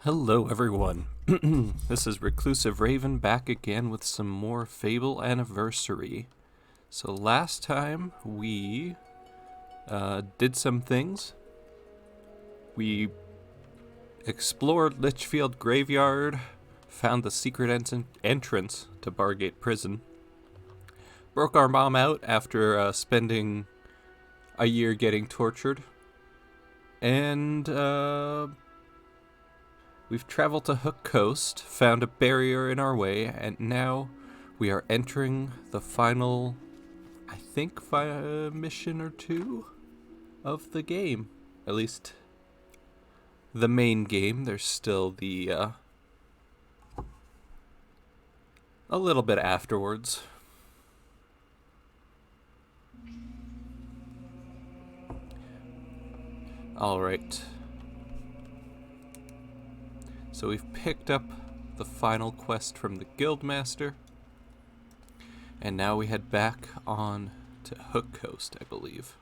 Hello everyone, this is Reclusive Raven back again with some more Fable Anniversary. So last time we did some things. We explored Litchfield Graveyard, found the secret entrance to Bargate Prison, broke our mom out after spending a year getting tortured, and we've traveled to Hook Coast, found a barrier in our way, and now we are entering the final, I think, mission or two of the game. At least the main game. There's still the, a little bit afterwards. Alright. So we've picked up the final quest from the Guildmaster, and now we head back on to Hook Coast, I believe.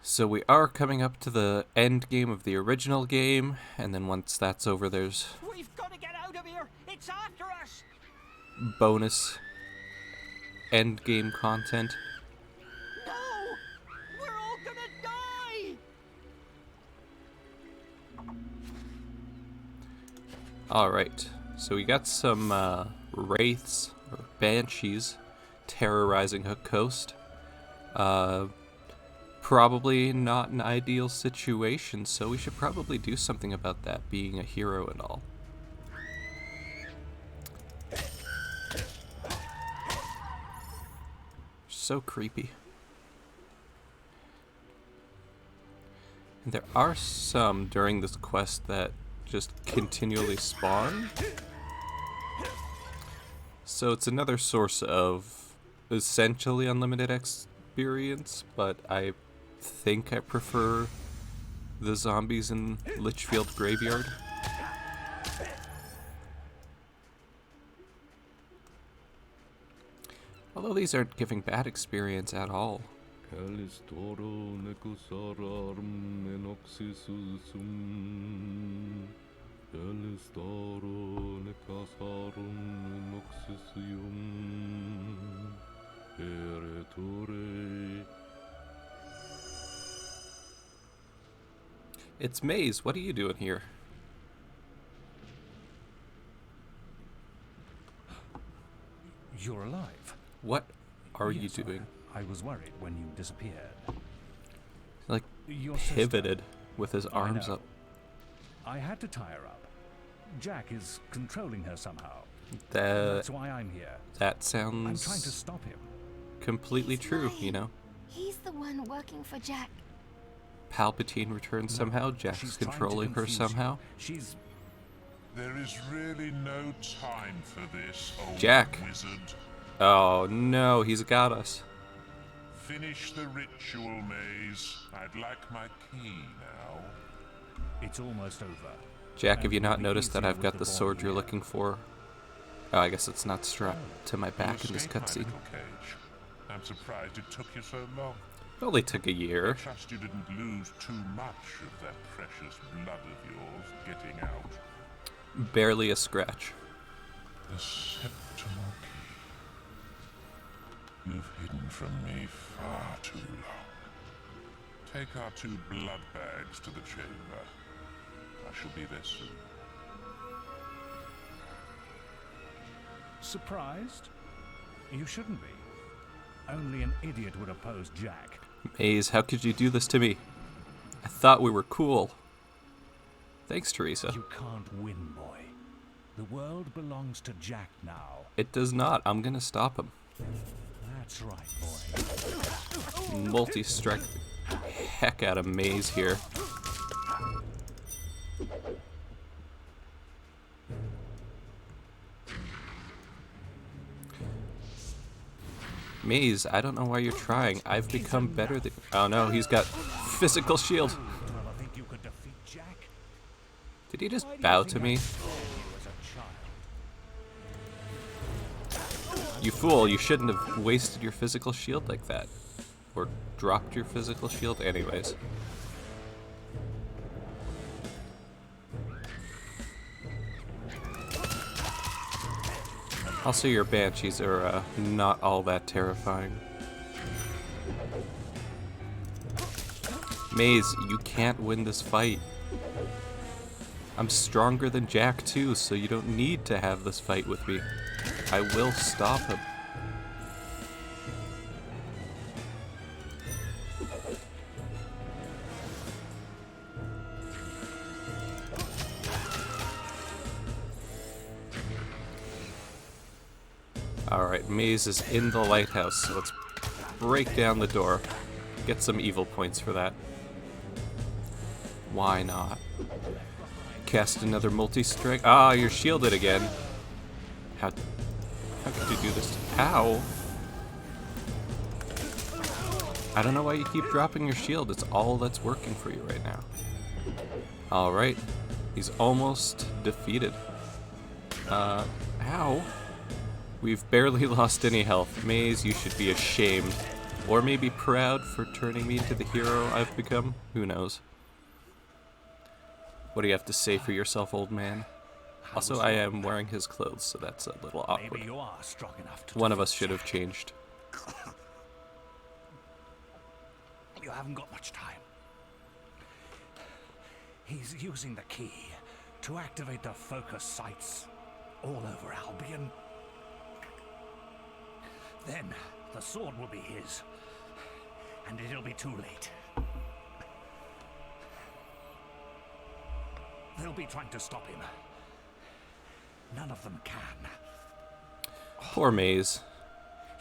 So we are coming up to the end game of the original game, and then once that's over, there's We've got to get out of here! It's after us! bonus end game content. No! We're all gonna die! Alright, so we got some wraiths, or banshees, terrorizing Hook Coast. Probably not an ideal situation, so we should probably do something about that, being a hero and all. So creepy. And there are some during this quest that just continually spawn. So it's another source of essentially unlimited experience, but I think I prefer the zombies in Litchfield Graveyard. Although these aren't giving bad experience at all. It's Maze, what are you doing here? You're alive. What are you Yes, doing? I was worried when you disappeared. Like Your pivoted sister. with his I arms know. up. I had to tie her up. Jack is controlling her somehow. That That's why I'm here. that I'm trying to sounds stop him. completely true, you know. He's the one working for Jack. Palpatine returns somehow, Jack's She's trying to controlling her confuse you. somehow. She's There is really no time for this, old Jack. wizard. Oh no, he's got us. Finish the ritual, Maze. I'd like my key now. it's almost over. Jack, have And you it'll not be noticed that easier I've with got the the ball sword you're here. looking for? Oh, I guess it's not strapped to my You back in this escaped, my cutscene. little cage. I'm surprised it took you so long. It only took a I year. trust you didn't lose too much of that precious blood of yours getting out. Barely a scratch. The septimal key. You've hidden from me far too long. Take our 2 blood bags to the chamber. I shall be there soon. Surprised? You shouldn't be. Only an idiot would oppose Jack. Maze, how could you do this to me? I thought we were cool. Thanks, Teresa. You can't win, boy. The world belongs to Jack now. It does not. I'm gonna stop him. That's right, boy. Multi-strike the heck out of Maze here. Maze, I don't know why you're trying. I've become better than... Oh no, he's got physical shield. Well, I think you could defeat Jack. Did he just Why do you bow think to I me? killed you as a child? You fool, you shouldn't have wasted your physical shield like that. Or dropped your physical shield. Anyways. Also, your banshees are not all that terrifying. Maze, you can't win this fight. I'm stronger than Jack too, so you don't need to have this fight with me. I will stop him. Alright, Maze is in the lighthouse, so let's break down the door. Get some evil points for that. Why not? Cast another multi-strike. Ah, you're shielded again. How could you do this? Ow! I don't know why you keep dropping your shield. It's all that's working for you right now. Alright. He's almost defeated. Ow. We've barely lost any health. Maze, you should be ashamed. Or maybe proud for turning me into the hero I've become. Who knows? What do you have to say for yourself, old man? Also, I am wearing his clothes, so that's a little awkward. Maybe you are strong enough to One of us should have Jack. changed. You haven't got much time. He's using the key to activate the focus sites all over Albion. Then the sword will be his, and it'll be too late. They'll be trying to stop him. None of them can. Poor Maze.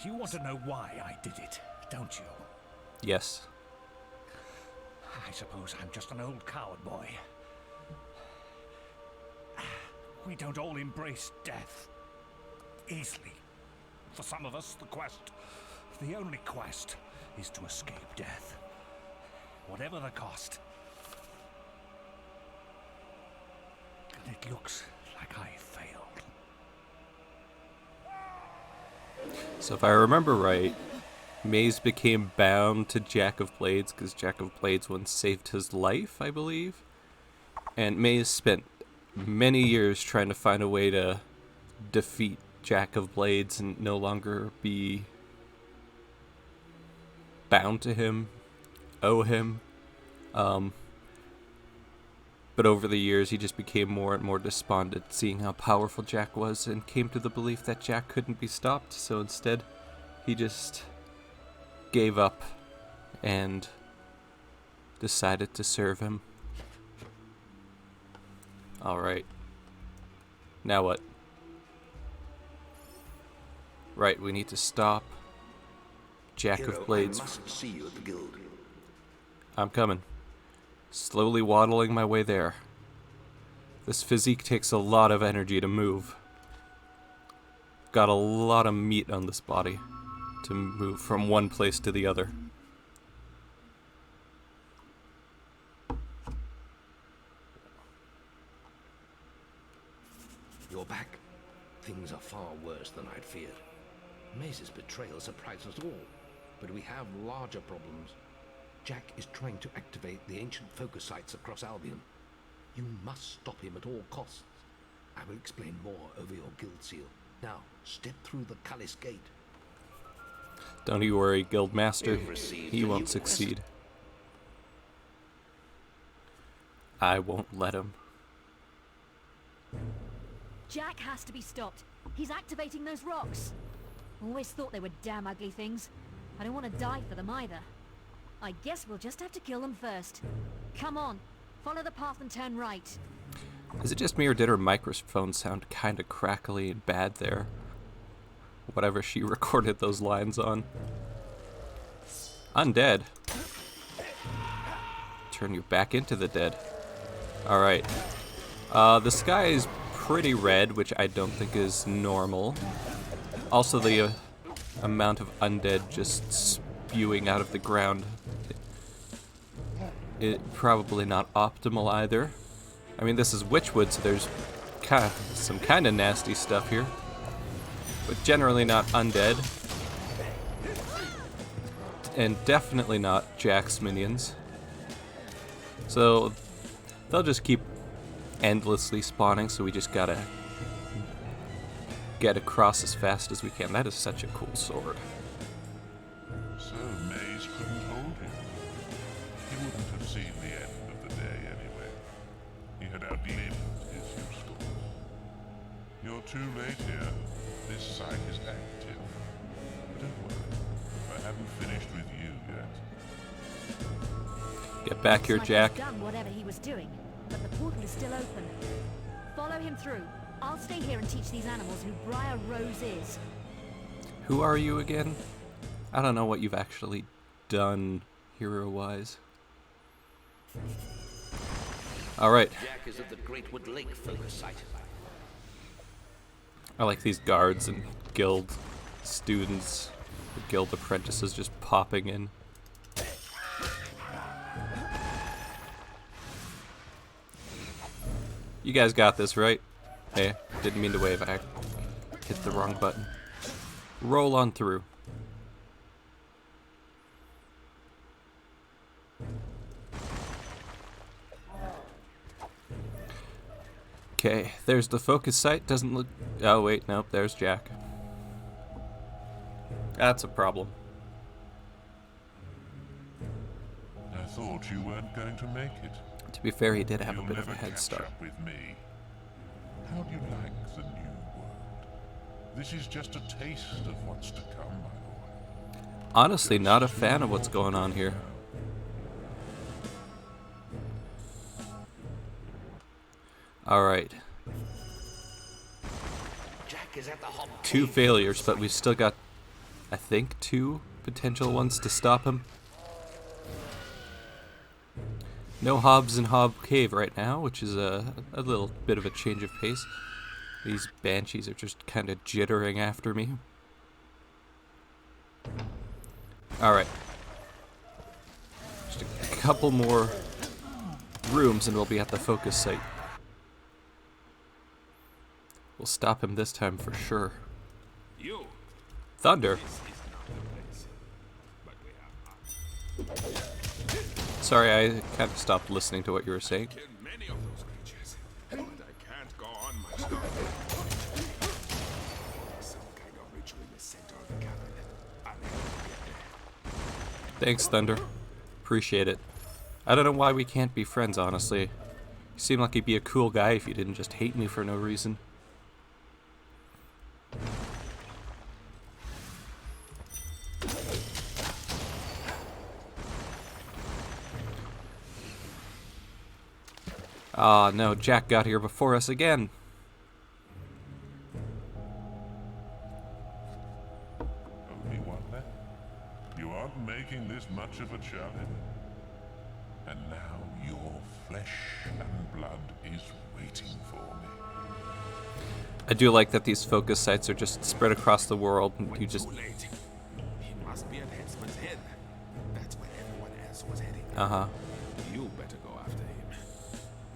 You want to know why I did it, don't you? Yes. I suppose I'm just an old coward boy. We don't all embrace death easily. For some of us, the only quest, is to escape death. Whatever the cost. And it looks like I failed. So if I remember right, Maze became bound to Jack of Blades because Jack of Blades once saved his life, I believe. And Maze spent many years trying to find a way to defeat Jack of Blades and no longer be bound to him, owe him. But over the years, he just became more and more despondent, seeing how powerful Jack was, and came to the belief that Jack couldn't be stopped. So instead, he just gave up and decided to serve him. Alright. Now what? Right, we need to stop Jack of Blades. I must see you at the guild. I'm coming. Slowly waddling my way there. This physique takes a lot of energy to move. Got a lot of meat on this body to move from one place to the other. You're back. Things are far worse than I'd feared. Maze's betrayal surprised us all, but we have larger problems. Jack is trying to activate the ancient focus sites across Albion. You must stop him at all costs. I will explain more over your guild seal. Now, step through the Cullis Gate. Don't you worry, Guildmaster. You've received He a won't new succeed. I won't let him. Jack has to be stopped. He's activating those rocks. Always thought they were damn ugly things. I don't want to die for them either. I guess we'll just have to kill them first. Come on, follow the path and turn right. Is it just me or did her microphone sound kind of crackly and bad there? Whatever she recorded those lines on. Undead. Turn you back into the dead. Alright. The sky is pretty red, which I don't think is normal. Also, the amount of undead just spewing out of the ground. It probably not optimal either. I mean, this is Witchwood, so there's some kind of nasty stuff here. but generally not undead. And definitely not Jack's minions. So they'll just keep endlessly spawning, so we just gotta get across as fast as we can. That is such a cool sword. So Maze couldn't hold him. He wouldn't have seen the end of the day anyway. He had outlived his usefulness. You're too late here. This site is active. But don't worry, I haven't finished with you yet. Get back here, Looks like Jack. he's done whatever he was doing, but the portal is still open. Follow him through. I'll stay here and teach these animals who Briar Rose is. Who are you again? I don't know what you've actually done hero-wise. Alright. Jack is at the Greatwood Lake focus site. I like these guards and guild students, the guild apprentices just popping in. You guys got this, right? Hey, didn't mean to wave. I hit the wrong button. Roll on through. Okay, there's the focus site. Doesn't look... Oh, wait, nope, there's Jack. That's a problem. I thought you weren't going to make it. To be fair, he did have a You'll bit of a never head catch start. up with me. How do you like the new world? This is just a taste of what's to come, my boy. Honestly, not a fan of what's going on here. Alright. Jack is at the Hob 2 Cave. failures, but we've still got, I think, 2 potential ones to stop him. No Hobbs in Hob Cave right now, which is a little bit of a change of pace. These banshees are just kind of jittering after me. Alright. Just a couple more rooms and we'll be at the focus site. We'll stop him this time for sure. You. Thunder. This is not the place. But we have Sorry, I kind of stopped listening to what you were saying. killed many of those creatures, but I can't go on much longer. Some kind of ritual in the center of the cavern. I'll help you get there. Thanks, Thunder. Appreciate it. I don't know why we can't be friends, honestly. You seem like you'd be a cool guy if you didn't just hate me for no reason. Ah, no, Jack got here before us again. Only one left. You aren't making this much of a challenge. And now your flesh and blood is waiting for me. I do like that these focus sites are just spread across the world, and you just... Too late. He must be at Headsman's Head. That's where everyone else was heading. Uh-huh. You better go after him.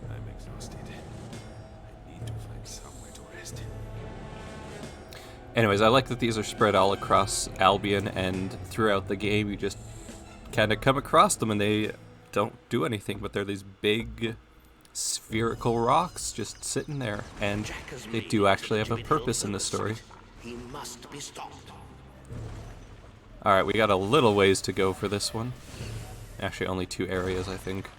I'm exhausted. I need to find somewhere to rest. Anyways, I like that these are spread all across Albion, and throughout the game you just kind of come across them and they don't do anything, but they're these big spherical rocks just sitting there, and Jack has they made do it actually have to a the purpose in the focus story. site. He must be stopped. Alright, we got a little ways to go for this one. Actually, only 2 areas, I think.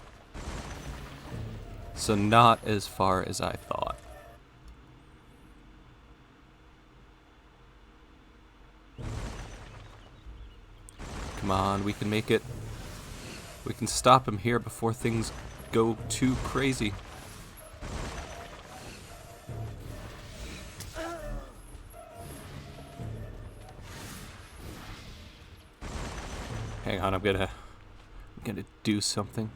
So not as far as I thought. Come on, we can make it. We can stop him here before things go too crazy. Hang on, I'm gonna do something.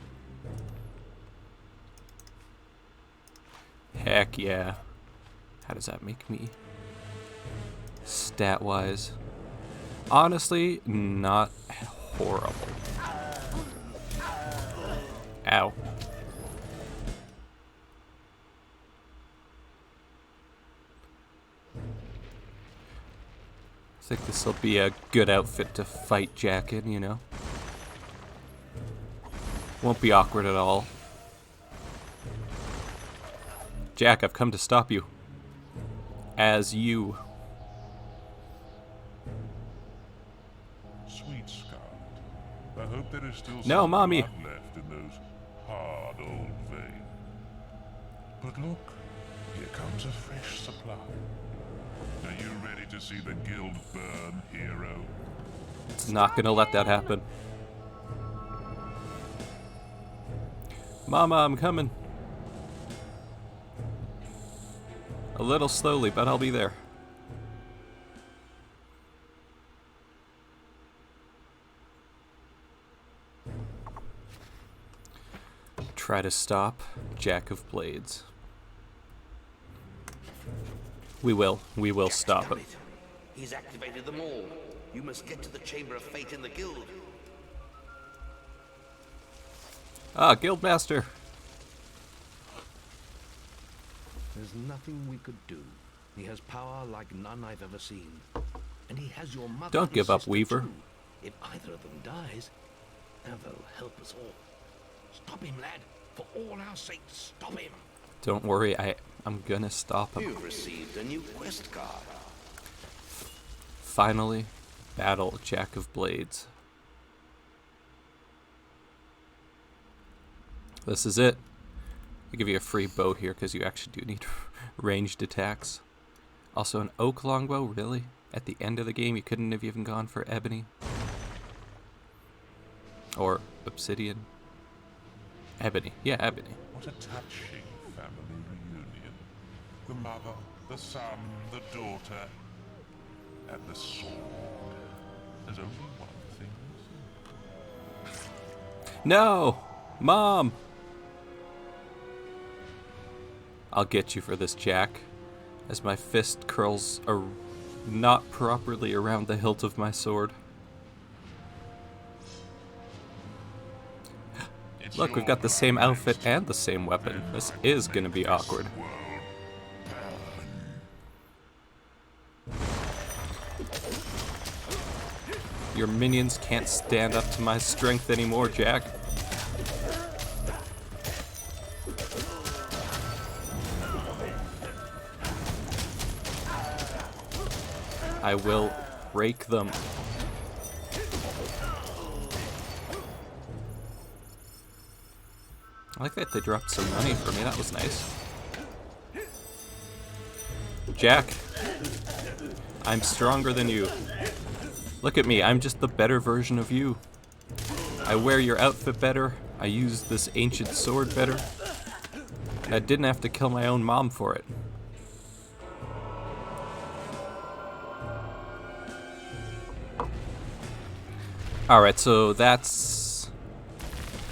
Heck yeah. How does that make me? Stat-wise. Honestly, not horrible. Ow. I think this will be a good outfit to fight Jack in, you know? Won't be awkward at all. Jack, I've come to stop you. As you. Sweet Scarlet, I hope there is still No, some Mommy. blood left in those hard old veins. But look, here comes a fresh supply. Are you ready to see the guild burn, hero? It's not gonna let that happen. Mama, I'm coming. A little slowly, but I'll be there. Try to stop Jack of Blades. We will Jack's stop done him. it. He's activated them all. You must get to the Chamber of Fate in the guild. Ah, Guildmaster. There's nothing we could do. He has power like none I've ever seen. And he has your mother. Don't and give up, sister Weaver. too. If either of them dies, Avil help us all. Stop him, lad. For all our sakes, stop him. Don't worry, I'm gonna stop him. You've received a new quest card. Finally, battle Jack of Blades. This is it. I'll give you a free bow here because you actually do need ranged attacks. Also an oak longbow, really? At the end of the game you couldn't have even gone for ebony? Or obsidian? Ebony. Yeah, ebony. What a touching family reunion. The mother, the son, the daughter, and the sword. There's only one thing missing. No! Mom! I'll get you for this, Jack. As my fist curls not properly around the hilt of my sword. It's Look, we've your got the same blood outfit next. and the same weapon. This is gonna be awkward. Your minions can't stand up to my strength anymore, Jack. I will break them. I like that they dropped some money for me. That was nice. Jack, I'm stronger than you. Look at me. I'm just the better version of you. I wear your outfit better. I use this ancient sword better. And I didn't have to kill my own mom for it. Alright, so that's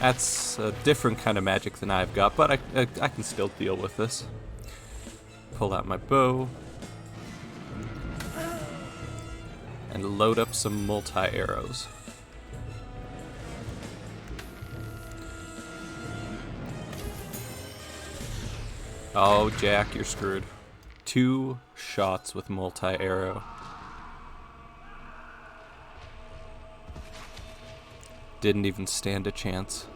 a different kind of magic than I've got, but I can still deal with this. Pull out my bow. And load up some multi-arrows. Oh, Jack, you're screwed. 2 shots with multi-arrow. Didn't even stand a chance.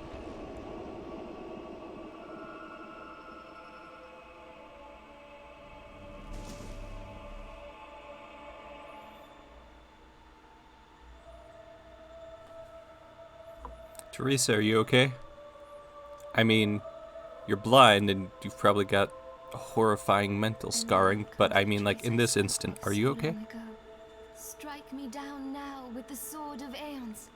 Teresa, are you okay? I mean, you're blind and you've probably got a horrifying mental scarring, but I mean, like, in this instant, are you okay? Strike me down now with the sword of Aeons,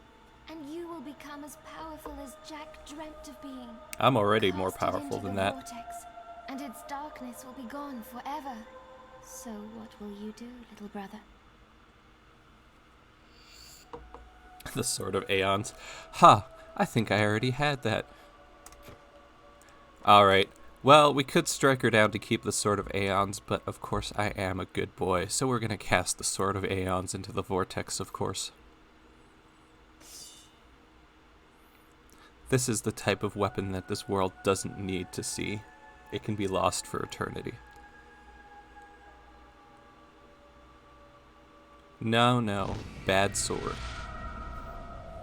and you will become as powerful as Jack dreamt of being. I'm already more Cast it powerful into than the that. vortex, and its darkness will be gone forever. So what will you do, little brother? The Sword of Aeons. Ha! I think I already had that. Alright. Well, we could strike her down to keep the Sword of Aeons, but of course I am a good boy, so we're gonna cast the Sword of Aeons into the vortex, of course. This is the type of weapon that this world doesn't need to see. It can be lost for eternity. No, no. Bad sword.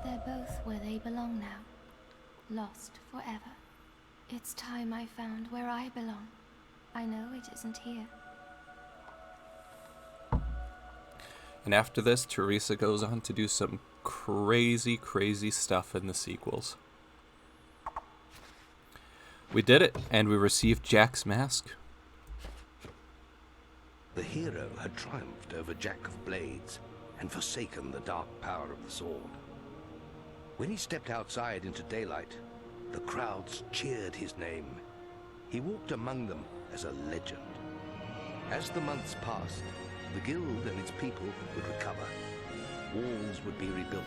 They're both where they belong now. Lost forever. It's time I found where I belong. I know it isn't here. And after this, Teresa goes on to do some crazy, crazy stuff in the sequels. We did it, and we received Jack's mask. The hero had triumphed over Jack of Blades and forsaken the dark power of the sword. When he stepped outside into daylight, the crowds cheered his name. He walked among them as a legend. As the months passed, the guild and its people would recover. Walls would be rebuilt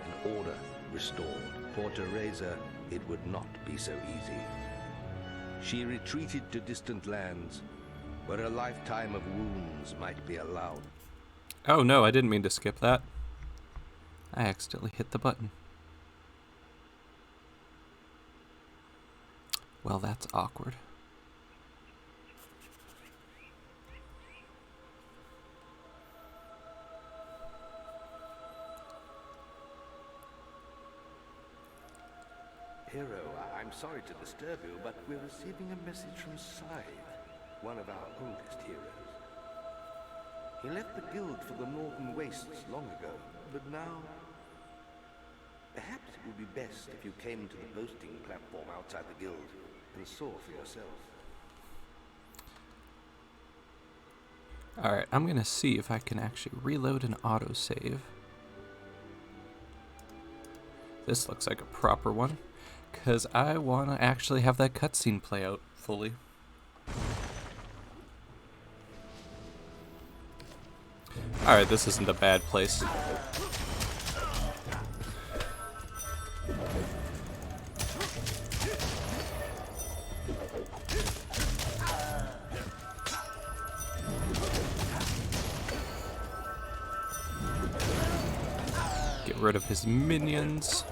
and order restored. For Teresa, it would not be so easy. She retreated to distant lands, where a lifetime of wounds might be allowed. Oh no, I didn't mean to skip that. I accidentally hit the button. Well, that's awkward. Hero, I'm sorry to disturb you, but we're receiving a message from Scythe, one of our oldest heroes. He left the guild for the Northern Wastes long ago, but now... Perhaps it would be best if you came to the boasting platform outside the guild and saw for yourself. Alright, I'm gonna see if I can actually reload an autosave. This looks like a proper one, because I want to actually have that cutscene play out fully. Alright, this isn't a bad place. Get rid of his minions.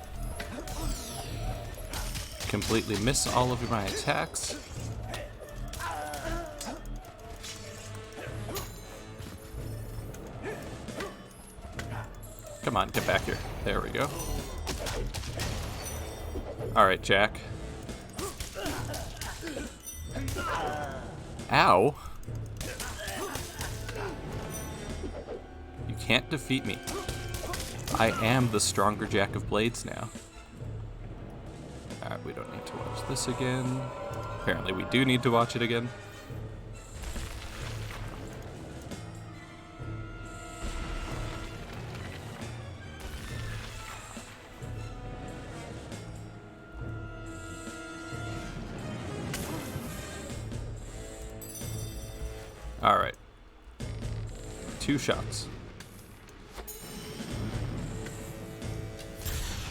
Completely miss all of my attacks. Come on, get back here. There we go. Alright, Jack. Ow! You can't defeat me. I am the stronger Jack of Blades now. Alright, we don't need to watch this again. Apparently we do need to watch it again. Alright. 2 shots.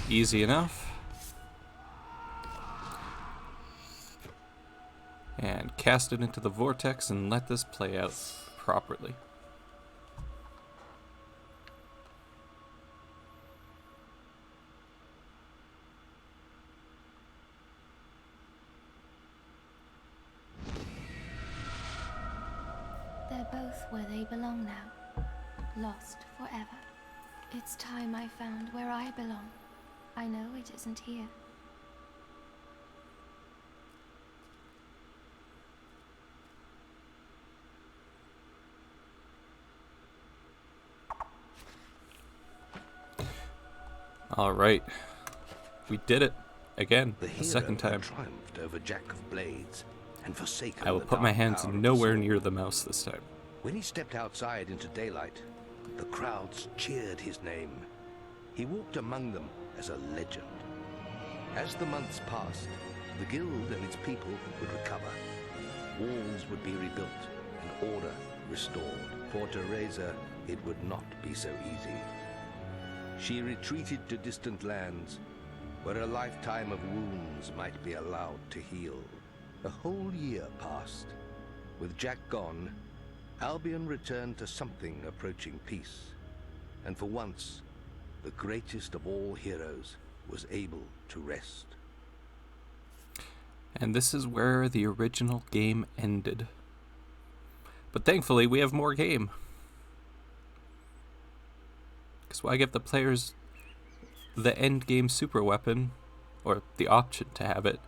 Easy enough. And cast it into the vortex and let this play out properly. They're both where they belong now. Lost forever. It's time I found where I belong. I know it isn't here. All right, we did it again, The a second hero time. had triumphed over Jack of Blades and forsaken I will the put my dark hands power of the nowhere sword. near the mouse this time. When he stepped outside into daylight, the crowds cheered his name. He walked among them as a legend. As the months passed, the guild and its people would recover. Walls would be rebuilt and order restored. For Teresa, it would not be so easy. She retreated to distant lands, where a lifetime of wounds might be allowed to heal. A whole year passed. With Jack gone, Albion returned to something approaching peace. And for once, the greatest of all heroes was able to rest. And this is where the original game ended. But thankfully, we have more game. Because why give the players the end game super weapon, or the option to have it,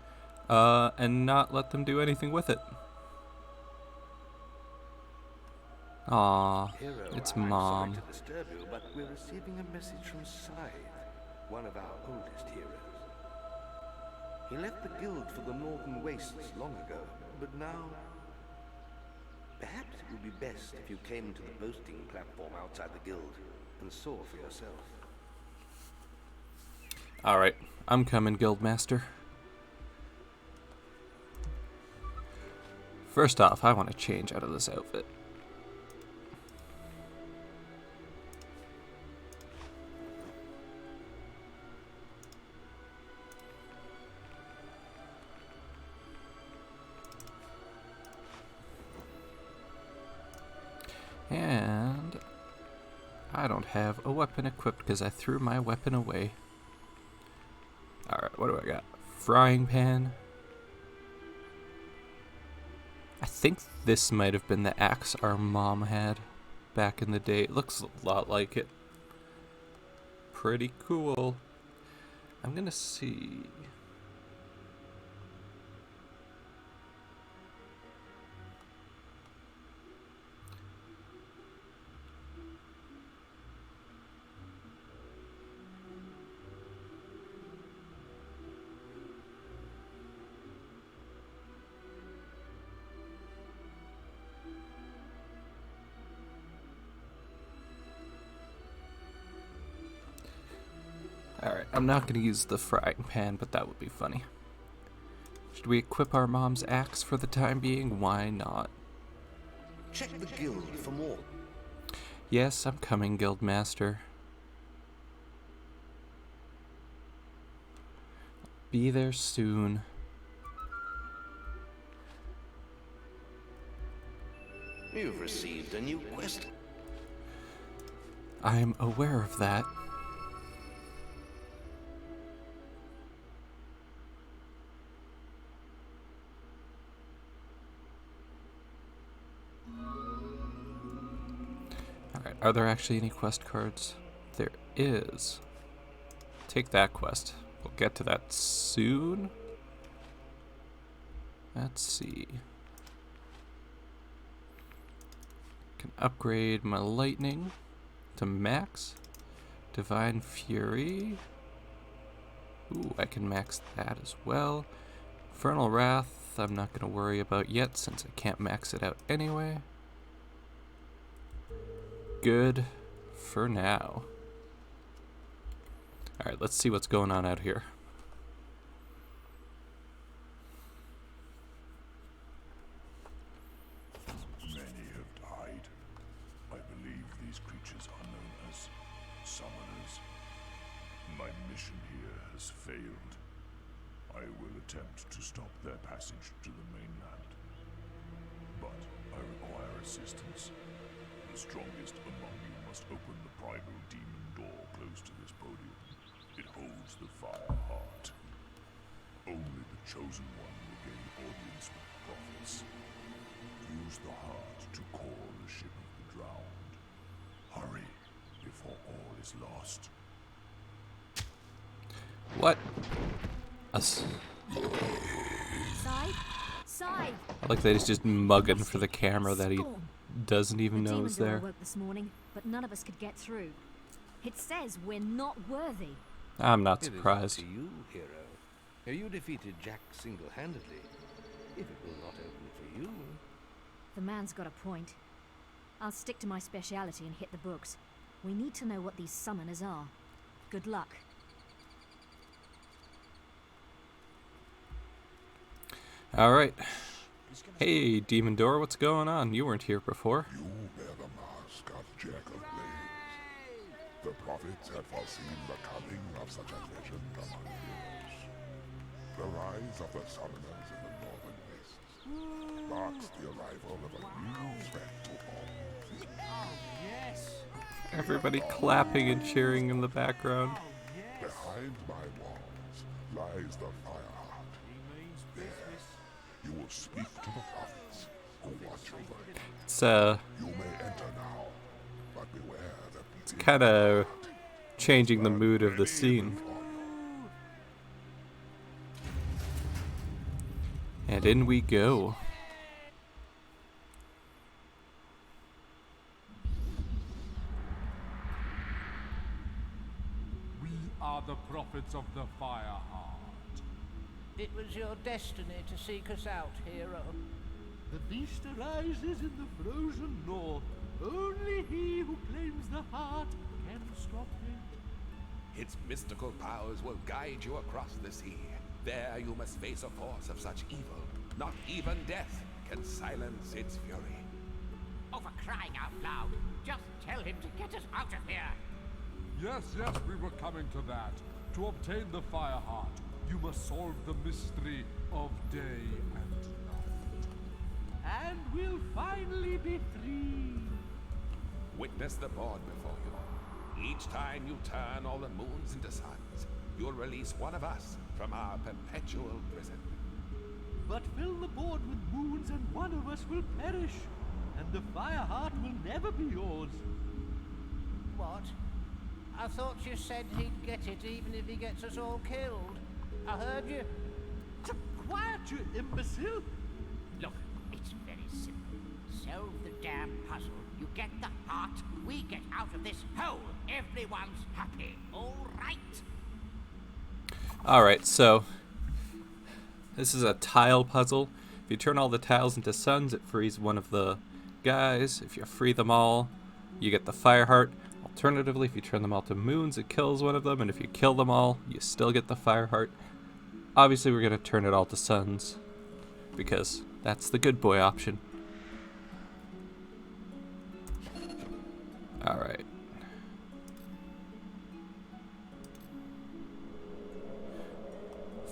and not let them do anything with it? Aw, Hero, it's I'm Mom. sorry to disturb you, but we're receiving a message from Scythe, one of our oldest heroes. He left the guild for the Northern Wastes long ago, but now... Perhaps it would be best if you came to the boasting platform outside the guild and saw for yourself. Alright, I'm coming, Guildmaster. First off, I want to change out of this outfit. And I don't have a weapon equipped because I threw my weapon away. Alright, what do I got? Frying pan. I think this might have been the axe our mom had back in the day. It looks a lot like it. Pretty cool. I'm gonna see. Alright, I'm not going to use the frying pan, but that would be funny. Should we equip our mom's axe for the time being? Why not? Check the guild for more. Yes, I'm coming, Guildmaster. Be there soon. You've received a new quest. I'm aware of that. Alright, are there actually any quest cards? There is. Take that quest. We'll get to that soon. Let's see. Can upgrade my lightning to max. Divine Fury. Ooh, I can max that as well. Infernal Wrath, I'm not going to worry about yet since I can't max it out anyway. Good for now. Alright, let's see what's going on out here. Many have died. I believe these creatures are known as summoners. My mission here has failed. I will attempt to stop their passage to the mainland. But I require assistance. The strongest among you must open the primal demon door close to this podium. It holds the fire heart. Only the chosen one will gain audience with the prophets. Use the heart to call the ship of the drowned. Hurry, before all is lost. What? Scythe! I like that he's just mugging for the camera that he doesn't even know is The demon there. door awoke this morning, but none of us could get through. It says we're not worthy. I'm not It is up surprised. to you, hero. You defeated Jack single-handedly. If it will not open for you... The man's got a point. I'll stick to my speciality and hit the books. We need to know what these summoners are. Good luck. Alright. Hey, Demon Door, what's going on? You weren't here before. You bear the mask of Jack of Blades. The prophets had foreseen the coming of such a legend among heroes. The rise of the summoners in the northern wastes marks the arrival of a new threat to all things. Everybody clapping and cheering in the background. Behind my walls lies the Fireheart. There, you will speak to the prophets who watch over you. It's You may enter now, but beware that kind of changing the mood of the scene. And in we go. We are the prophets of the Fireheart. It was your destiny to seek us out, hero. The beast arises in the frozen north. Only he who claims the heart can stop it. Its mystical powers will guide you across the sea. There you must face a force of such evil. Not even death can silence its fury. Oh, for crying out loud, just tell him to get us out of here. Yes, we were coming to that. To obtain the Fireheart, you must solve the mystery of day and night. And we'll finally be free. Witness the board before you. Each time you turn all the moons into suns, you'll release one of us from our perpetual prison. But fill the board with moons and one of us will perish. And the Fireheart will never be yours. What? I thought you said he'd get it even if he gets us all killed. I heard you. Quiet, you imbecile! Look, it's very simple. Solve the damn puzzle. You get the heart, we get out of this hole. Everyone's happy, all right? Alright, so this is a tile puzzle. If you turn all the tiles into suns, it frees one of the guys. If you free them all, you get the Fireheart. Alternatively, if you turn them all to moons, it kills one of them, and if you kill them all, you still get the Fireheart. Obviously, we're going to turn it all to suns, because that's the good boy option. Alright.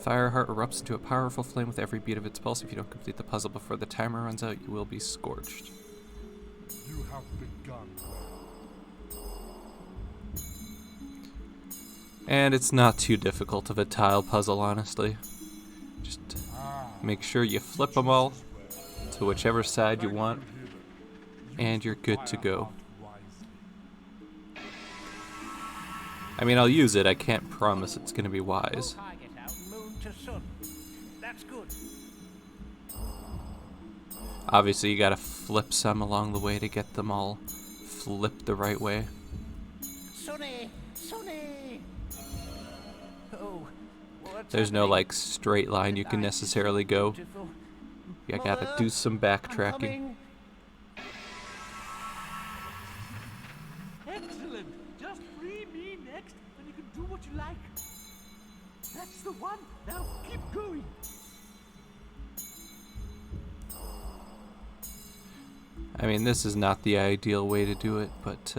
Fireheart erupts into a powerful flame with every beat of its pulse. If you don't complete the puzzle before the timer runs out, you will be scorched. You have begun. And it's not too difficult of a tile puzzle, honestly. Just make sure you flip them all to whichever side you want, and you're good to go. I mean, I'll use it. I can't promise it's going to be wise. Target out, moon to sun. That's good. Obviously, you gotta flip some along the way to get them all flipped the right way. Sonny! Sonny! Oh, what's There's no, happening? like, straight line you can necessarily go. Beautiful. You gotta Mother, do some I'm backtracking. coming. Excellent! Just free me next, and you can do what you like. That's the one. Now keep going. I mean, this is not the ideal way to do it, but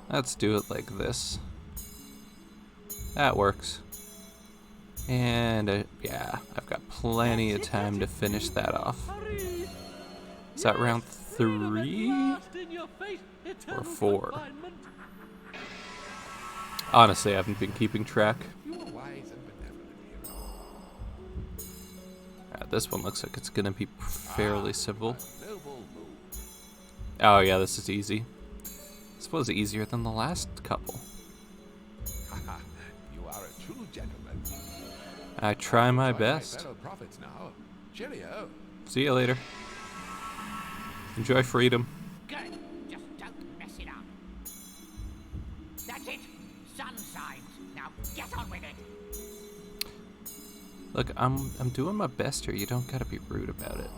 let's do it like this. That works. And yeah, I've got plenty of time to finish that off. Hurry! Is that round 3 or 4? Honestly, I haven't been keeping track. You are wise and benevolent, hero. This one looks like it's gonna be fairly simple. Noble move. Oh yeah, this is easy. I suppose easier than the last couple. Haha, you are a true gentleman. I try my Join best. fellow prophets now. Cheerio. See you later. Enjoy freedom. Good. Just don't mess it up. That's it. Sun signs. Now get on with it. Look, I'm doing my best here. You don't gotta be rude about it.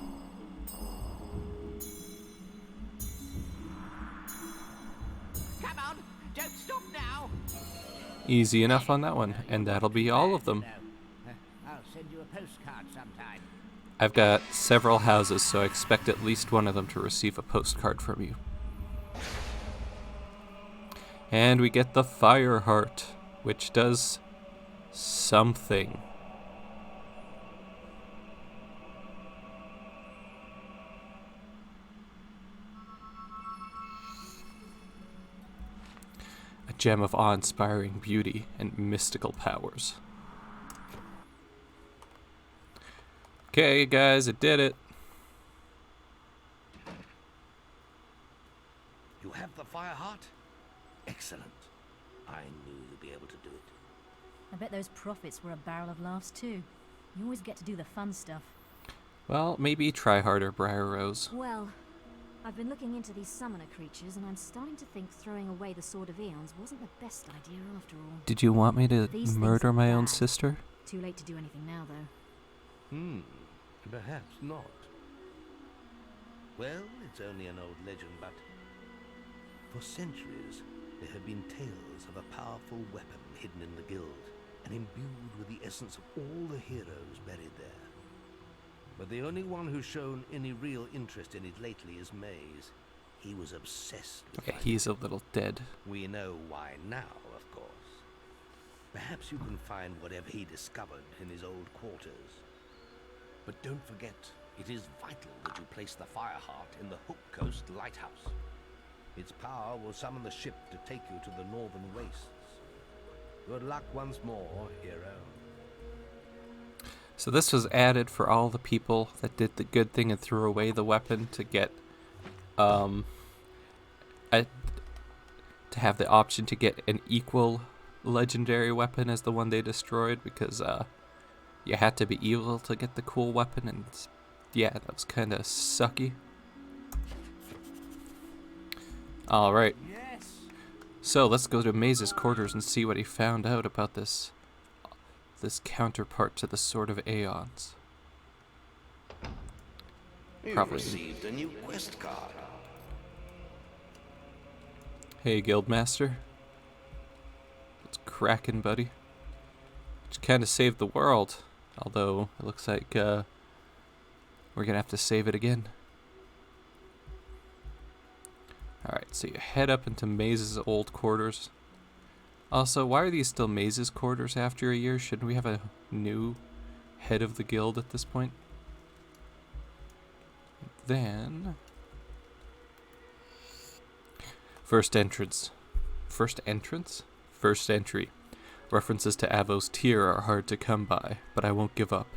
Come on. Don't stop now. Easy enough on that one, and that'll be all of them. I'll send you a postcard sometime. I've got several houses, so I expect at least one of them to receive a postcard from you. And we get the Fireheart, which does something. A gem of awe-inspiring beauty and mystical powers. Okay, guys, I did it. You I bet those profits were a barrel of laughs too. You always get to do the fun stuff. Well, maybe try harder, Briar Rose. Well, I've been looking into these summoner creatures, and I'm starting to think throwing away the Sword of Aeons wasn't the best idea after all. Did you want me to These things murder are my own bad. sister? Too late to do anything now, though. Perhaps not. Well, it's only an old legend, but for centuries there have been tales of a powerful weapon hidden in the guild and imbued with the essence of all the heroes buried there. But the only one who's shown any real interest in it lately is Maze. He was obsessed with Yeah, it. he's a little dead. We know why now, of course. Perhaps you can find whatever he discovered in his old quarters. But don't forget, it is vital that you place the Fireheart in the Hook Coast Lighthouse. Its power will summon the ship to take you to the northern wastes. Good luck once more, hero. So this was added for all the people that did the good thing and threw away the weapon to get, to have the option to get an equal legendary weapon as the one they destroyed, because you had to be evil to get the cool weapon, and yeah, that was kind of sucky. Alright, so let's go to Maze's quarters and see what he found out about this counterpart to the Sword of Aeons. You've Probably. received a new quest card. Hey, Guildmaster. What's crackin', buddy? Which kind of saved the world, although it looks like we're gonna have to save it again. Alright, so you head up into Maze's old quarters. Also, why are these still Maze's quarters after a year? Shouldn't we have a new head of the guild at this point? Then... First entrance. First entrance? First entry. References to Avo's tear are hard to come by, but I won't give up.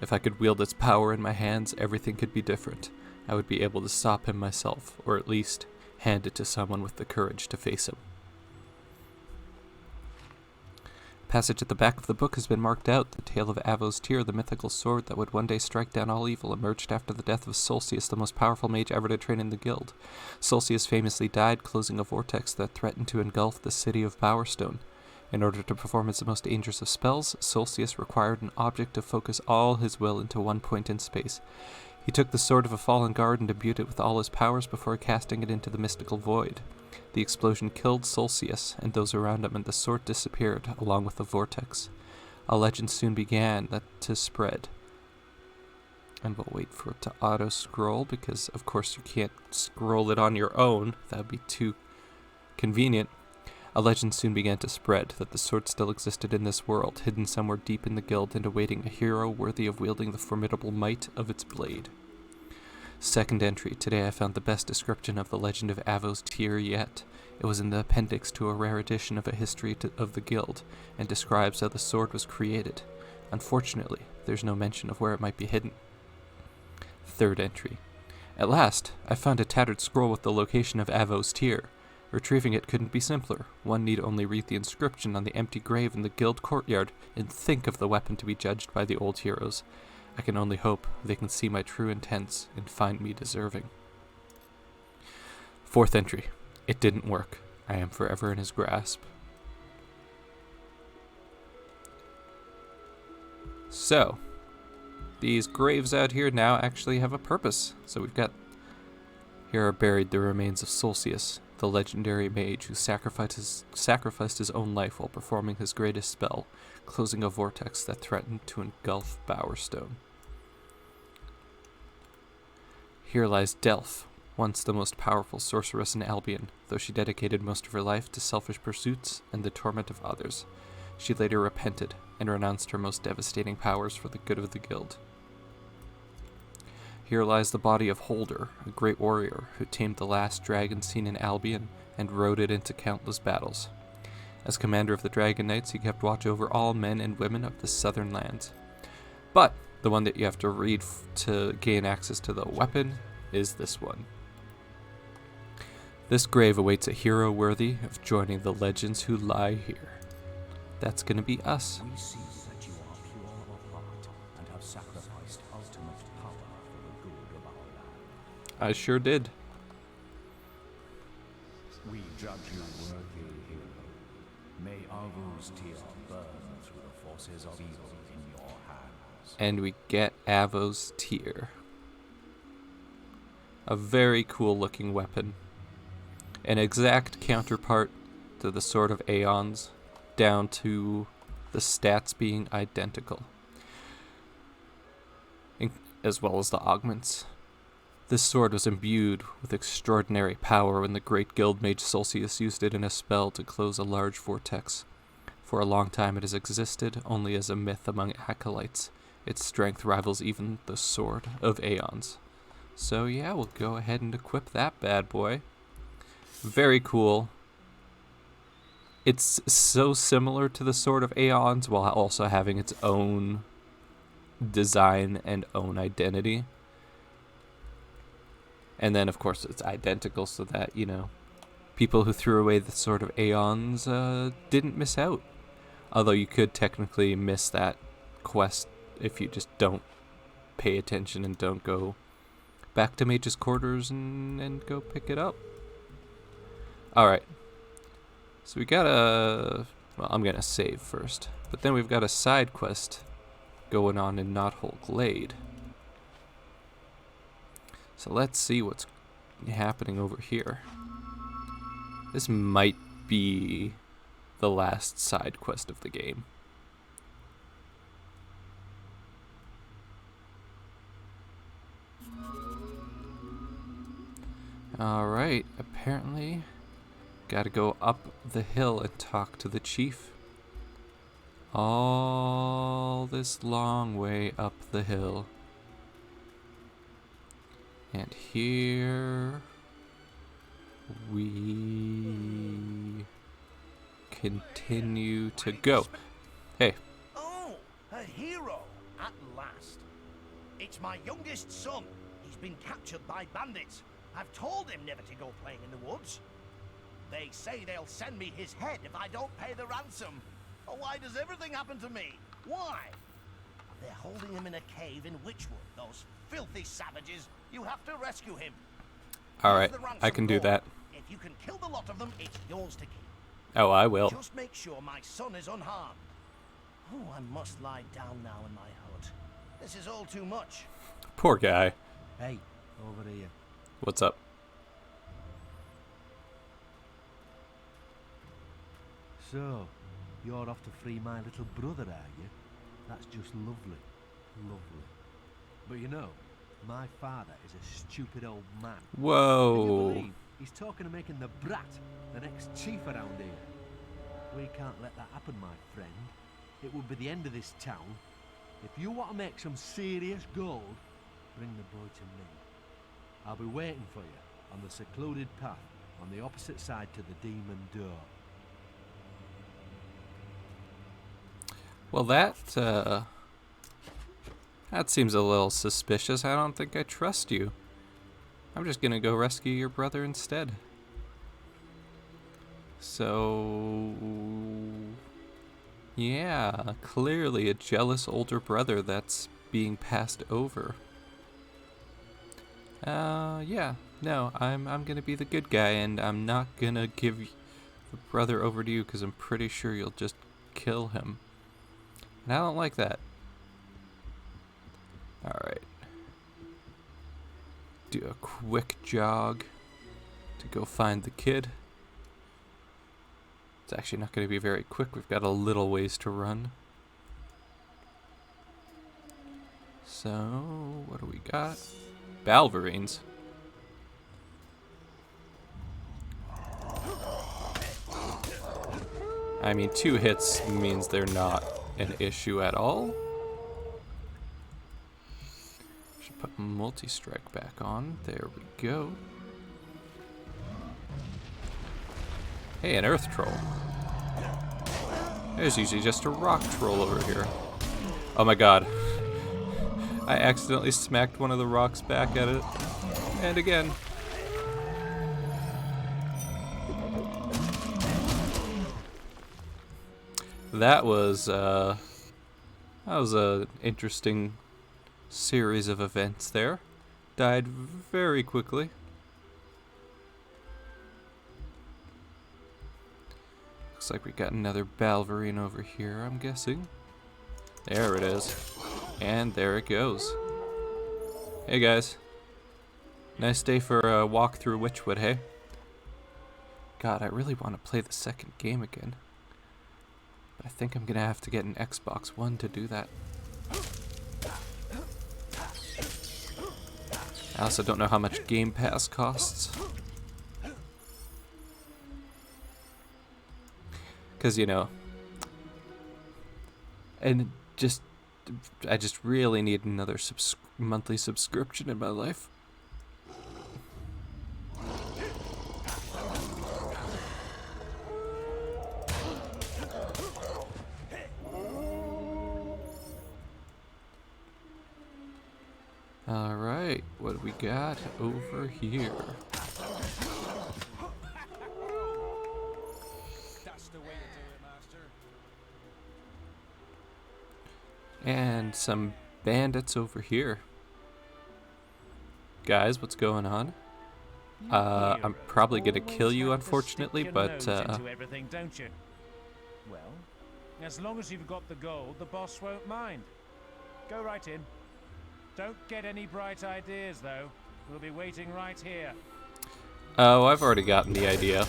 If I could wield its power in my hands, everything could be different. I would be able to stop him myself, or at least hand it to someone with the courage to face him. Passage at the back of the book has been marked out. The tale of Avo's tear, the mythical sword that would one day strike down all evil, emerged after the death of Solstius, the most powerful mage ever to train in the guild. Solstius famously died, closing a vortex that threatened to engulf the city of Bowerstone. In order to perform its most dangerous of spells, Solstius required an object to focus all his will into one point in space. He took the sword of a fallen guard and imbued it with all his powers before casting it into the mystical void. The explosion killed Solstius and those around him, and the sword disappeared, along with the vortex. A legend soon began to spread. And we'll wait for it to auto-scroll, because of course you can't scroll it on your own. That would be too convenient. A legend soon began to spread that the sword still existed in this world, hidden somewhere deep in the guild and awaiting a hero worthy of wielding the formidable might of its blade. Second entry. Today I found the best description of the legend of Avo's tear yet. It was in the appendix to a rare edition of a history of the guild, and describes how the sword was created. Unfortunately, there's no mention of where it might be hidden. Third entry. At last, I found a tattered scroll with the location of Avo's tear. Retrieving it couldn't be simpler. One need only read the inscription on the empty grave in the guild courtyard and think of the weapon to be judged by the old heroes. I can only hope they can see my true intents and find me deserving. Fourth entry. It didn't work. I am forever in his grasp. So, these graves out here now actually have a purpose. So we've got... Here are buried the remains of Solstius, the legendary mage who sacrificed his own life while performing his greatest spell, closing a vortex that threatened to engulf Bowerstone. Here lies Delph, once the most powerful sorceress in Albion, though she dedicated most of her life to selfish pursuits and the torment of others. She later repented and renounced her most devastating powers for the good of the guild. Here lies the body of Holder, a great warrior who tamed the last dragon seen in Albion and rode it into countless battles. As commander of the Dragon Knights, he kept watch over all men and women of the southern lands. But the one that you have to read to gain access to the weapon is this one. This grave awaits a hero worthy of joining the legends who lie here. that's going to be us. We see that you are pure of heart and have sacrificed ultimate power for the good of our land. I sure did. We judge you worthy, hero. May Arvo's tear burn through the forces of evil in your hands. And we get Avo's Tear. A very cool looking weapon. An exact counterpart to the Sword of Aeons, down to the stats being identical. As well as the augments. This sword was imbued with extraordinary power when the great guild mage Solcius used it in a spell to close a large vortex. For a long time it has existed only as a myth among acolytes. Its strength rivals even the Sword of Aeons. So yeah, we'll go ahead and equip that bad boy. Very cool. It's so similar to the Sword of Aeons while also having its own design and own identity. And then, of course, it's identical so that, you know, people who threw away the Sword of Aeons didn't miss out. Although you could technically miss that quest if you just don't pay attention and don't go back to Mage's Quarters and go pick it up. Alright. So we got a... Well, I'm going to save first. But then we've got a side quest going on in Knothole Glade. So let's see what's happening over here. This might be the last side quest of the game. Alright, apparently gotta go up the hill and talk to the chief. All this long way up the hill. And here we continue to go. Hey. Oh, a hero at last. It's my youngest son. He's been captured by bandits. I've told him never to go playing in the woods. They say they'll send me his head if I don't pay the ransom. Oh, why does everything happen to me? Why? They're holding him in a cave in Witchwood, those filthy savages. You have to rescue him. Alright, I can do that. If you can kill the lot of them, it's yours to keep. Oh, I will. Just make sure my son is unharmed. Oh, I must lie down now in my hut. This is all too much. Poor guy. Hey, over here. What's up? So, you're off to free my little brother, are you? That's just lovely. Lovely. But you know, my father is a stupid old man. Whoa. Can you believe he's talking of making the brat the next chief around here? We can't let that happen, my friend. It would be the end of this town. If you want to make some serious gold, bring the boy to me. I'll be waiting for you on the secluded path on the opposite side to the Demon Door. Well, that seems a little suspicious. I don't think I trust you. I'm just gonna go rescue your brother instead. So... yeah, clearly a jealous older brother that's being passed over. Yeah, no, I'm gonna be the good guy, and I'm not gonna give the brother over to you because I'm pretty sure you'll just kill him. And I don't like that. Alright. Do a quick jog to go find the kid. It's actually not going to be very quick. We've got a little ways to run. So, what do we got? Balverines. I mean, 2 hits means they're not an issue at all. Should put multi-strike back on. There we go. Hey, an earth troll. There's usually just a rock troll over here. Oh my god. I accidentally smacked one of the rocks back at it. And again. That was an interesting series of events there. Died very quickly. Looks like we got another Balverine over here, I'm guessing. There it is. And there it goes. Hey guys. Nice day for a walk through Witchwood, hey? God, I really want to play the second game again. But I think I'm gonna have to get an Xbox One to do that. I also don't know how much Game Pass costs. Because, you know, and I just really need another monthly subscription in my life. Alright, what do we got over here? And some bandits over here. Guys, what's going on? I'm probably gonna kill you, unfortunately, but into everything, don't you? Well, as long as you've got the gold, the boss won't mind. Go right in. Don't get any bright ideas, though. We'll be waiting right here. Oh, I've already gotten the idea.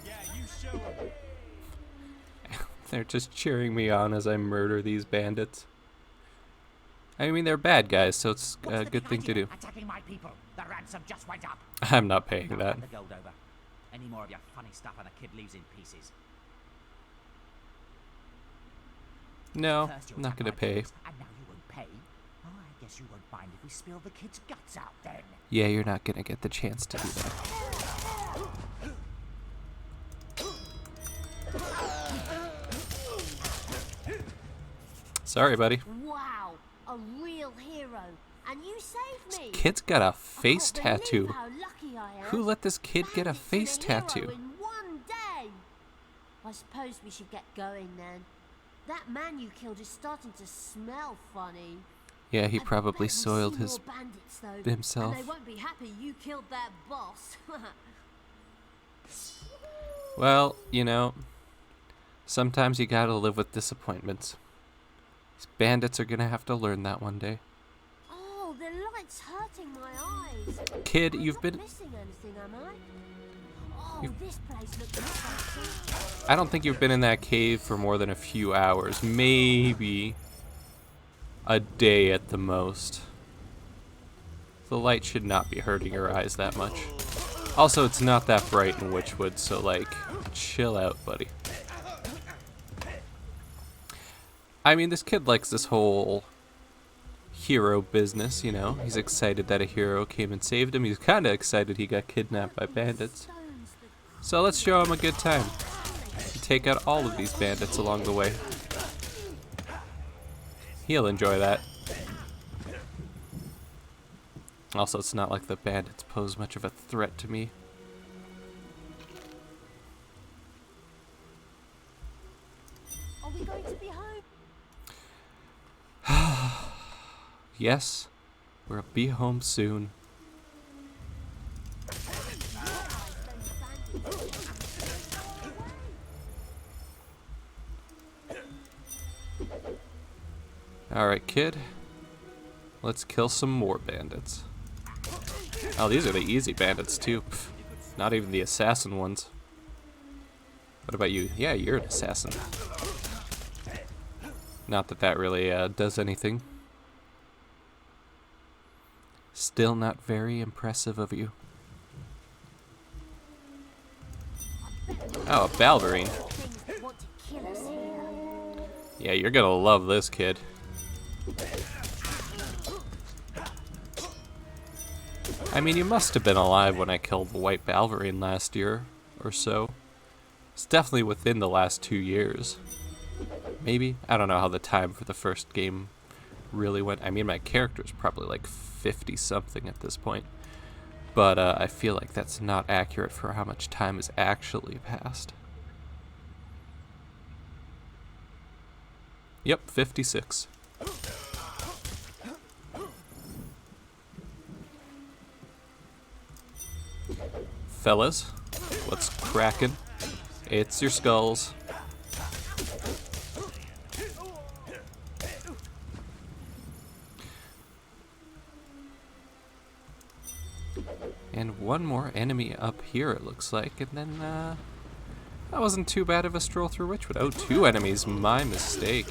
Yeah, you show 'em. They're just cheering me on as I murder these bandits. I mean, they're bad guys, so it's a good thing to do. Attacking my people. The ransom just went up. I'm not paying that. The gold over. Any more of your funny stuff and the kid leaves in pieces. No, First I'm not attack gonna my pay. kids, and now you won't pay. Oh, I guess you won't mind if we spill the kid's guts out then. Yeah, you're not gonna get the chance to do that. Sorry, buddy. Wow, a real hero. And you saved me. Kid's got a face I can't believe tattoo. how lucky I am. Who let this kid get a Bandits face and hero tattoo? In one day. I suppose we should get going then. That man you killed is starting to smell funny. Yeah, he I probably bet we'll soiled see his more bandits, though, himself. And they won't be happy you killed their boss. Well, you know, sometimes you gotta live with disappointments. These bandits are gonna have to learn that one day. Oh, the light's hurting my eyes. Kid, I'm you've not been... missing anything, am I? Oh, this place looks interesting. I don't think you've been in that cave for more than a few hours. Maybe a day at the most. The light should not be hurting your eyes that much. Also, it's not that bright in Witchwood, so, like, chill out, buddy. I mean, this kid likes this whole hero business, you know. He's excited that a hero came and saved him. He's kind of excited he got kidnapped by bandits. So let's show him a good time. Take out all of these bandits along the way. He'll enjoy that. Also, it's not like the bandits pose much of a threat to me. Are we going to be home? Yes, we'll be home soon. Alright, kid. Let's kill some more bandits. Oh, these are the easy bandits, too. Pff, not even the assassin ones. What about you? Yeah, you're an assassin. Not that that really does anything. Still not very impressive of you. Oh, a Balverine. Yeah, you're gonna love this kid. I mean, you must have been alive when I killed the white Balverine last year or so. It's definitely within the last 2 years. Maybe? I don't know how the time for the first game really went. I mean, my character's probably like 50-something at this point. But I feel like that's not accurate for how much time has actually passed. Yep, 56. Fellas, what's crackin'? It's your skulls. And one more enemy up here, it looks like, and then, that wasn't too bad of a stroll through Witchwood. Oh, 2 enemies, my mistake.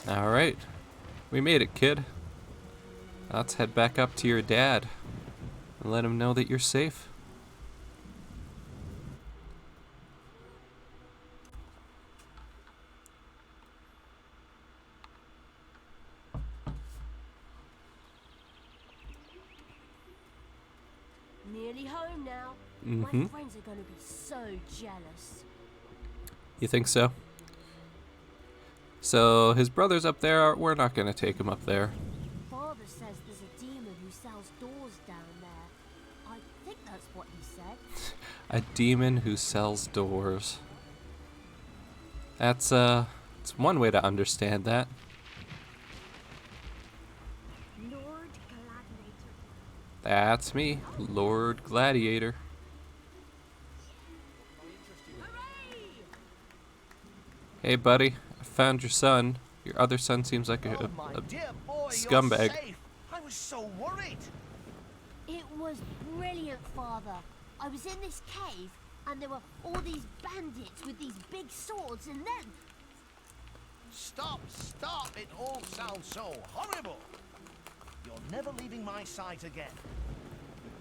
Alright, we made it, kid. Let's head back up to your dad and let him know that you're safe. Nearly home now. Mm-hmm. My friends are going to be so jealous. You think so? So, his brother's up there. We're not going to take him up there. Father says there's a demon who sells doors down there. I think that's what he said. A demon who sells doors. That's it's one way to understand that. Lord Gladiator. That's me, Lord Gladiator. Hey, buddy. I found your son. Your other son seems like a scumbag. I was so worried. It was brilliant, Father. I was in this cave, and there were all these bandits with these big swords, and then... Stop! It all sounds so horrible. You're never leaving my sight again.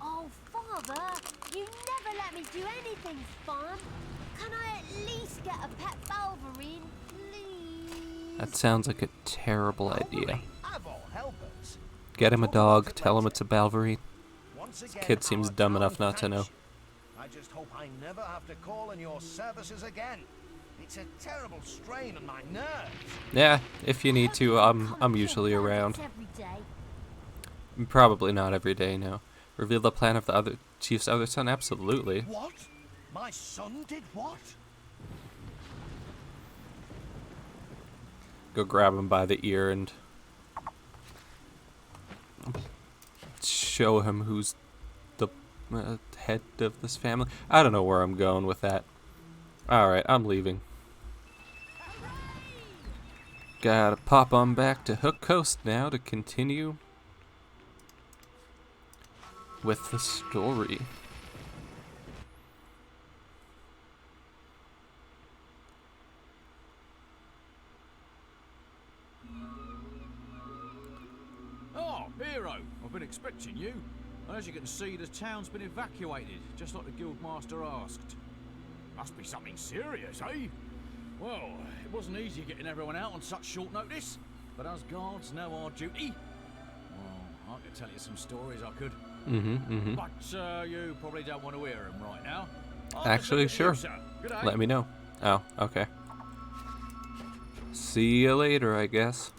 Oh, Father, you never let me do anything fun. Can I at least get a pet Balverine, please? That sounds like a terrible idea. Of all helpers. Get him a dog, tell him it's a Balverine. This kid seems dumb enough not to know. I just hope I never have to call in your services again. It's a terrible strain on my nerves. Yeah, if you need to, I'm usually around. Probably not every day, no. Reveal the plan of the other chief's other son? Absolutely. What? My son did what? Go grab him by the ear and show him who's the head of this family. I don't know where I'm going with that. Alright, I'm leaving. Gotta pop on back to Hook Coast now to continue with the story. Oh, Hero, I've been expecting you. And as you can see, the town's been evacuated, just like the Guildmaster asked. Must be something serious, eh? Well, it wasn't easy getting everyone out on such short notice, but us guards know our duty. Well, I could tell you some stories, I could. But you probably don't want to hear them right now. Actually, sure. Let me know. Oh, okay. See you later, I guess.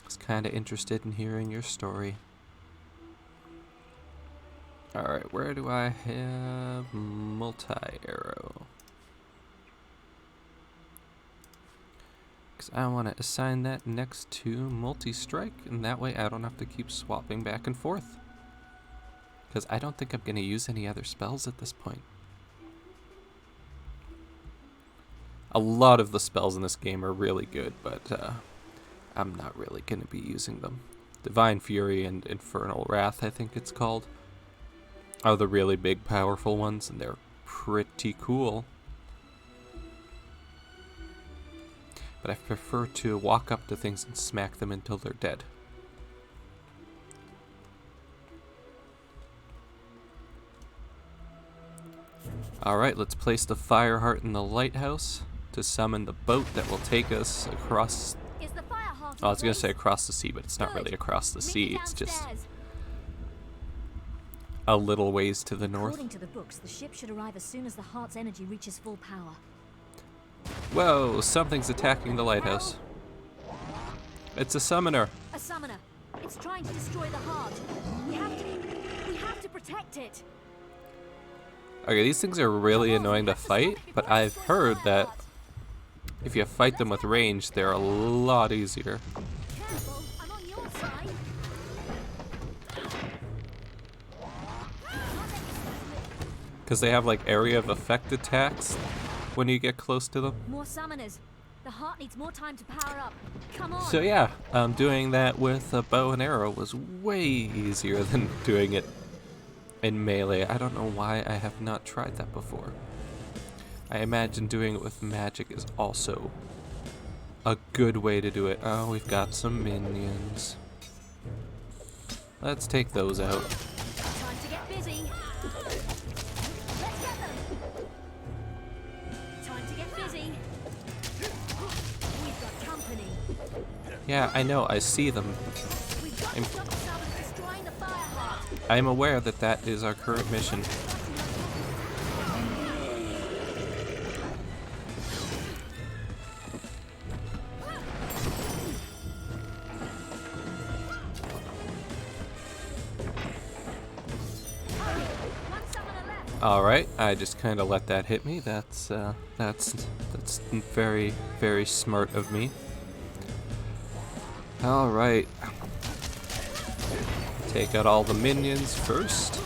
Was kind of interested in hearing your story. Alright, where do I have multi-arrow? Because I want to assign that next to multi-strike, and that way I don't have to keep swapping back and forth. Because I don't think I'm going to use any other spells at this point. A lot of the spells in this game are really good, but I'm not really going to be using them. Divine Fury and Infernal Wrath, I think it's called, are the really big, powerful ones, and they're pretty cool. But I prefer to walk up to things and smack them until they're dead. Alright, let's place the fire heart in the lighthouse to summon the boat that will take us across... I was going to say across the sea, but it's not really across the sea, it's just a little ways to the north. According to the books, the ship should arrive as soon as the heart's energy reaches full power. Whoa, something's attacking the lighthouse. It's a summoner. A summoner. It's trying to destroy the heart. We have to protect it. Okay, these things are really annoying to fight, but I've heard that if you fight them with range, they're a lot easier. Careful, I'm on your side. Because they have like area of effect attacks when you get close to them. More summoners. The heart needs more time to power up. Come on. So yeah, doing that with a bow and arrow was way easier than doing it in melee. I don't know why I have not tried that before. I imagine doing it with magic is also a good way to do it. Oh, we've got some minions. Let's take those out. Time to get busy. Let's get them. Time to get busy. We've got company. Yeah, I know, I see them. We've got to stop the summoners destroying the fire heart. I'm aware that that is our current mission. All right, I just kind of let that hit me. That's very, very smart of me. All right, take out all the minions first.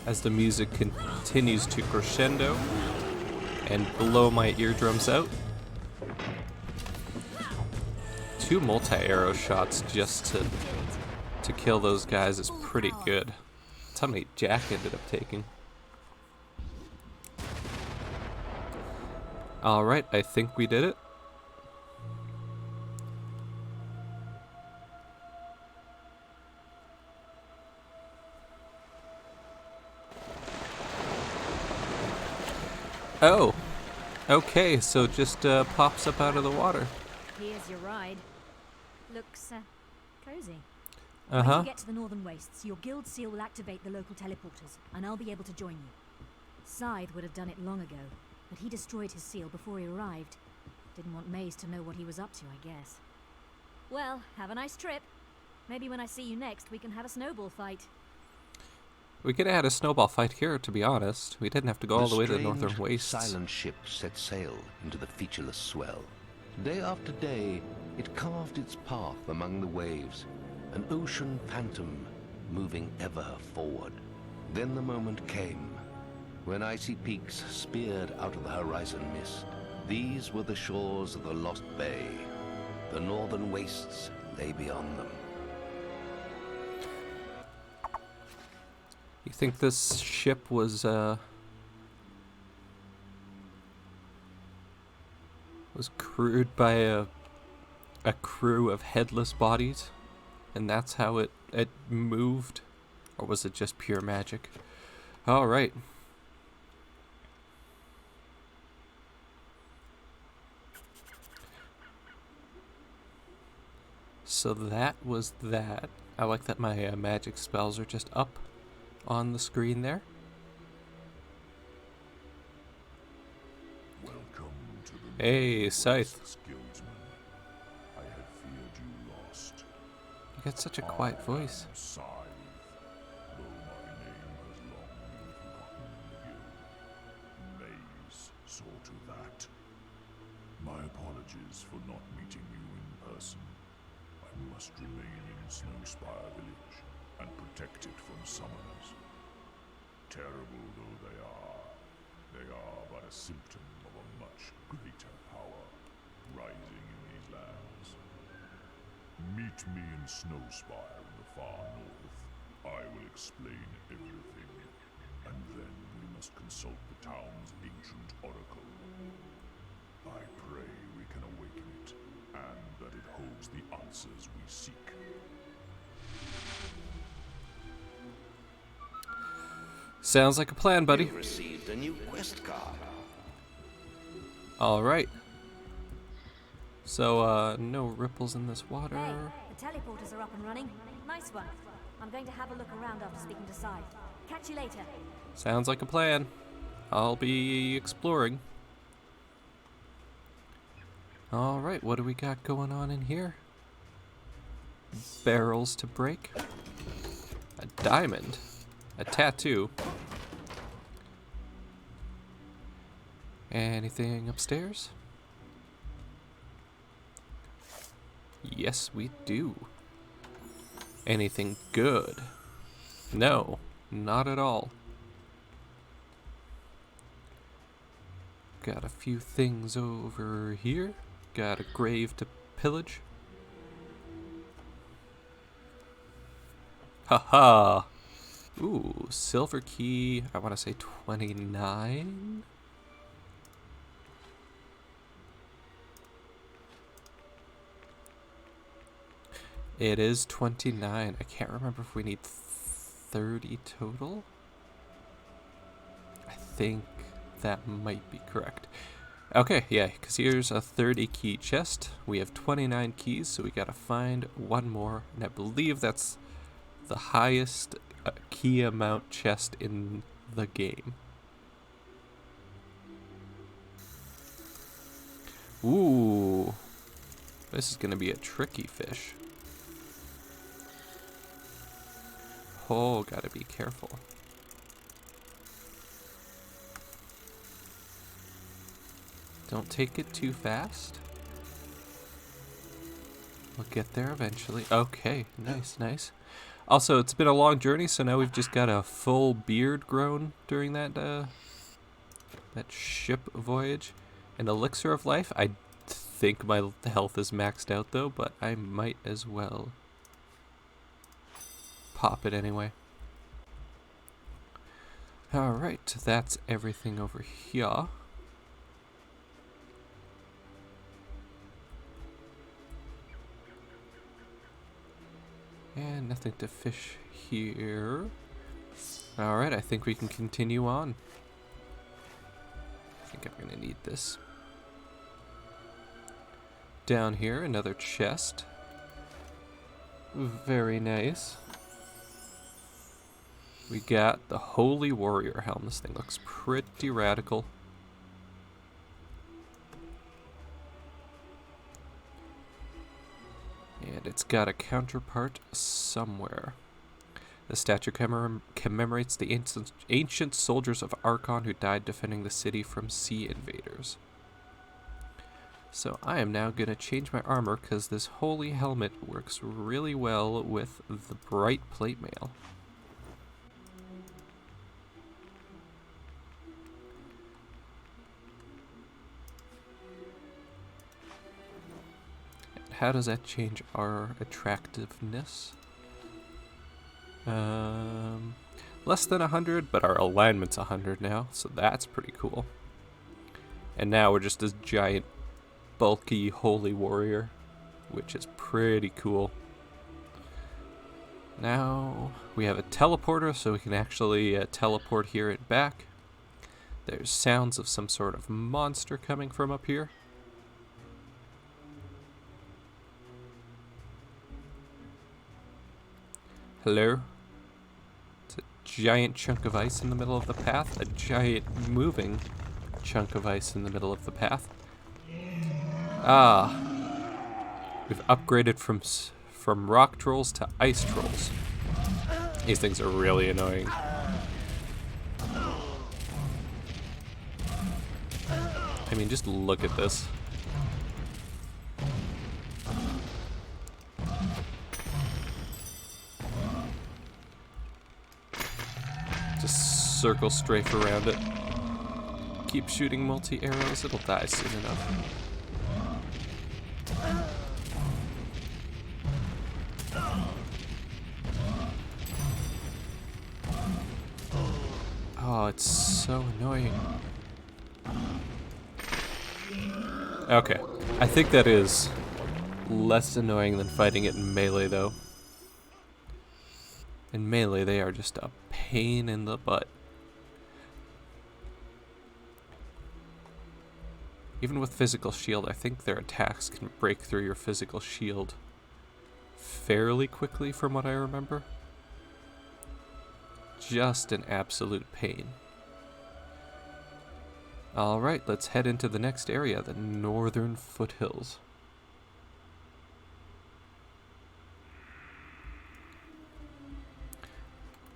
As the music continues to crescendo and blow my eardrums out. 2 multi-arrow shots just to kill those guys is pretty good. That's how many Jack ended up taking. Alright, I think we did it. Oh, okay, so it just pops up out of the water. Here's your ride. Looks cozy. Uh-huh. When you get to the Northern Wastes, your guild seal will activate the local teleporters, and I'll be able to join you. Scythe would have done it long ago, but he destroyed his seal before he arrived. Didn't want Maze to know what he was up to, I guess. Well, have a nice trip. Maybe when I see you next, we can have a snowball fight. We could have had a snowball fight here, to be honest. We didn't have to go all the way to the Northern Wastes. Silent ship set sail into the featureless swell. Day after day, it carved its path among the waves, an ocean phantom moving ever forward. Then the moment came, when icy peaks speared out of the horizon mist. These were the shores of the Lost Bay. The Northern Wastes lay beyond them. You think this ship was crewed by a crew of headless bodies, and that's how it moved, or was it just pure magic? All right. So that was that. I like that my magic spells are just up on the screen there. Welcome to the Hey, Scythe. Guildsman. I had feared you lost. You got such a quiet voice. Scythe, though my name has long been forgotten in the guild. Maze saw to that. My apologies for not meeting you in person. I must remain in Snowspire Village and protect it from summoners. Terrible though they are but a symptom of a much greater power rising in these lands. Meet me in Snowspire in the far north. I will explain everything, and then we must consult the town's ancient oracle. I pray we can awaken it, and that it holds the answers we seek. Sounds like a plan, buddy. You received a new quest card. All right. So, no ripples in this water. Hey, the teleporters are up and running. Nice one. I'm going to have a look around after speaking to Sai. Catch you later. Sounds like a plan. I'll be exploring. Alright, what do we got going on in here? Barrels to break. A diamond. A tattoo. Anything upstairs? Yes, we do. Anything good? No, not at all. Got a few things over here. Got a grave to pillage. Haha! Ooh, silver key. I want to say 29. It is 29. I can't remember if we need 30 total. I think that might be correct. Okay, yeah, because here's a 30 key chest. We have 29 keys, so we gotta find one more. And I believe that's the highest key amount chest in the game. Ooh. This is gonna be a tricky fish. Oh, gotta be careful. Don't take it too fast. We'll get there eventually. Okay, nice, nice. Also, it's been a long journey, so now we've just got a full beard grown during that that ship voyage. An elixir of life. I think my health is maxed out though, but I might as well pop it anyway. Alright, that's everything over here. And nothing to fish here. Alright, I think we can continue on. I think I'm gonna need this. Down here, another chest. Very nice. We got the Holy Warrior helm. This thing looks pretty radical. And it's got a counterpart somewhere. The statue commemorates the ancient soldiers of Archon who died defending the city from sea invaders. So I am now going to change my armor because this holy helmet works really well with the bright plate mail. How does that change our attractiveness? Less than 100, but our alignment's 100 now, so that's pretty cool. And now we're just this giant, bulky, holy warrior, which is pretty cool. Now we have a teleporter, so we can actually teleport here and back. There's sounds of some sort of monster coming from up here. Hello? It's a giant chunk of ice in the middle of the path. A giant moving chunk of ice in the middle of the path. Ah. We've upgraded from rock trolls to ice trolls. These things are really annoying. I mean, just look at this. Circle strafe around it. Keep shooting multi-arrows, it'll die soon enough. Oh, it's so annoying. Okay, I think that is less annoying than fighting it in melee though. In melee, they are just a pain in the butt. Even with physical shield, I think their attacks can break through your physical shield fairly quickly from what I remember. just an absolute pain. Alright, let's head into the next area, the Northern Foothills.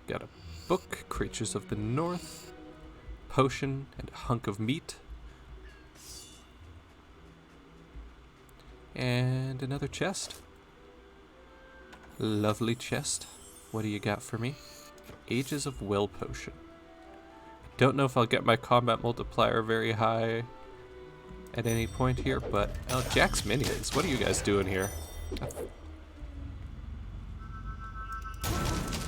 Got a book, Creatures of the North, potion, and a hunk of meat. And another chest. Lovely chest. What do you got for me? Ages of Will potion. Don't know if I'll get my combat multiplier very high at any point here, but... Oh, Jack's minions. What are you guys doing here?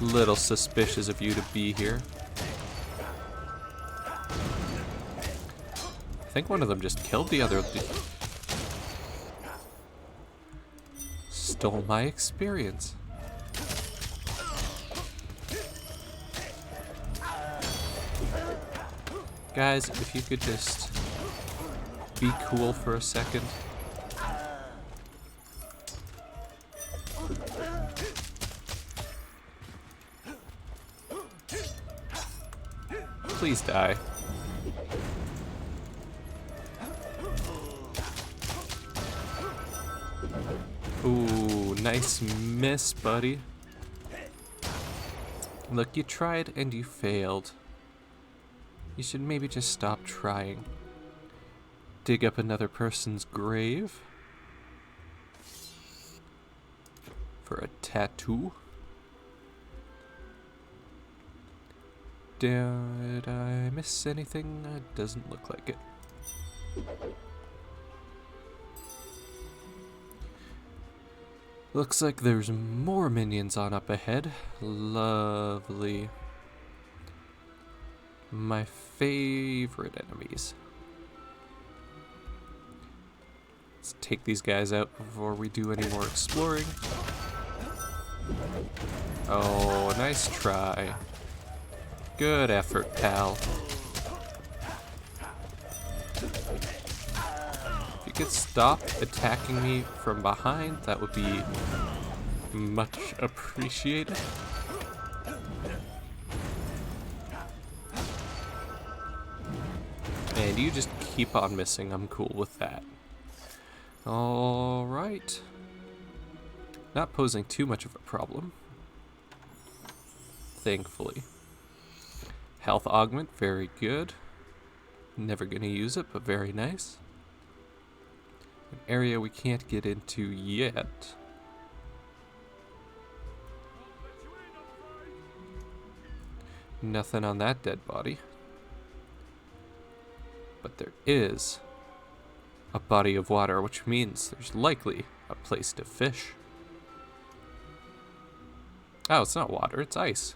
Little suspicious of you to be here. I think one of them just killed the other. Stole my experience. Guys, if you could just be cool for a second. Please die. Ooh, nice miss, buddy. Look, you tried and you failed. You should maybe just stop trying. Dig up another person's grave. For a tattoo. Did I miss anything? It doesn't look like it. Looks like there's more minions on up ahead. Lovely. My favorite enemies. Let's take these guys out before we do any more exploring. Oh, nice try. Good effort, pal. If you could stop attacking me from behind, that would be much appreciated. And you just keep on missing. I'm cool with that. Alright. Not posing too much of a problem. Thankfully. Health augment, very good. Never gonna use it, but very nice. An area we can't get into yet. Nothing on that dead body. But there is a body of water, which means there's likely a place to fish. Oh, it's not water, it's ice.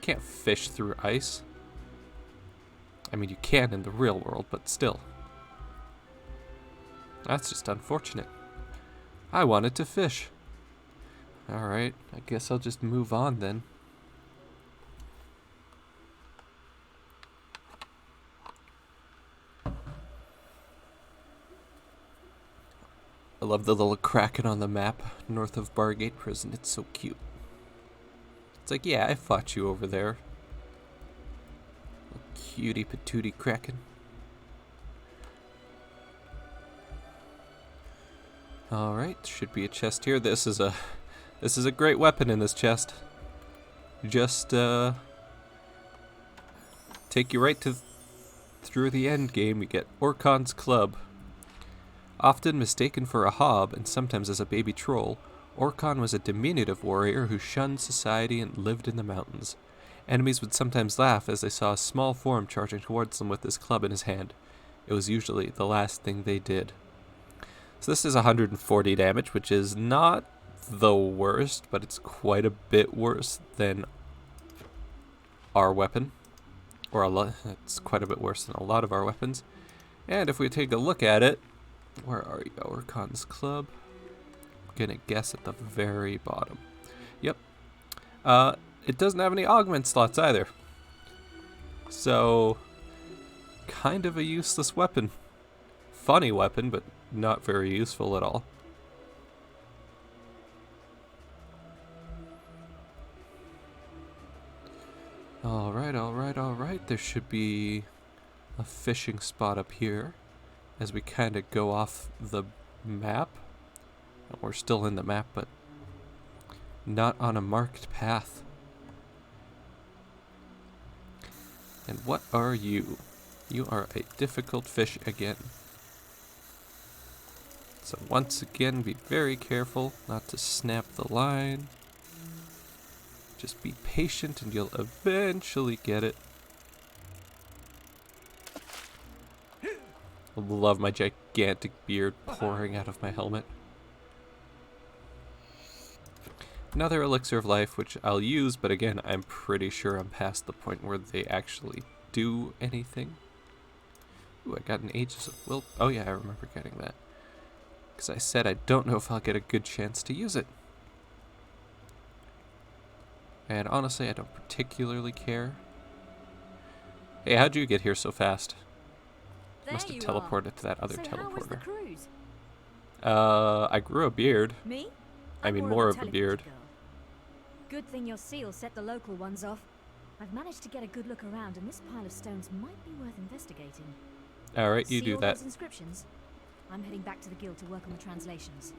Can't fish through ice. I mean, you can in the real world, but still. That's just unfortunate. I wanted to fish. Alright, I guess I'll just move on then. I love the little kraken on the map north of Bargate Prison. It's so cute. It's like, yeah, I fought you over there. Cutie patootie kraken. Alright, should be a chest here. This is a great weapon in this chest. Just take you right to through the end game. You get Orkon's Club. Often mistaken for a hob and sometimes as a baby troll, Orkon was a diminutive warrior who shunned society and lived in the mountains. Enemies would sometimes laugh as they saw a small form charging towards them with his club in his hand. It was usually the last thing they did. So this is 140 damage, which is not the worst, but it's quite a bit worse than our weapon. Or it's quite a bit worse than a lot of our weapons. And if we take a look at it, where are you? Orkon's Club. Gonna guess at the very bottom. Yep. It doesn't have any augment slots either. So, kind of a useless weapon. Funny weapon, but not very useful at all. Alright, alright, alright. There should be a fishing spot up here as we kind of go off the map. We're still in the map, but not on a marked path. And what are you? You are a difficult fish again. So once again, be very careful not to snap the line. Just be patient and you'll eventually get it. I love my gigantic beard pouring out of my helmet. Another elixir of life, which I'll use, but again, I'm pretty sure I'm past the point where they actually do anything. Ooh, I got an Aegis of Will. Oh yeah, I remember getting that. Because I said I don't know if I'll get a good chance to use it. And honestly, I don't particularly care. Hey, how'd you get here so fast? There Must have you teleported to that other so teleporter. How was the cruise? I grew a beard. Me? I mean, more of a beard. Girl. Good thing your seal set the local ones off. I've managed to get a good look around, and this pile of stones might be worth investigating. All right, you See do all that. those inscriptions? I'm heading back to the guild to work on the translations.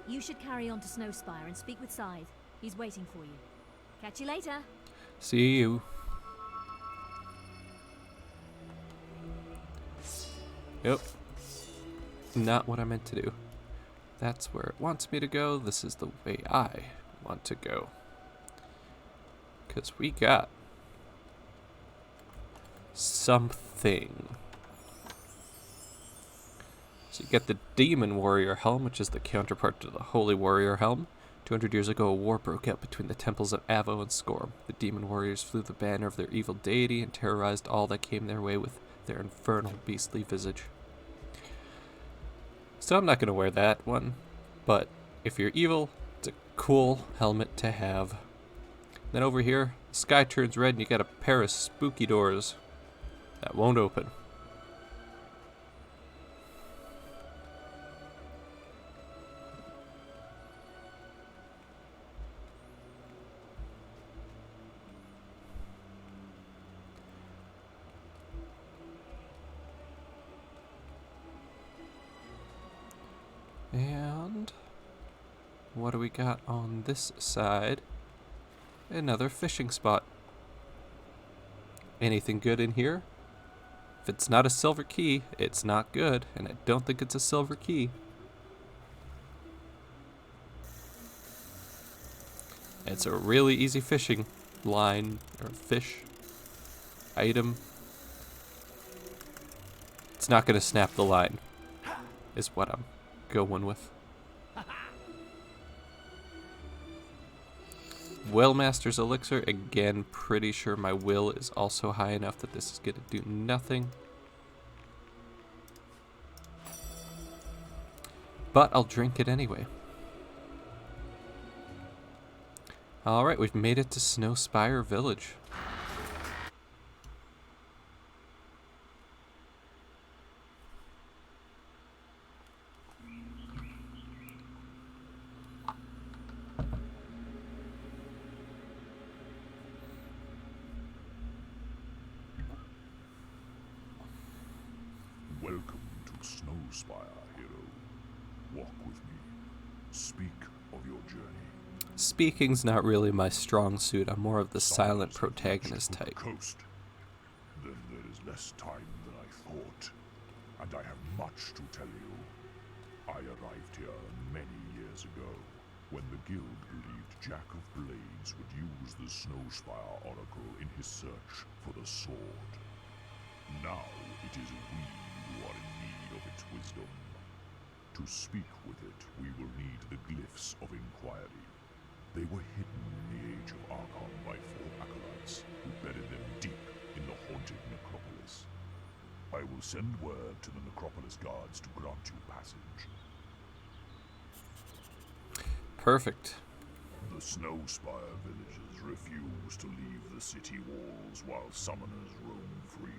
You should carry on to Snowspire and speak with Scythe. He's waiting for you. Catch you later. See you. Yep. Not what I meant to do. That's where it wants me to go. This is the way I want to go. Because we got something. So you get the Demon Warrior Helm, which is the counterpart to the Holy Warrior Helm. 200 years ago, a war broke out between the temples of Avo and Skorm. The Demon Warriors flew the banner of their evil deity and terrorized all that came their way with their infernal, beastly visage. So I'm not going to wear that one, but if you're evil, it's a cool helmet to have. Then over here, the sky turns red and you got a pair of spooky doors that won't open. And what do we got on this side? Another fishing spot. Anything good in here? If it's not a silver key, it's not good, and I don't think it's a silver key. It's a really easy fishing line, or fish item. It's not going to snap the line, is what I'm going with. Willmaster's Elixir, again, pretty sure my will is also high enough that this is going to do nothing. But I'll drink it anyway. Alright, we've made it to Snowspire Village. Welcome to Snowspire, hero. Walk with me. Speak of your journey. Speaking's not really my strong suit. I'm more of the silent protagonist type. Coast. Then there is less time than I thought, and I have much to tell you. I arrived here many years ago, when the guild believed Jack of Blades would use the Snowspire Oracle in his search for the sword. Now it is we who are in need of its wisdom. To speak with it, we will need the glyphs of inquiry. They were hidden in the Age of Archon by 4 acolytes, who buried them deep in the haunted necropolis. I will send word to the necropolis guards to grant you passage. Perfect. The Snowspire villagers refuse to leave the city walls while summoners roam free.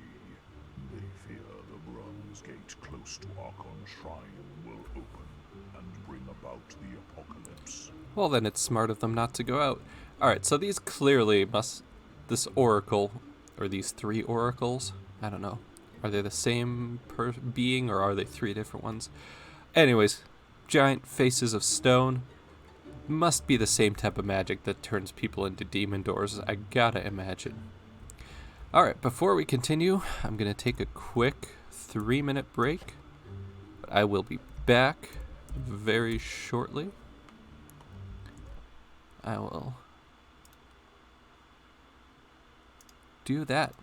They fear the bronze gate close to Archon Shrine will open and bring about the apocalypse. Well, then it's smart of them not to go out. Alright, so these clearly must this oracle, or these 3 oracles, I don't know. Are they the same being, or are they 3 different ones? Anyways, giant faces of stone. Must be the same type of magic that turns people into demon doors, I gotta imagine. Alright, before we continue, I'm gonna take a quick 3-minute break. But I will be back very shortly. I will do that.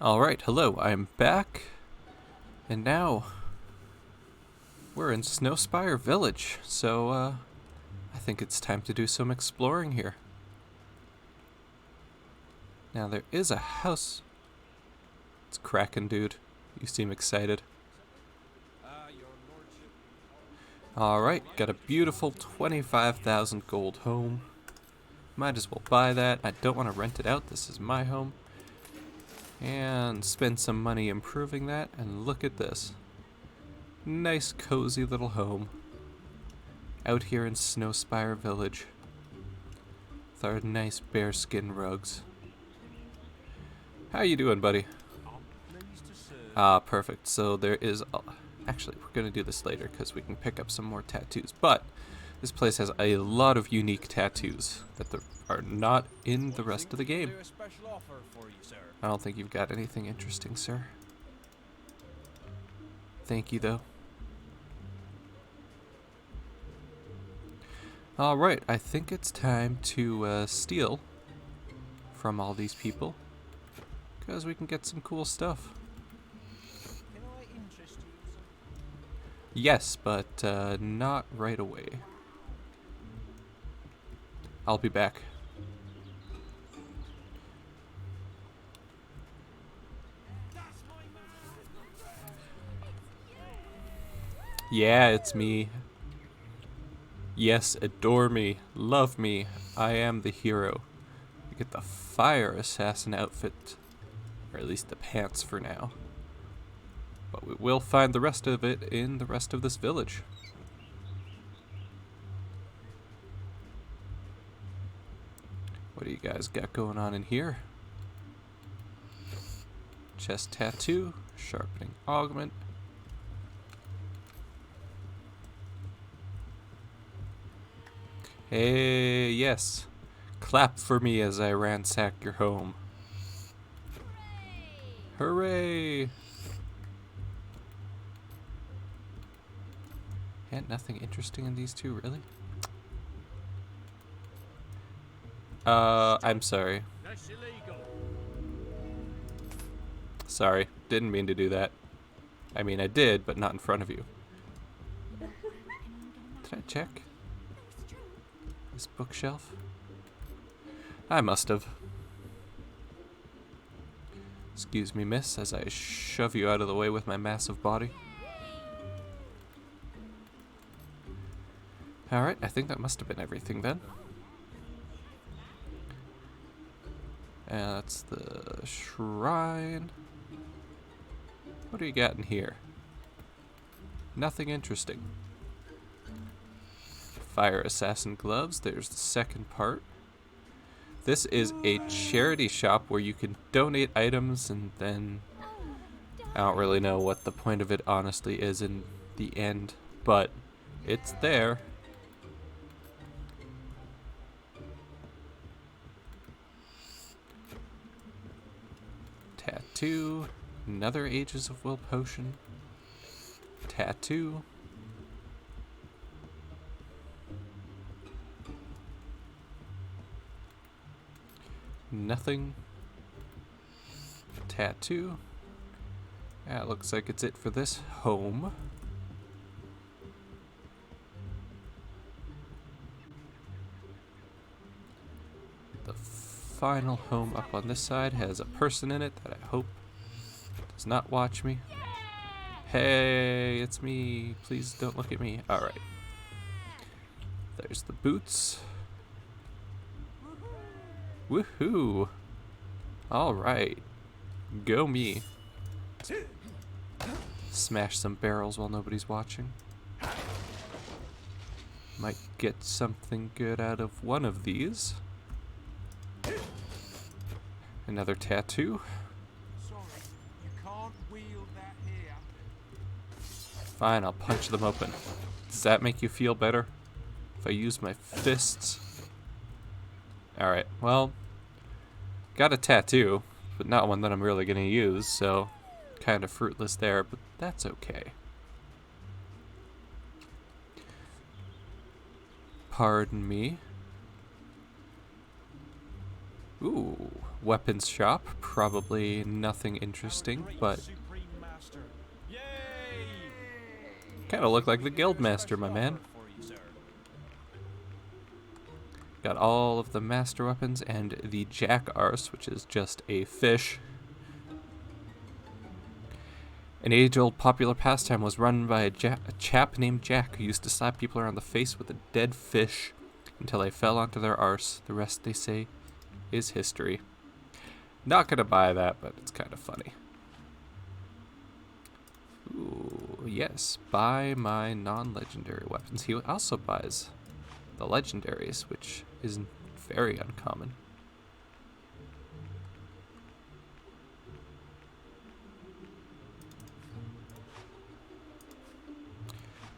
Alright, hello, I'm back. And now we're in Snowspire Village, so I think it's time to do some exploring here. Now there is a house. It's cracking, dude. You seem excited. Alright, got a beautiful 25,000 gold home. Might as well buy that. I don't want to rent it out. This is my home. And spend some money improving that. And look at this. Nice, cozy little home. Out here in Snowspire Village. With our nice bearskin rugs. How you doing, buddy? Ah, perfect. So there is... Actually, we're going to do this later because we can pick up some more tattoos. But this place has a lot of unique tattoos that are not in the rest of the game. I don't think you've got anything interesting, sir. Thank you, though. Alright, I think it's time to steal from all these people, because we can get some cool stuff. Can I interest you in something? Yes, but not right away. I'll be back. Yeah, it's me. Yes, adore me, love me, I am the hero. We get the fire assassin outfit, or at least the pants for now. But we will find the rest of it in the rest of this village. What do you guys got going on in here? Chest tattoo, sharpening augment. Hey, yes. Clap for me as I ransack your home. Hooray! And nothing interesting in these two, really? I'm sorry. That's illegal. Sorry, didn't mean to do that. I mean, I did, but not in front of you. Did I check this bookshelf? I must have. Excuse me, miss, as I shove you out of the way with my massive body. Alright, I think that must have been everything then. And that's the shrine. What do you got in here? Nothing interesting. Fire assassin gloves, there's the second part. This is a charity shop where you can donate items, and then I don't really know what the point of it honestly is in the end, but it's there. Tattoo, another Ages of Will potion. Tattoo. Nothing. Tattoo. That looks like it's it for this home. The final home up on this side has a person in it that I hope does not watch me. Hey, it's me. Please don't look at me. Alright. There's the boots. Woohoo! Alright. Go me. Smash some barrels while nobody's watching. Might get something good out of one of these. Another tattoo. Sorry, you can't wield that here. Fine, I'll punch them open. Does that make you feel better? If I use my fists? Alright, well, got a tattoo, but not one that I'm really gonna use, so kind of fruitless there, but that's okay. Pardon me. Ooh, weapons shop. Probably nothing interesting, but kind of look like the Guildmaster, my man. Got all of the master weapons and the Jack Arse, which is just a fish. An age-old popular pastime was run by a chap named Jack who used to slap people around the face with a dead fish until they fell onto their arse. The rest, they say, is history. Not gonna buy that, but it's kind of funny. Ooh, yes, buy my non-legendary weapons. He also buys the legendaries, which is very uncommon.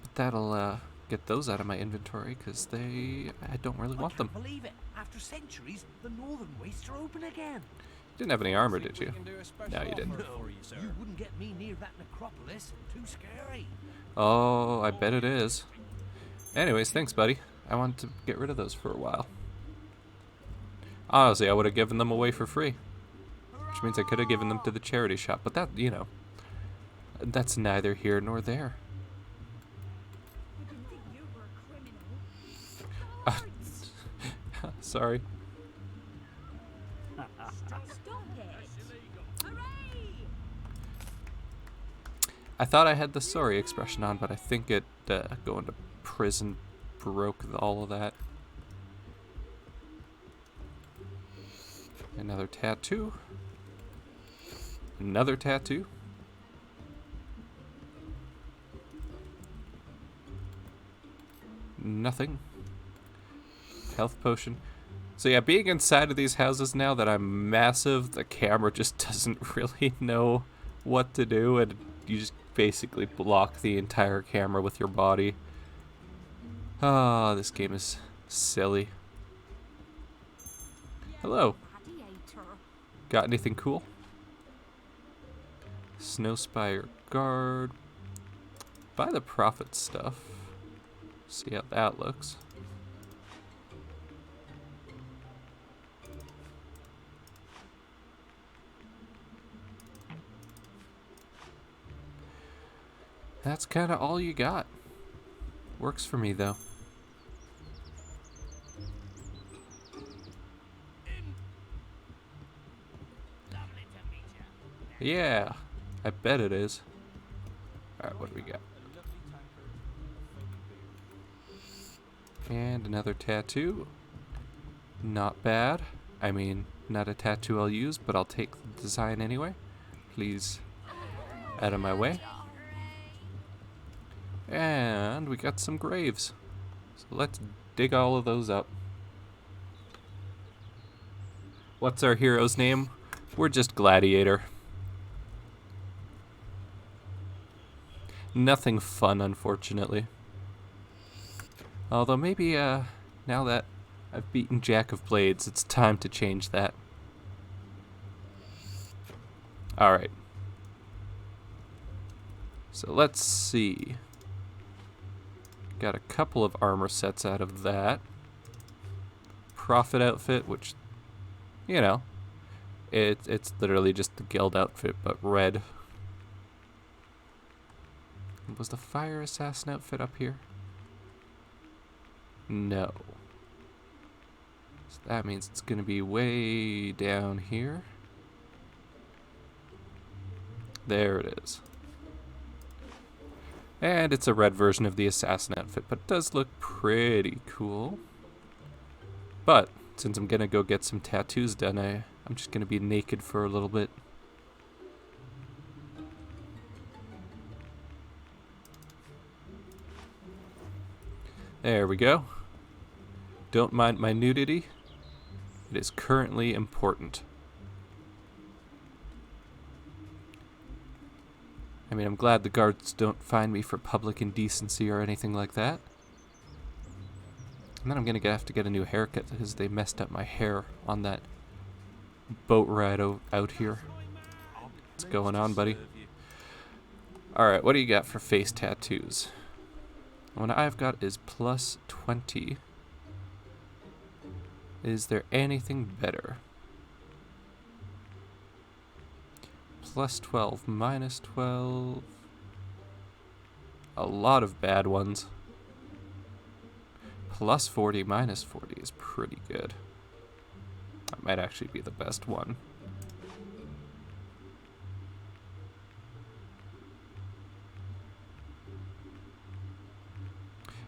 But that'll get those out of my inventory because I don't really want them. I can't believe it. After centuries, the northern wastes are open again. You didn't have any armor, did you? No, you didn't. No, you wouldn't get me near that necropolis. Too scary. Oh, I bet it is. Anyways, thanks, buddy. I wanted to get rid of those for a while. Honestly, I would have given them away for free. Which means I could have given them to the charity shop. But that, you know, that's neither here nor there. Sorry. I thought I had the sorry expression on, but I think it going to prison broke all of that. Another tattoo. Another tattoo. Nothing. Health potion. So yeah, being inside of these houses now that I'm massive, the camera just doesn't really know what to do, and you just basically block the entire camera with your body. Ah, this game is silly. Hello. Got anything cool? Snowspire Guard. Buy the Prophet stuff. See how that looks. That's kind of all you got. Works for me, though. Yeah, I bet it is. Alright, what do we got? And another tattoo. Not bad. I mean, not a tattoo I'll use, but I'll take the design anyway. Please, out of my way. And we got some graves. So let's dig all of those up. What's our hero's name? We're just Gladiator. Nothing fun, unfortunately. Although maybe, now that I've beaten Jack of Blades, it's time to change that. Alright. So let's see. Got a couple of armor sets out of that. Prophet outfit, which, you know, it's literally just the guild outfit, but red. Was the fire assassin outfit up here? No. So that means it's going to be way down here. There it is. And it's a red version of the assassin outfit, but it does look pretty cool. But since I'm going to go get some tattoos done, I'm just going to be naked for a little bit. There we go. Don't mind my nudity. It is currently important. I mean, I'm glad the guards don't find me for public indecency or anything like that. And then I'm going to have to get a new haircut because they messed up my hair on that boat ride out here. What's going on, buddy? Alright, what do you got for face tattoos? What I've got is plus 20. Is there anything better? Plus 12, minus 12. A lot of bad ones. Plus 40, minus 40 is pretty good. That might actually be the best one.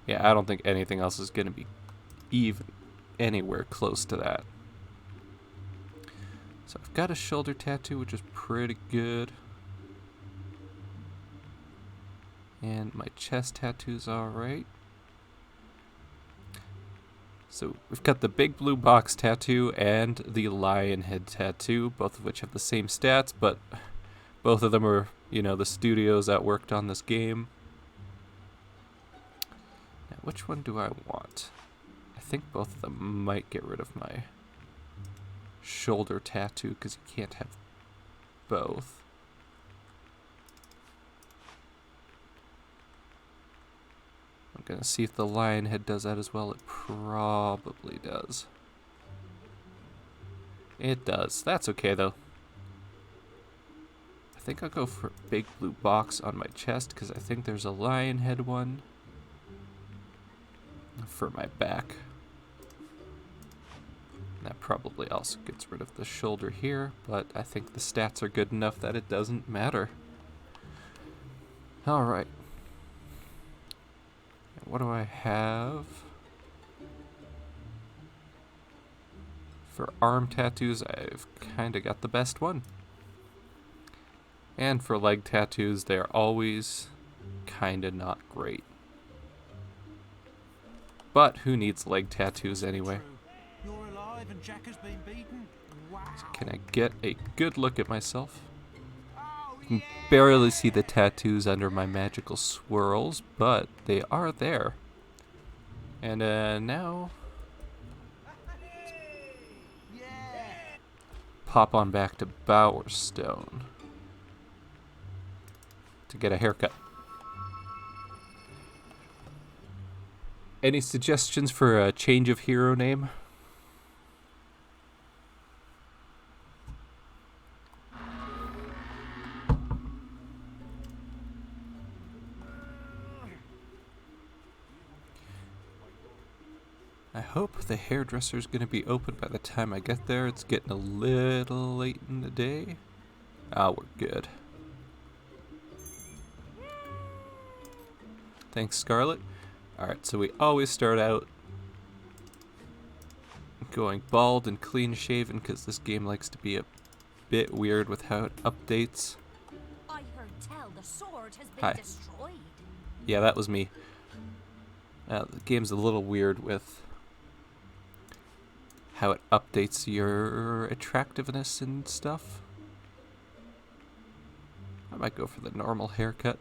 Yeah, I don't think anything else is going to be even anywhere close to that. So I've got a shoulder tattoo, which is pretty good. And my chest tattoo's alright. So we've got the big blue box tattoo and the lion head tattoo, both of which have the same stats, but both of them are, you know, the studios that worked on this game. Now, which one do I want? I think both of them might get rid of my shoulder tattoo because you can't have both. gonna see if the lion head does that as well. It probably does. It does. That's okay though. I think I'll go for a big blue box on my chest because I think there's a lion head one for my back. That probably also gets rid of the shoulder here, but I think the stats are good enough that it doesn't matter. Alright. What do I have? For arm tattoos, I've kind of got the best one. And for leg tattoos, they're always kind of not great. But who needs leg tattoos anyway? You're alive and Jack has been beaten? Wow. So can I get a good look at myself? You can barely see the tattoos under my magical swirls, but they are there. And now... pop on back to Bowerstone to get a haircut. Any suggestions for a change of hero name? I hope the hairdresser's gonna be open by the time I get there. It's getting a little late in the day. Ah, we're good. Thanks, Scarlet. Alright, so we always start out going bald and clean shaven because this game likes to be a bit weird with how it updates. I heard tell the sword has been Hi. destroyed. Yeah, that was me. The game's a little weird with how it updates your attractiveness and stuff. I might go for the normal haircut.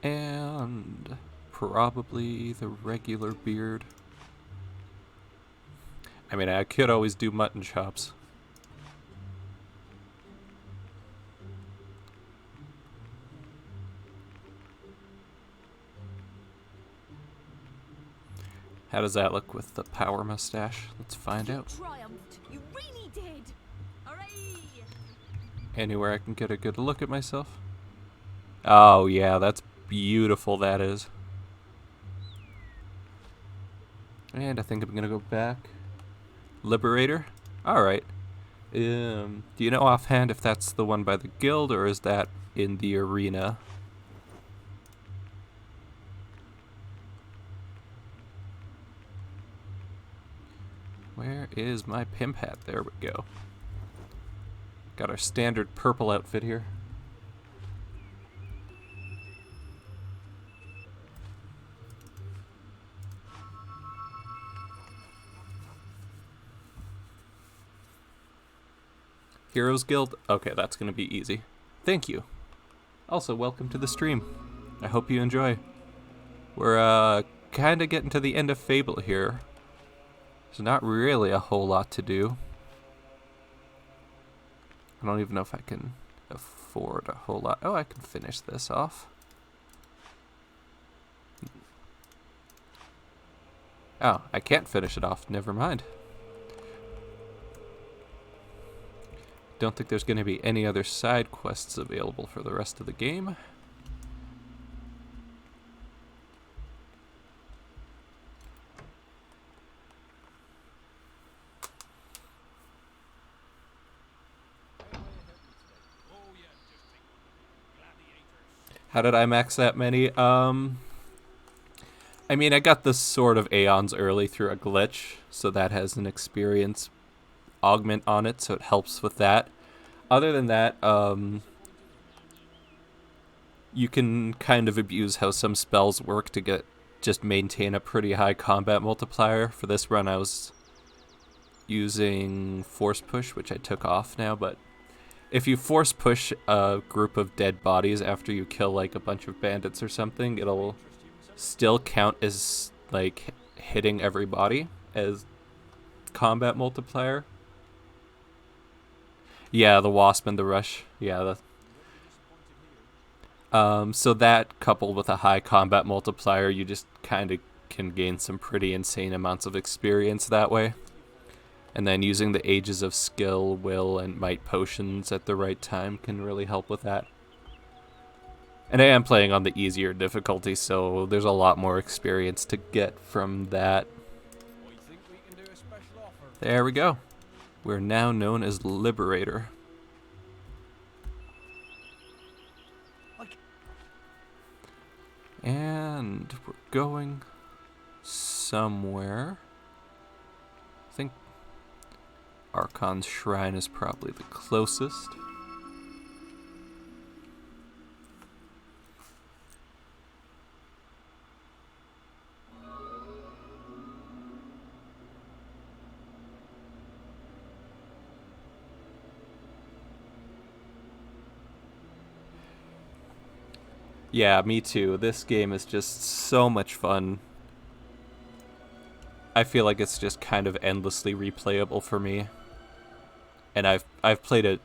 And probably the regular beard. I mean, I could always do mutton chops. How does that look with the power mustache? Let's find out. Triumphed. You really did. Hooray! Anywhere I can get a good look at myself. Oh yeah, that's beautiful, that is. And I think I'm gonna go back. Liberator? Alright. Do you know offhand if that's the one by the guild or is that in the arena? Where is my pimp hat? There we go. Got our standard purple outfit here. Heroes Guild? Okay, that's gonna be easy. Thank you. Also, welcome to the stream. I hope you enjoy. We're kinda getting to the end of Fable here. There's not really a whole lot to do. I don't even know if I can afford a whole lot. Oh, I can finish this off. Oh, I can't finish it off. Never mind. Don't think there's going to be any other side quests available for the rest of the game. How did I max that many? I mean, I got the Sword of Aeons early through a glitch, so that has an experience augment on it, so it helps with that. Other than that, you can kind of abuse how some spells work to just maintain a pretty high combat multiplier. For this run, I was using Force Push, which I took off now, but if you Force Push a group of dead bodies after you kill like a bunch of bandits or something, it'll still count as like hitting everybody as combat multiplier. Yeah, the Wasp and the Rush. Yeah, so that coupled with a high combat multiplier, you just kind of can gain some pretty insane amounts of experience that way. And then using the Ages of Skill, Will, and Might potions at the right time can really help with that. And I am playing on the easier difficulty, so there's a lot more experience to get from that. There we go. We're now known as Liberator. And we're going somewhere. I think Archon's Shrine is probably the closest. Yeah, me too. This game is just so much fun. I feel like it's just kind of endlessly replayable for me. And I've played it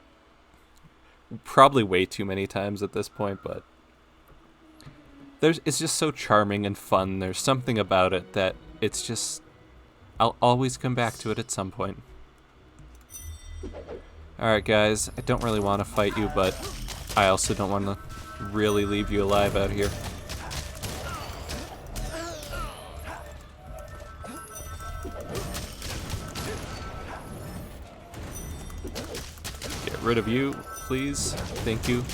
probably way too many times at this point, but it's just so charming and fun. There's something about it that it's just I'll always come back to it at some point. Alright guys, I don't really want to fight you, but I also don't want to really leave you alive out here. Get rid of you, please. Thank you.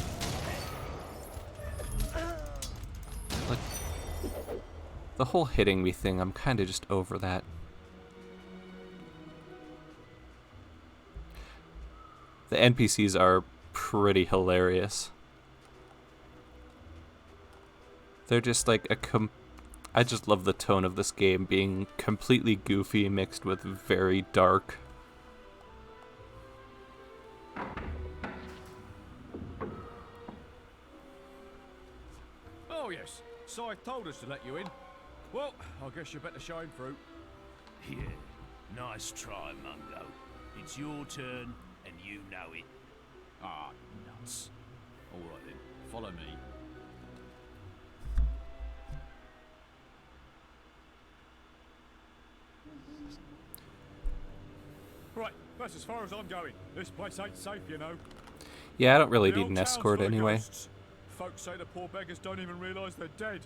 Like, the whole hitting me thing, I'm kind of just over that. The NPCs are pretty hilarious. They're just like I just love the tone of this game being completely goofy mixed with very dark. Oh yes, Scythe told us to let you in. Well, I guess you better show him through. Yeah, nice try, Mungo. It's your turn, and you know it. Ah, nuts. All right then, follow me. Right, that's as far as I'm going. This place ain't safe, you know. Yeah, I don't really The need old an town's escort full of anyway. ghosts. Folks say the poor beggars don't even realise they're dead.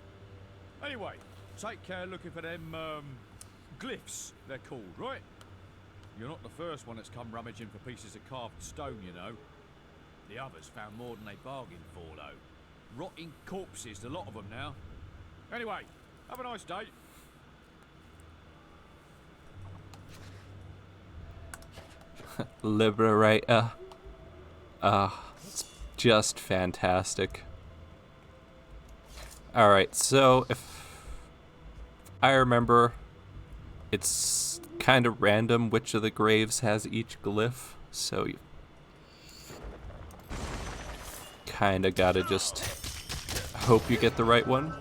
Anyway, take care looking for them, glyphs, they're called, right? You're not the first one that's come rummaging for pieces of carved stone, you know. The others found more than they bargained for, though. Rotting corpses, a lot of them now. Anyway, have a nice day. Liberator. It's just fantastic. Alright, so if I remember, it's kind of random which of the graves has each glyph, so you kind of gotta just hope you get the right one.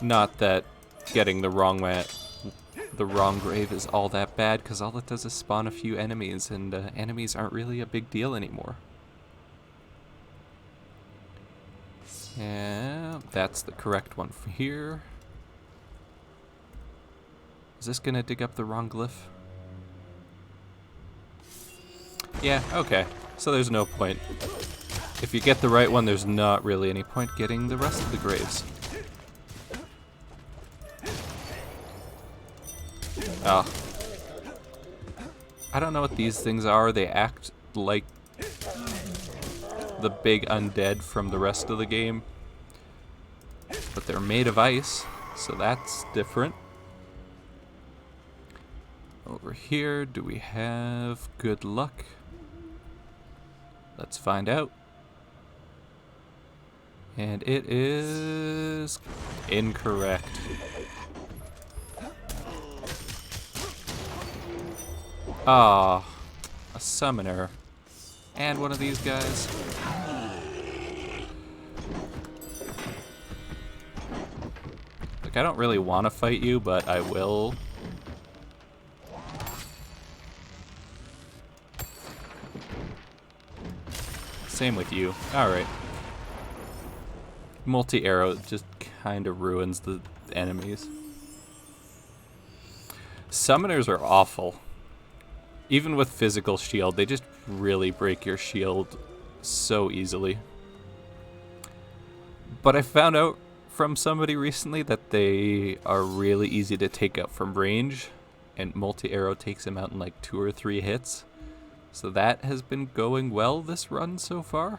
Not that getting the wrong grave is all that bad, because all it does is spawn a few enemies, and enemies aren't really a big deal anymore. Yeah, that's the correct one for here. Is this gonna dig up the wrong glyph? Yeah, okay. So there's no point. If you get the right one, there's not really any point getting the rest of the graves. Oh. I don't know what these things are. They act like the big undead from the rest of the game. But they're made of ice, so that's different. Over here, do we have good luck? Let's find out. And it is incorrect. Ah, a summoner. And one of these guys. Like, I don't really want to fight you, but I will. Same with you. Alright. Multi-arrow just kind of ruins the enemies. Summoners are awful. Even with physical shield, they just really break your shield so easily. But I found out from somebody recently that they are really easy to take out from range, and multi-arrow takes him out in like 2 or 3 hits. So that has been going well this run so far.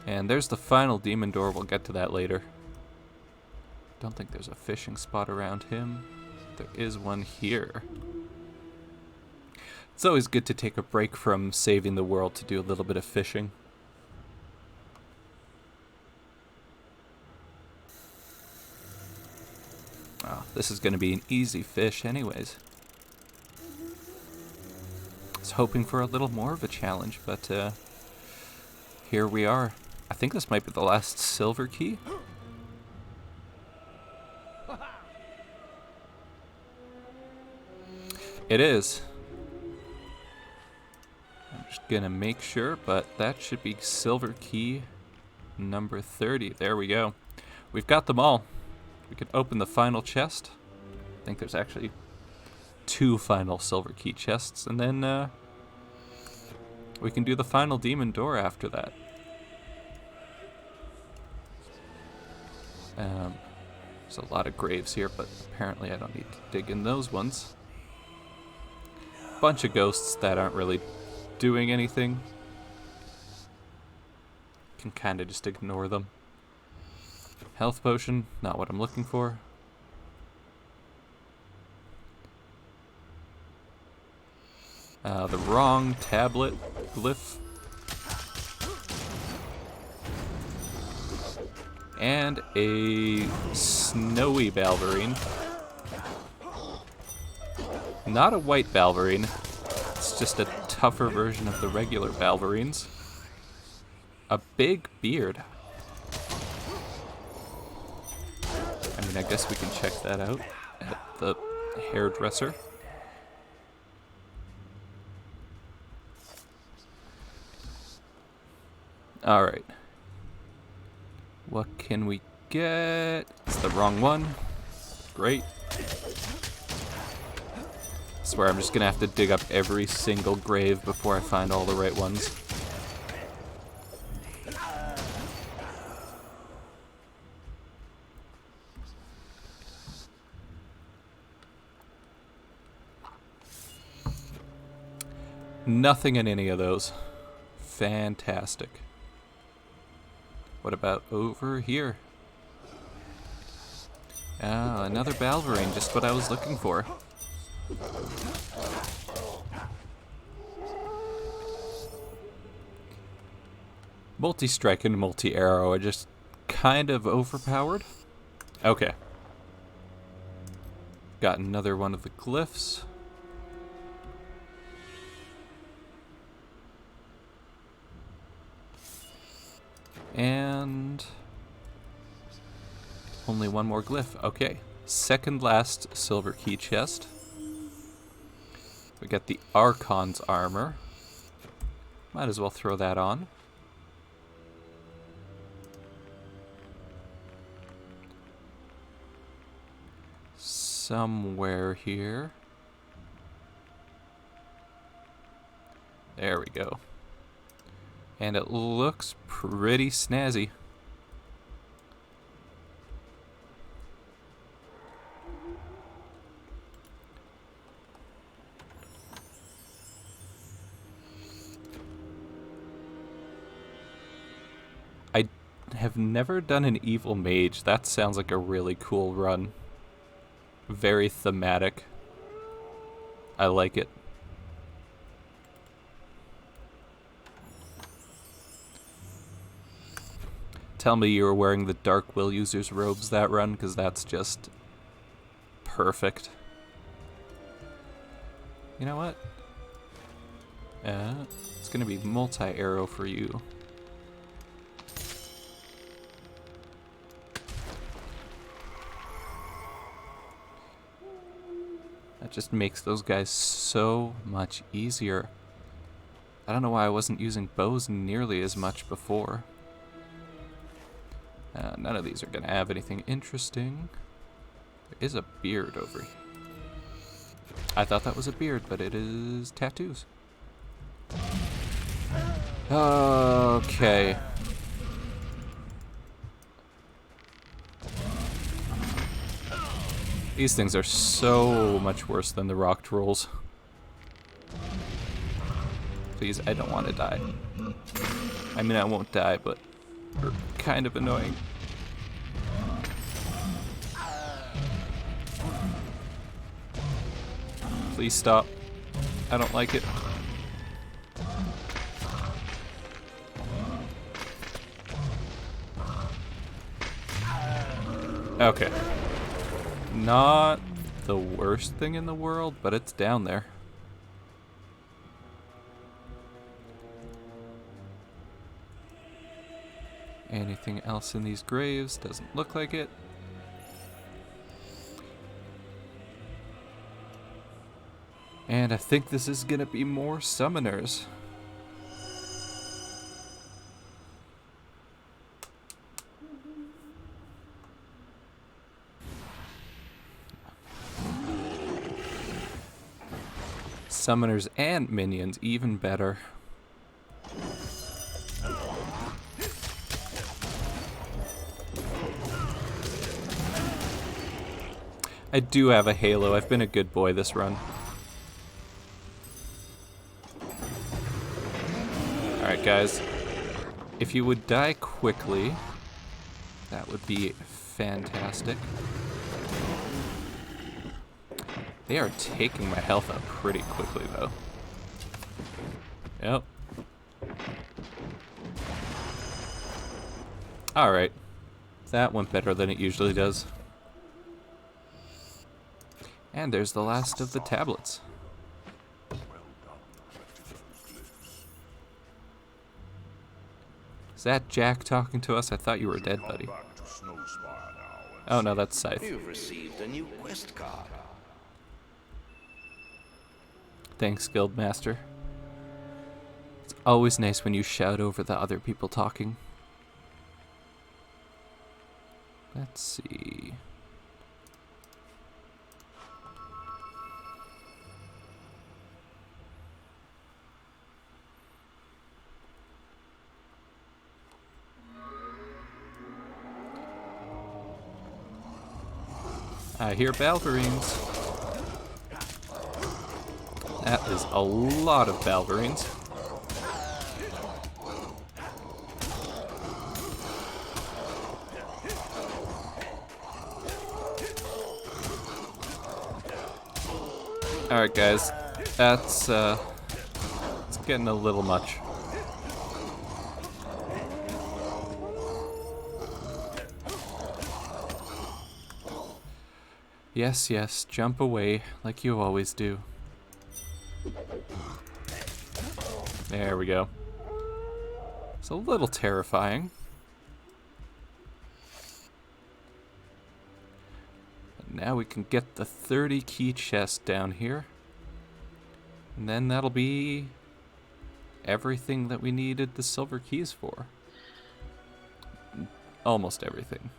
And there's the final demon door. We'll get to that later. Don't think there's a fishing spot around him. There is one here. It's always good to take a break from saving the world to do a little bit of fishing. Oh, this is going to be an easy fish anyways. I was hoping for a little more of a challenge, but here we are. I think this might be the last silver key. It is. I'm just gonna make sure, but that should be silver key number 30. There we go. We've got them all. We can open the final chest. I think there's actually 2 final silver key chests, and then we can do the final demon door after that. There's a lot of graves here, but apparently I don't need to dig in those ones. Bunch of ghosts that aren't really doing anything. Can kind of just ignore them. Health potion, not what I'm looking for. The wrong tablet glyph. And a snowy Balverine. Not a white Balverine. It's just a tougher version of the regular Balverines. A big beard. I mean, I guess we can check that out at the hairdresser. Alright. What can we get? It's the wrong one. Great. I swear I'm just gonna have to dig up every single grave before I find all the right ones. Nothing in any of those. Fantastic. What about over here? Ah, another Balverine, just what I was looking for. Multi-strike and multi-arrow are just kind of overpowered. Okay. Got another one of the glyphs. And only one more glyph. Okay. Second last silver key chest. We got the Archon's armor. Might as well throw that on. Somewhere here. There we go. And it looks pretty snazzy. I have never done an evil mage. That sounds like a really cool run. Very thematic. I like it. Tell me you were wearing the Dark Will User's robes that run, because that's just perfect. You know what? It's going to be multi-arrow for you. That just makes those guys so much easier. I don't know why I wasn't using bows nearly as much before. None of these are going to have anything interesting. There is a beard over here. I thought that was a beard, but it is tattoos. Okay. These things are so much worse than the rock trolls. Please, I don't want to die. I mean, I won't die, but they're kind of annoying. Please stop. I don't like it. Okay. Not the worst thing in the world, but it's down there. Anything else in these graves? Doesn't look like it. And I think this is gonna be more summoners. Summoners and minions, even better. I do have a halo. I've been a good boy this run. Alright guys, if you would die quickly, that would be fantastic. They are taking my health up pretty quickly though. Yep. Alright, that went better than it usually does. And there's the last of the tablets. Is that Jack talking to us? I thought you were dead, buddy. Oh no, that's Scythe. You've received a new quest card. Thanks, Guildmaster. It's always nice when you shout over the other people talking. Let's see. I hear Balverines. That is a lot of Balverines. Alright guys, that's it's getting a little much. Yes, yes, jump away like you always do. There we go. It's a little terrifying. But now we can get the 30 key chest down here. And then that'll be everything that we needed the silver keys for. Almost everything.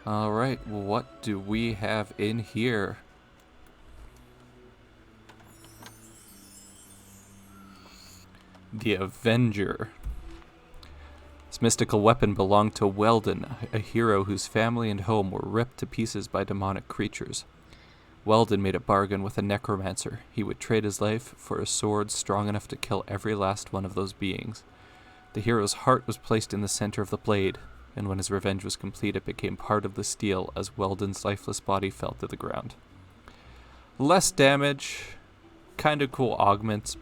Alright, what do we have in here? The Avenger. This mystical weapon belonged to Weldon, a hero whose family and home were ripped to pieces by demonic creatures. Weldon made a bargain with a necromancer. He would trade his life for a sword strong enough to kill every last one of those beings. The hero's heart was placed in the center of the blade, and when his revenge was complete, it became part of the steel as Weldon's lifeless body fell to the ground. Less damage, kind of cool augments,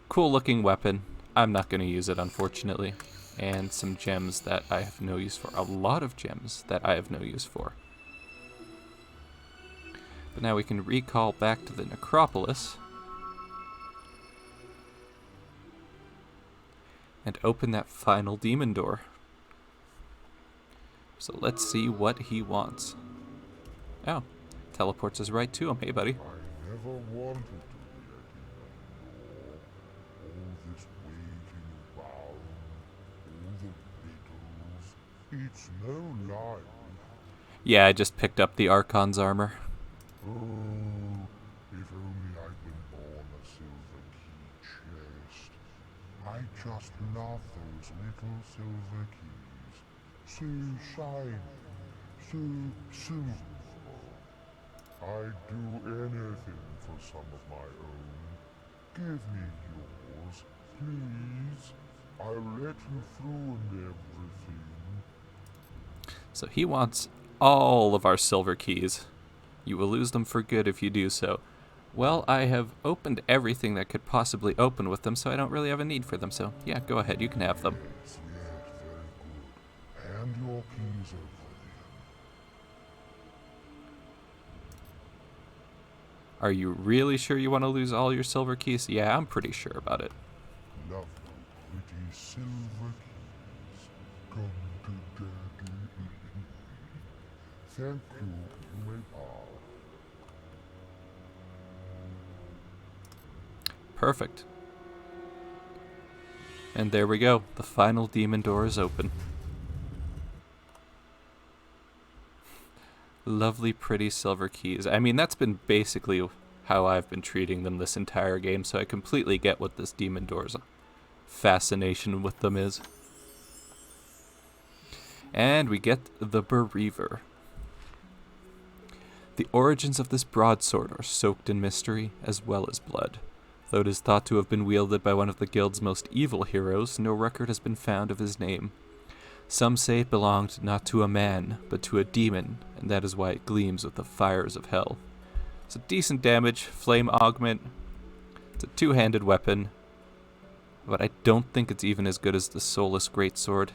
cool looking weapon. I'm not going to use it, unfortunately. And some gems that I have no use for. A lot of gems that I have no use for. But now we can recall back to the necropolis. And open that final demon door. So let's see what he wants. Oh, teleports us right to him. Hey, buddy. I never wanted to be a demon. All this waiting around, all the riddles. It's no lie. Yeah, I just picked up the Archon's armor. Oh, if only I'd been born a silver key chest. I just love those little silver keys. So shiny, so silver. I'd do anything for some of my own. Give me yours, please. I'll let you through and everything. So he wants all of our silver keys. You will lose them for good if you do so. Well, I have opened everything that could possibly open with them, so I don't really have a need for them. So, yeah, go ahead. You can have them. Yes, very good. Hand your keys over Are you really sure you want to lose all your silver keys? Yeah, I'm pretty sure about it. Lovely, pretty silver keys. Come to Daddy. Thank you. You may pass. Perfect. And there we go. The final demon door is open. Lovely, pretty silver keys. I mean, that's been basically how I've been treating them this entire game, so I completely get what this demon door's fascination with them is. And we get the Bereaver. The origins of this broadsword are soaked in mystery as well as blood. Though it is thought to have been wielded by one of the guild's most evil heroes, no record has been found of his name. Some say it belonged not to a man, but to a demon, and that is why it gleams with the fires of hell. It's a decent damage, flame augment. It's a two-handed weapon, but I don't think it's even as good as the Soulless Greatsword.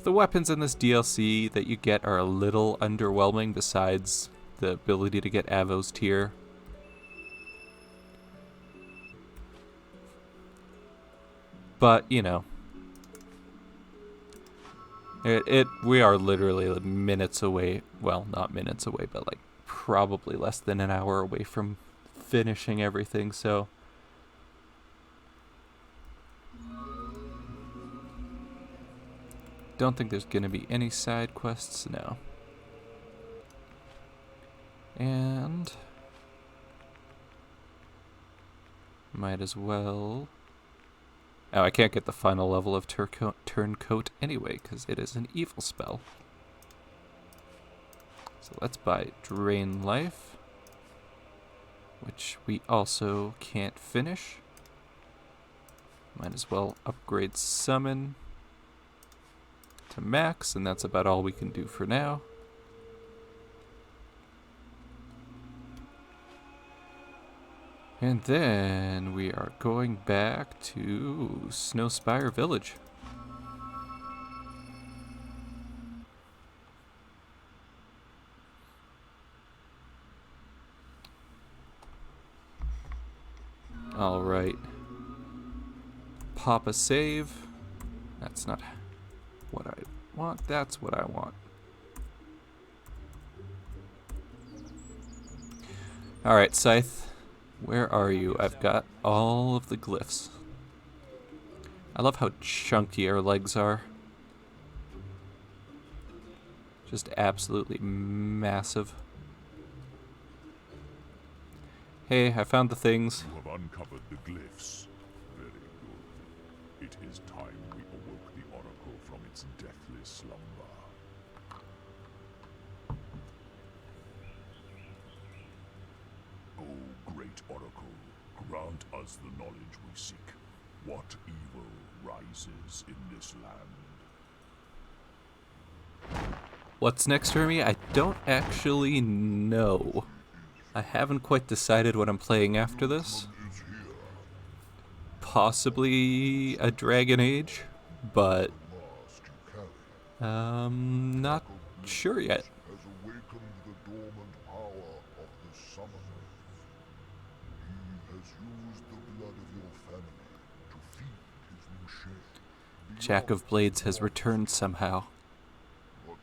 The weapons in this DLC that you get are a little underwhelming, besides the ability to get Avo's Tear. But, you know, we are literally minutes away, well, not minutes away, but like probably less than an hour away from finishing everything, so don't think there's gonna be any side quests now. And might as well. Oh, I can't get the final level of Turncoat anyway, because it is an evil spell. So let's buy Drain Life, which we also can't finish. Might as well upgrade Summon to max, and that's about all we can do for now. And then we are going back to Snowspire Village. All right. Pop a save. That's not what I want. That's what I want. All right, Scythe. Where are you? I've got all of the glyphs. I love how chunky our legs are. Just absolutely massive. Hey, I found the things. You have uncovered the glyphs. Very good. It is time we awoke the Oracle from its deathly slumber. O great Oracle, grant us the knowledge we seek. What evil rises in this land? What's next for me? I don't actually know. I haven't quite decided what I'm playing after this. Possibly a Dragon Age, but not sure yet. Has awakened the dormant power of the summoner. He has used the blood of your family to feed his new shade. Jack of Blades has returned somehow. But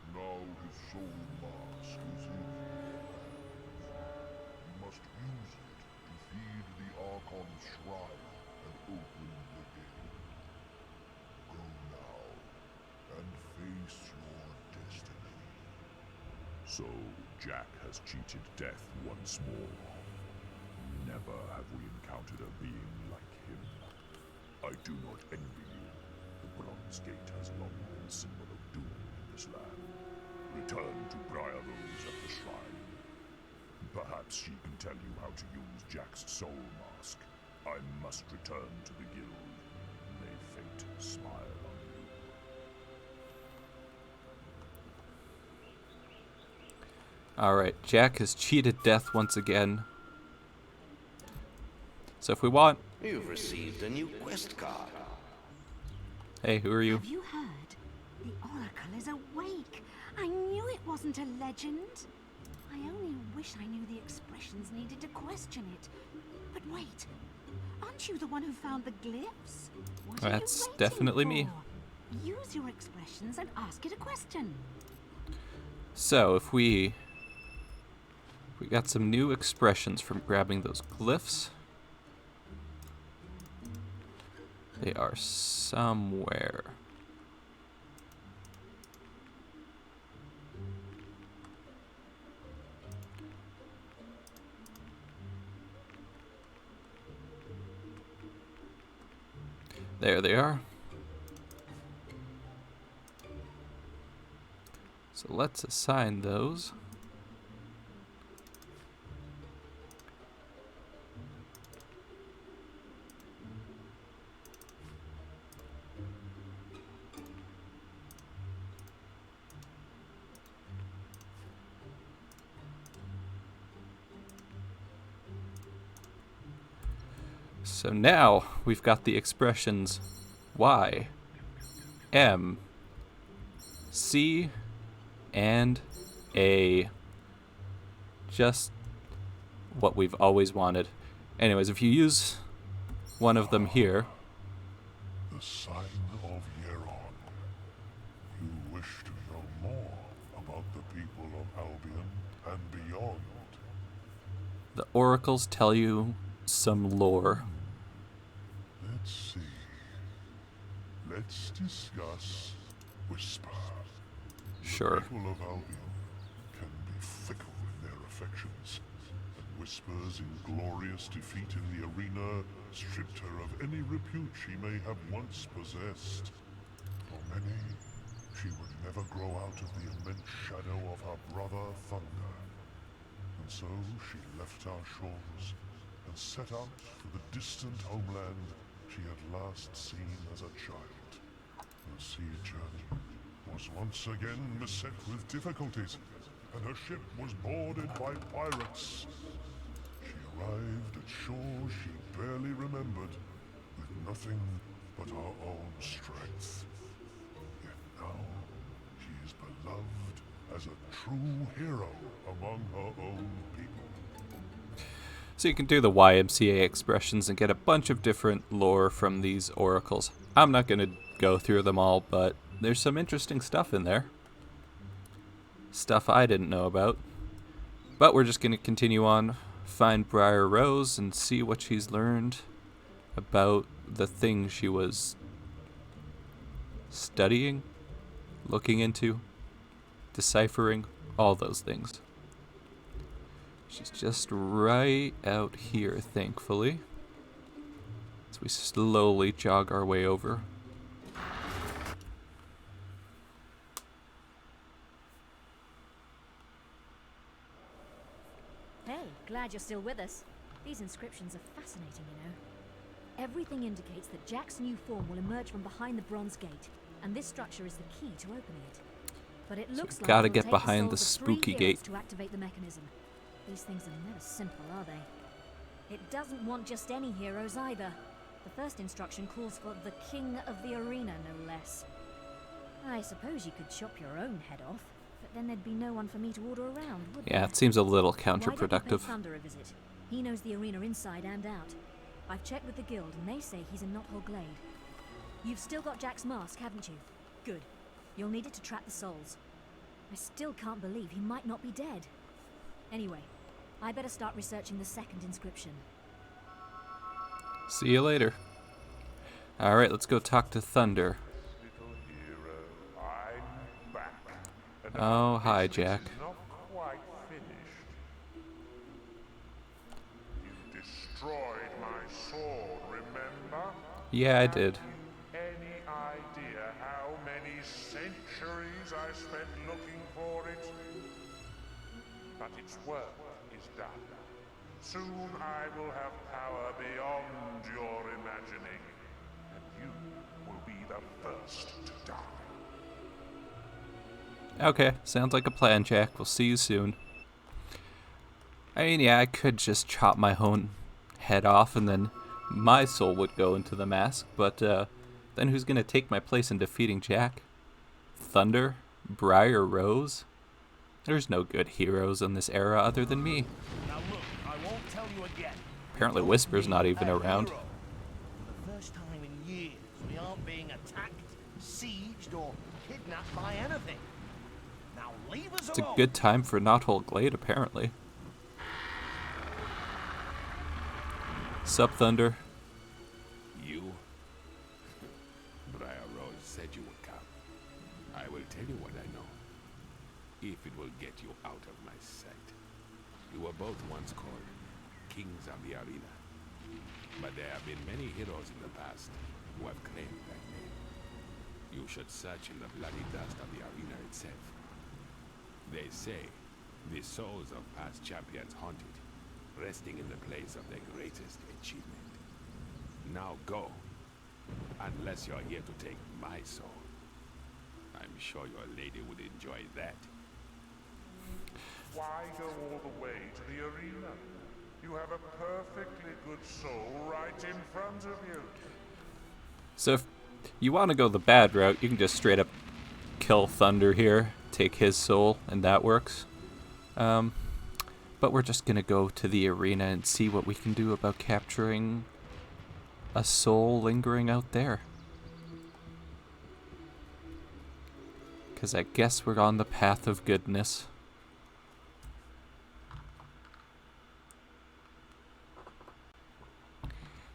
face your destiny. So, Jack has cheated death once more. Never have we encountered a being like him. I do not envy you. The Bronze Gate has long been a symbol of doom in this land. Return to Briar Rose at the shrine. Perhaps she can tell you how to use Jack's soul mask. I must return to the guild. May fate smile on you. Alright, Jack has cheated death once again. So if we want... You've received a new quest card. Hey, who are you? Have you heard? The Oracle is awake. I knew it wasn't a legend. I only wish I knew the expressions needed to question it. But wait, aren't you the one who found the glyphs? What are That's you waiting definitely me. for? Use your expressions and ask it a question. So if we got some new expressions from grabbing those glyphs. They are somewhere. There they are. So let's assign those. So now we've got the expressions Y, M, C, and A. Just what we've always wanted. Anyways, if you use one of them here. The sign of Yeron. You wish to know more about the people of Albion and beyond. The oracles tell you some lore. Let's see. Let's discuss Whisper. Sure. The people of Albion can be fickle in their affections, and Whisper's inglorious defeat in the arena stripped her of any repute she may have once possessed. For many, she would never grow out of the immense shadow of her brother Thunder. And so she left our shores and set out for the distant homeland she had last seen as a child. The sea journey was once again beset with difficulties, and her ship was boarded by pirates. She arrived at shores she barely remembered, with nothing but her own strength. Yet now, she is beloved as a true hero among her own people. So you can do the YMCA expressions and get a bunch of different lore from these oracles. I'm not going to go through them all, but there's some interesting stuff in there. Stuff I didn't know about. But we're just going to continue on, find Briar Rose, and see what she's learned about the thing she was studying, looking into, deciphering, all those things. She's just right out here, thankfully, as we slowly jog our way over. Hey, glad you're still with us. These inscriptions are fascinating, you know. Everything indicates that Jack's new form will emerge from behind the Bronze Gate, and this structure is the key to opening it. But it looks like gotta it'll get take behind the souls of 3 spooky heroes gate. to activate the mechanism. These things are never simple, are they? It doesn't want just any heroes either. The first instruction calls for the King of the Arena, no less. I suppose you could chop your own head off, but then there'd be no one for me to order around, would there? Yeah, it seems a little Why don't you pay counterproductive. Thunder a visit? He knows the arena inside and out. I've checked with the guild, and they say he's in Knothole Glade. You've still got Jack's mask, haven't you? Good. You'll need it to trap the souls. I still can't believe he might not be dead. Anyway, I better start researching the second inscription. See you later. Alright, let's go talk to Thunder. Little hero, I'm Oh, hi, Jack. This is not quite finished. You destroyed my sword, remember? Yeah, I did. Any idea how many centuries I spent looking for it? But its work is done. Soon I will have power beyond your imagining, and you will be the first to die. Okay, sounds like a plan, Jack. We'll see you soon. I mean, yeah, I could just chop my own head off and then my soul would go into the mask, but then who's gonna take my place in defeating Jack? Thunder? Briar Rose? There's no good heroes in this era other than me. Now look, I won't tell you again. Apparently Whisper's not even around. For the first time in years, we aren't being attacked, sieged, or kidnapped by anything. Now leave us It's a alone. good time for Knothole Glade, apparently. Sup, Thunder? You? Briar Rose said you would come. I will tell you what I know. If it will get you out of my sight. You were both once called kings of the arena. But there have been many heroes in the past who have claimed that name. You should search in the bloody dust of the arena itself. They say the souls of past champions haunt it, resting in the place of their greatest achievement. Now go, unless you're here to take my soul. I'm sure your lady would enjoy that. Why go all the way to the arena? You have a perfectly good soul right in front of you. So if you want to go the bad route, you can just straight up kill Thunder here, take his soul, and that works. But we're just gonna go to the arena and see what we can do about capturing a soul lingering out there. Because I guess we're on the path of goodness.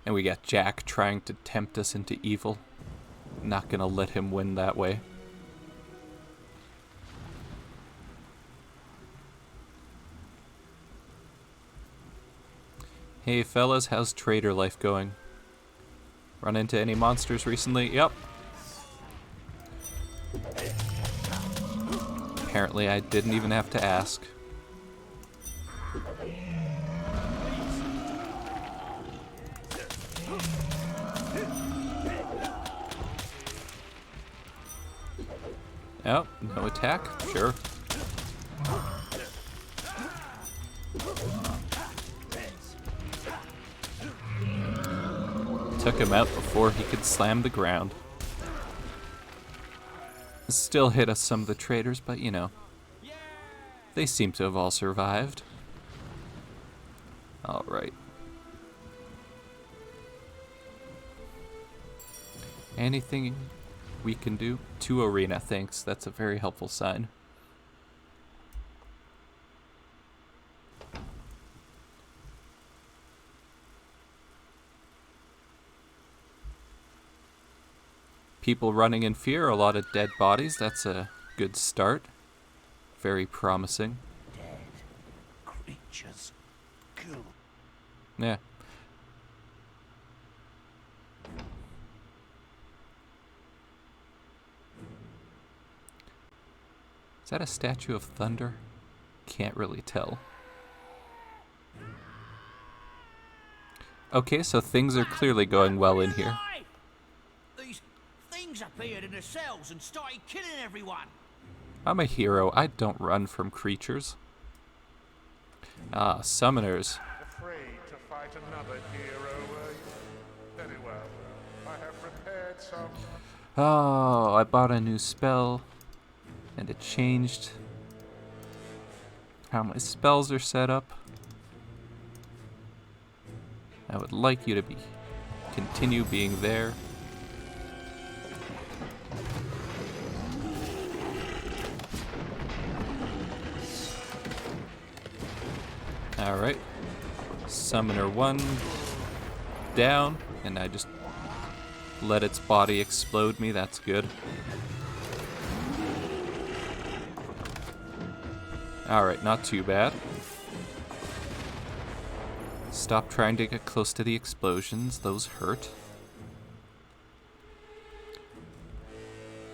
And we got Jack trying to tempt us into evil. Not gonna let him win that way. Hey fellas, how's trader life going? Run into any monsters recently? Yep. Apparently I didn't even have to ask. Oh, no attack? Sure. Took him out before he could slam the ground. Still hit us some of the traders, but you know, they seem to have all survived. Alright. Anything we can do? To arena, thanks. That's a very helpful sign. People running in fear, a lot of dead bodies. That's a good start. Very promising. Dead creatures. Cool. Yeah. Is that a statue of thunder? Can't really tell. Okay, so things are clearly going well in here. These things appeared in the cells and started killing everyone. I'm a hero. I don't run from creatures. Ah, summoners. Afraid to fight another hero, were you? Very well. I have prepared some. Oh, I bought a new spell. And it changed how my spells are set up. I would like you to continue being there. Alright. Summoner 1 down, and I just let its body explode me. That's good. Alright, not too bad. Stop trying to get close to the explosions. Those hurt.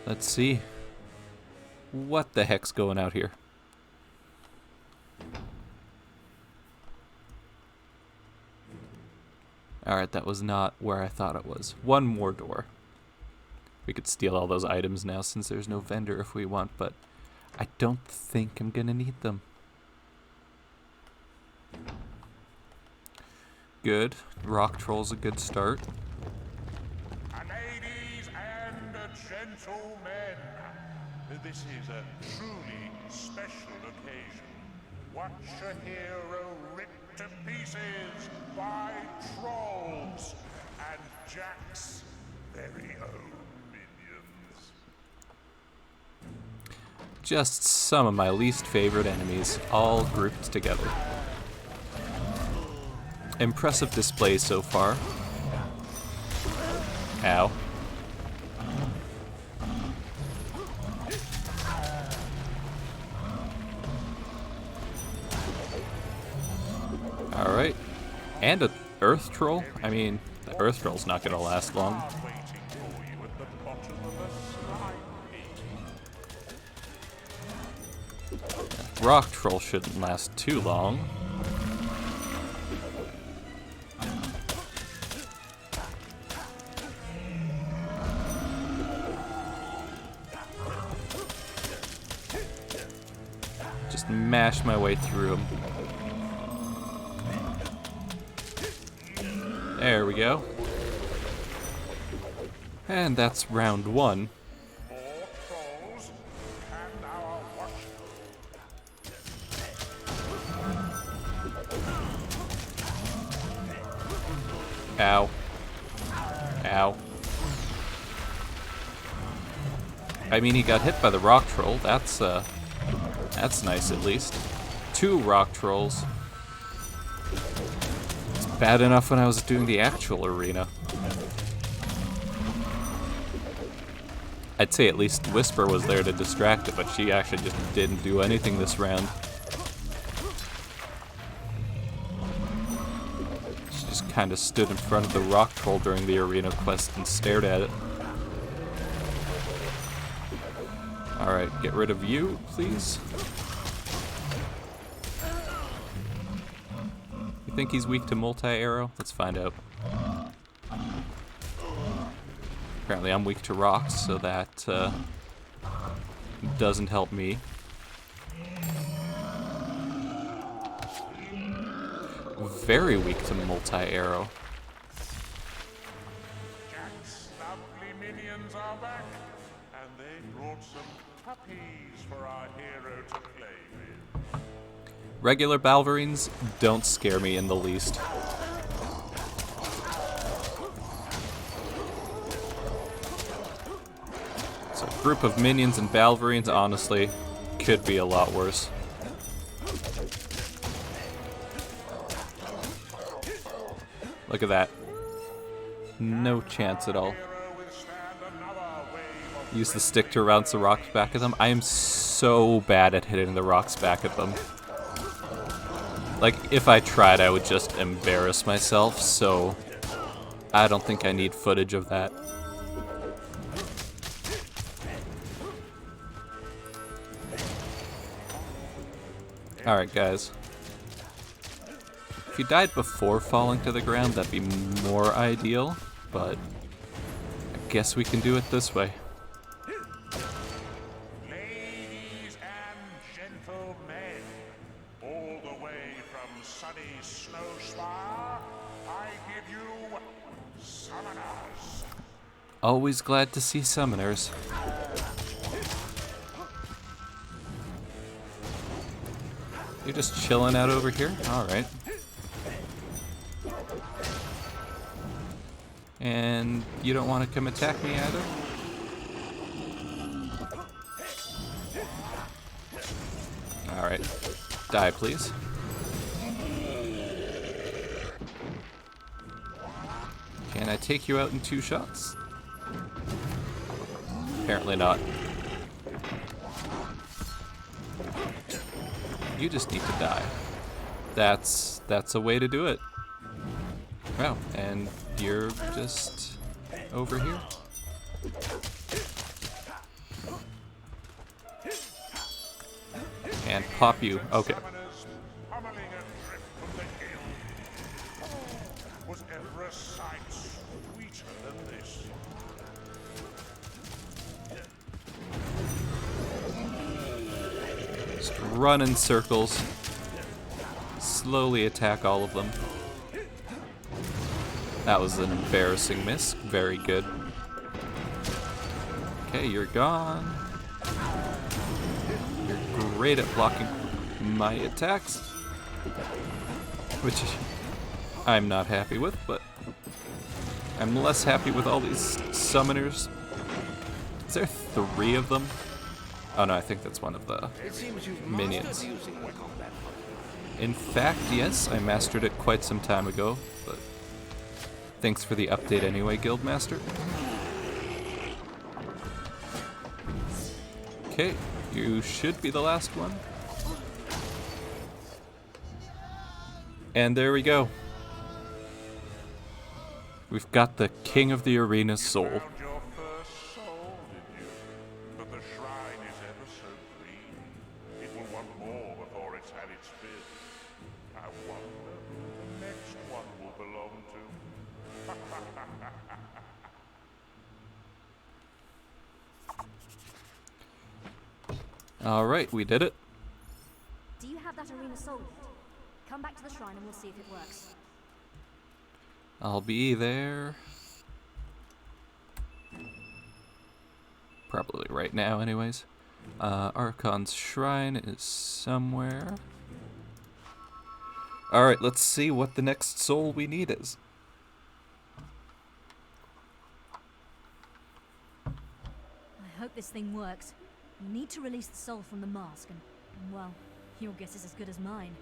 Let's see. What the heck's going out here? Alright, that was not where I thought it was. One more door. We could steal all those items now since there's no vendor if we want, but I don't think I'm gonna need them. Good. Rock Troll's a good start. Ladies and gentlemen, this is a truly special occasion. Watch a hero ripped to pieces by trolls and Jack's very own minions. Just some of my least favorite enemies, all grouped together. Impressive display so far. Ow. Alright. And a Earth Troll? I mean, the Earth Troll's not gonna last long. Rock Troll shouldn't last too long. Just mash my way through them. There we go. And that's round one. Ow. Ow. I mean, he got hit by the rock troll. That's nice at least. 2 rock trolls. It's bad enough when I was doing the actual arena. I'd say at least Whisper was there to distract it, but she actually just didn't do anything this round. She just kind of stood in front of the rock troll during the arena quest and stared at it. Alright, get rid of you, please. You think he's weak to multi-arrow? Let's find out. Apparently I'm weak to rocks, so that doesn't help me. Very weak to multi-arrow. Jack's lovely minions are back, and they brought some puppies for our hero to play with. Regular Balverines don't scare me in the least. So a group of minions and Balverines, honestly, could be a lot worse. Look at that. No chance at all. Use the stick to bounce the rocks back at them. I am so bad at hitting the rocks back at them. Like, if I tried, I would just embarrass myself, so I don't think I need footage of that. Alright, guys. If you died before falling to the ground, that'd be more ideal, but I guess we can do it this way. Ladies and gentlemen, all the way from sunny Snowspire, I give you summoners. Always glad to see summoners. You're just chilling out over here? Alright. And you don't want to come attack me either? Alright. Die, please. Can I take you out in 2 shots? Apparently not. You just need to die. That's a way to do it. Wow, and you're just over here. And pop you. Okay. Was ever a sight sweeter than this? Just run in circles. Slowly attack all of them. That was an embarrassing miss. Very good. Okay, you're gone. You're great at blocking my attacks, which I'm not happy with, but I'm less happy with all these summoners. Is there 3 of them? Oh no, I think that's one of the minions. In fact, yes, I mastered it quite some time ago, but thanks for the update anyway, Guildmaster. Okay, you should be the last one. And there we go. We've got the King of the Arena's soul. Found your first soul, did you? But the shrine is ever so green. It will want more before it's had its fill. I wonder who the next one will belong to. Alright, we did it. Do you have that arena soul yet? Come back to the shrine and we'll see if it works. I'll be there. Probably right now, anyways. Archon's shrine is somewhere. Alright, let's see what the next soul we need is. I hope this thing works. You need to release the soul from the mask and well, your guess is as good as mine.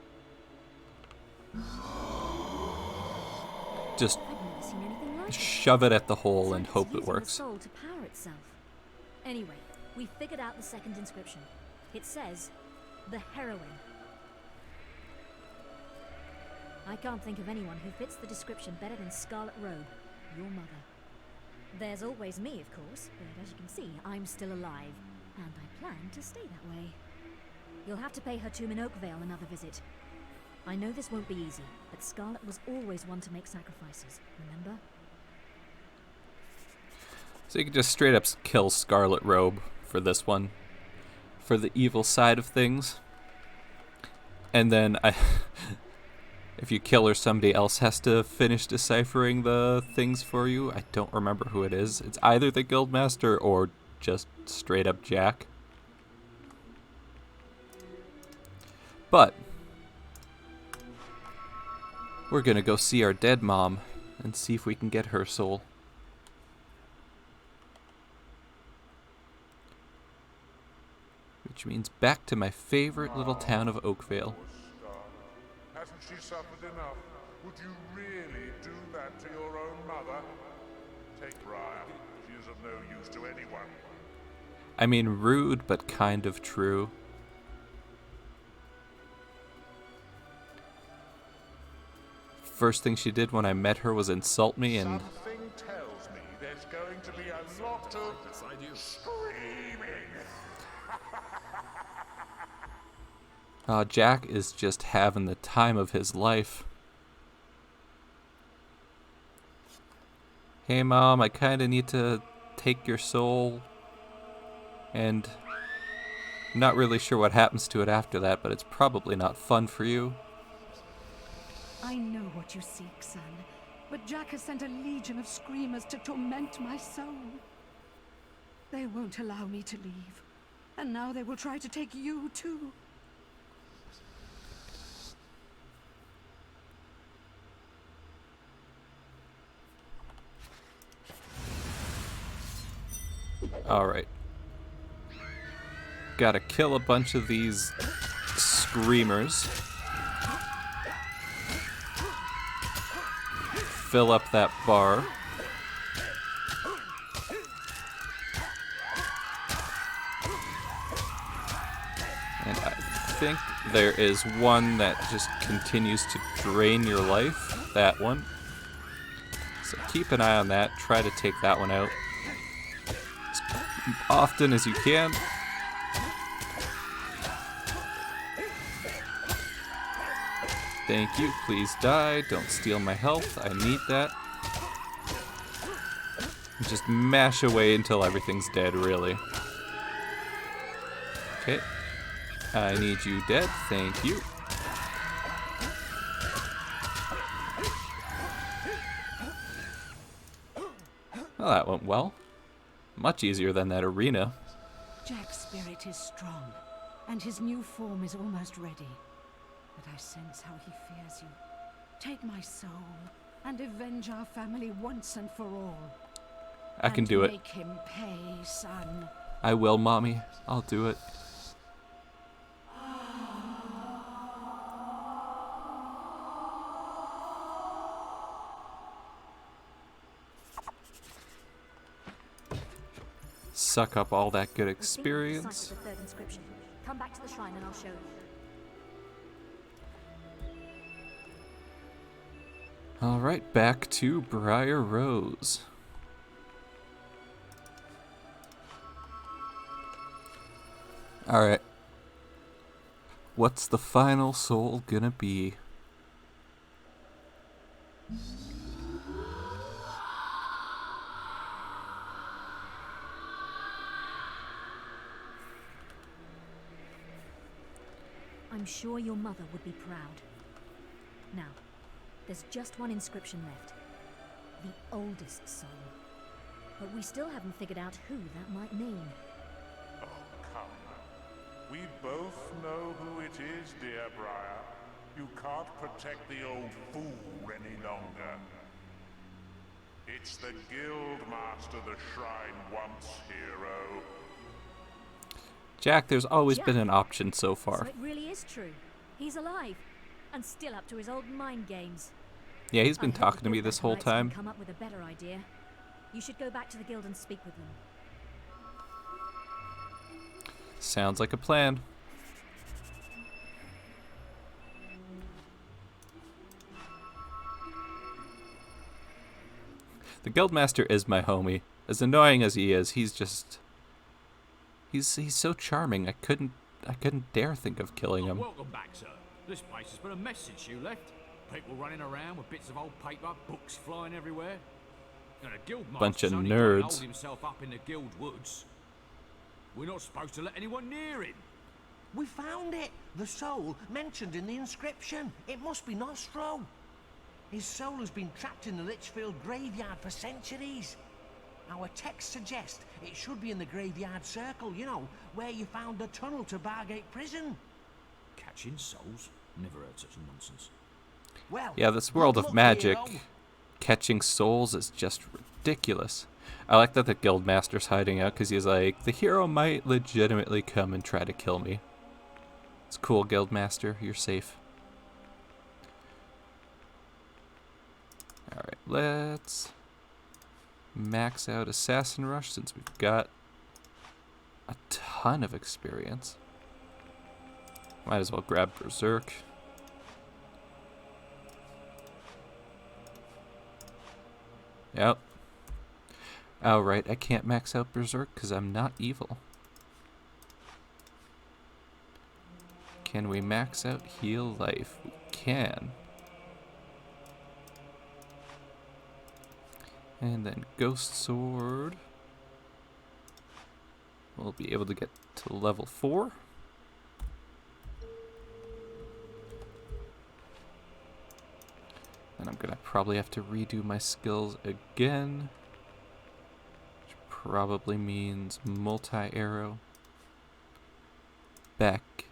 Just I've never seen anything like it. shove it at the hole and It's hope it using works. the soul to power itself. Anyway, we figured out the second inscription. It says, the heroine. I can't think of anyone who fits the description better than Scarlet Robe, your mother. There's always me, of course, but as you can see, I'm still alive, and I plan to stay that way. You'll have to pay her tomb in Oakvale another visit. I know this won't be easy, but Scarlet was always one to make sacrifices, remember? So you can just straight up kill Scarlet Robe for this one. For the evil side of things. And then if you kill her, somebody else has to finish deciphering the things for you. I don't remember who it is. It's either the Guildmaster or just straight up Jack. But we're gonna go see our dead mom and see if we can get her soul. Which means back to my favorite little town of Oakvale. Hasn't she suffered enough? Would you really do that to your own mother? Take Briar. She is of no use to anyone. I mean, rude, but kind of true. First thing she did when I met her was insult me, and Something tells me there's going to be a lot of screaming. Jack is just having the time of his life. Hey Mom, I kinda need to take your soul. And I'm not really sure what happens to it after that, but it's probably not fun for you. I know what you seek, son, but Jack has sent a legion of screamers to torment my soul. They won't allow me to leave, and now they will try to take you too. Alright. Gotta kill a bunch of these screamers. Fill up that bar. And I think there is one that just continues to drain your life. That one. So keep an eye on that. Try to take that one out as often as you can. Thank you. Please die. Don't steal my health. I need that. Just mash away until everything's dead, really. Okay. I need you dead. Thank you. Well, that went well. Much easier than that arena. Jack's spirit is strong, and his new form is almost ready. But I sense how he fears you. Take my soul and avenge our family once and for all. I can do it. Make him pay, son. I will, Mommy. I'll do it. Suck up all that good experience. The third inscription. Come back to the shrine and I'll show you. Alright, back to Briar Rose. Alright. What's the final soul gonna be? I'm sure your mother would be proud. Now, there's just one inscription left. The oldest soul. But we still haven't figured out who that might mean. Oh, come. We both know who it is, dear Briar. You can't protect the old fool any longer. It's the Guildmaster the Shrine wants, hero. Jack, there's always been an option so far. So it really is true. He's alive, and still up to his old mind games. Yeah, he's been talking to me this whole time. Come up with a better idea. You should go back to the guild and speak with them. Sounds like a plan. The Guildmaster is my homie. As annoying as he is, he's just... He's so charming. I couldn't dare think of killing him. Welcome back, sir. This place has been a mess since you left. People running around with bits of old paper, books flying everywhere. And a guildmaster's Bunch of only nerds. hold himself up in the guild woods. We're not supposed to let anyone near him. We found it! The soul mentioned in the inscription. It must be Nostro. His soul has been trapped in the Litchfield graveyard for centuries. Our texts suggest it should be in the graveyard circle, you know, where you found the tunnel to Bargate Prison. Catching souls? Never heard such nonsense. Well, yeah, this world of magic, catching souls is just ridiculous. I like that the Guildmaster's hiding out because he's like, the hero might legitimately come and try to kill me. It's cool, Guildmaster. You're safe. Alright, let's max out Assassin Rush since we've got a ton of experience. Might as well grab Berserk. Yep. Oh, right, I can't max out Berserk because I'm not evil. Can we max out Heal Life? We can. And then Ghost Sword. We'll be able to get to level 4. And I'm gonna probably have to redo my skills again. Which probably means multi-arrow. Back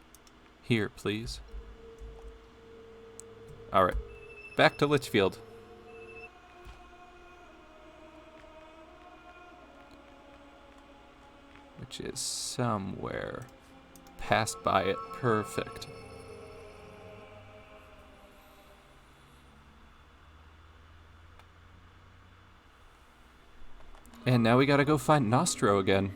here, please. Alright. Back to Litchfield. Which is somewhere. Passed by it. Perfect. And now we gotta go find Nostro again.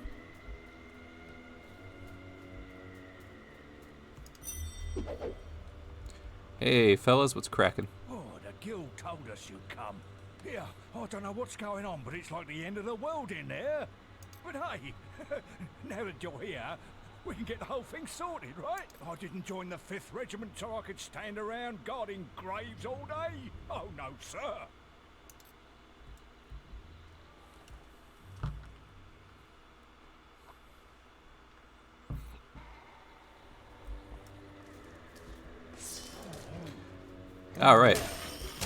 Hey, fellas, what's cracking? Oh, the guild told us you'd come. Yeah, I don't know what's going on, but it's like the end of the world in there. But hey, now that you're here, we can get the whole thing sorted, right? I didn't join the 5th Regiment so I could stand around guarding graves all day. Oh, no, sir. Alright.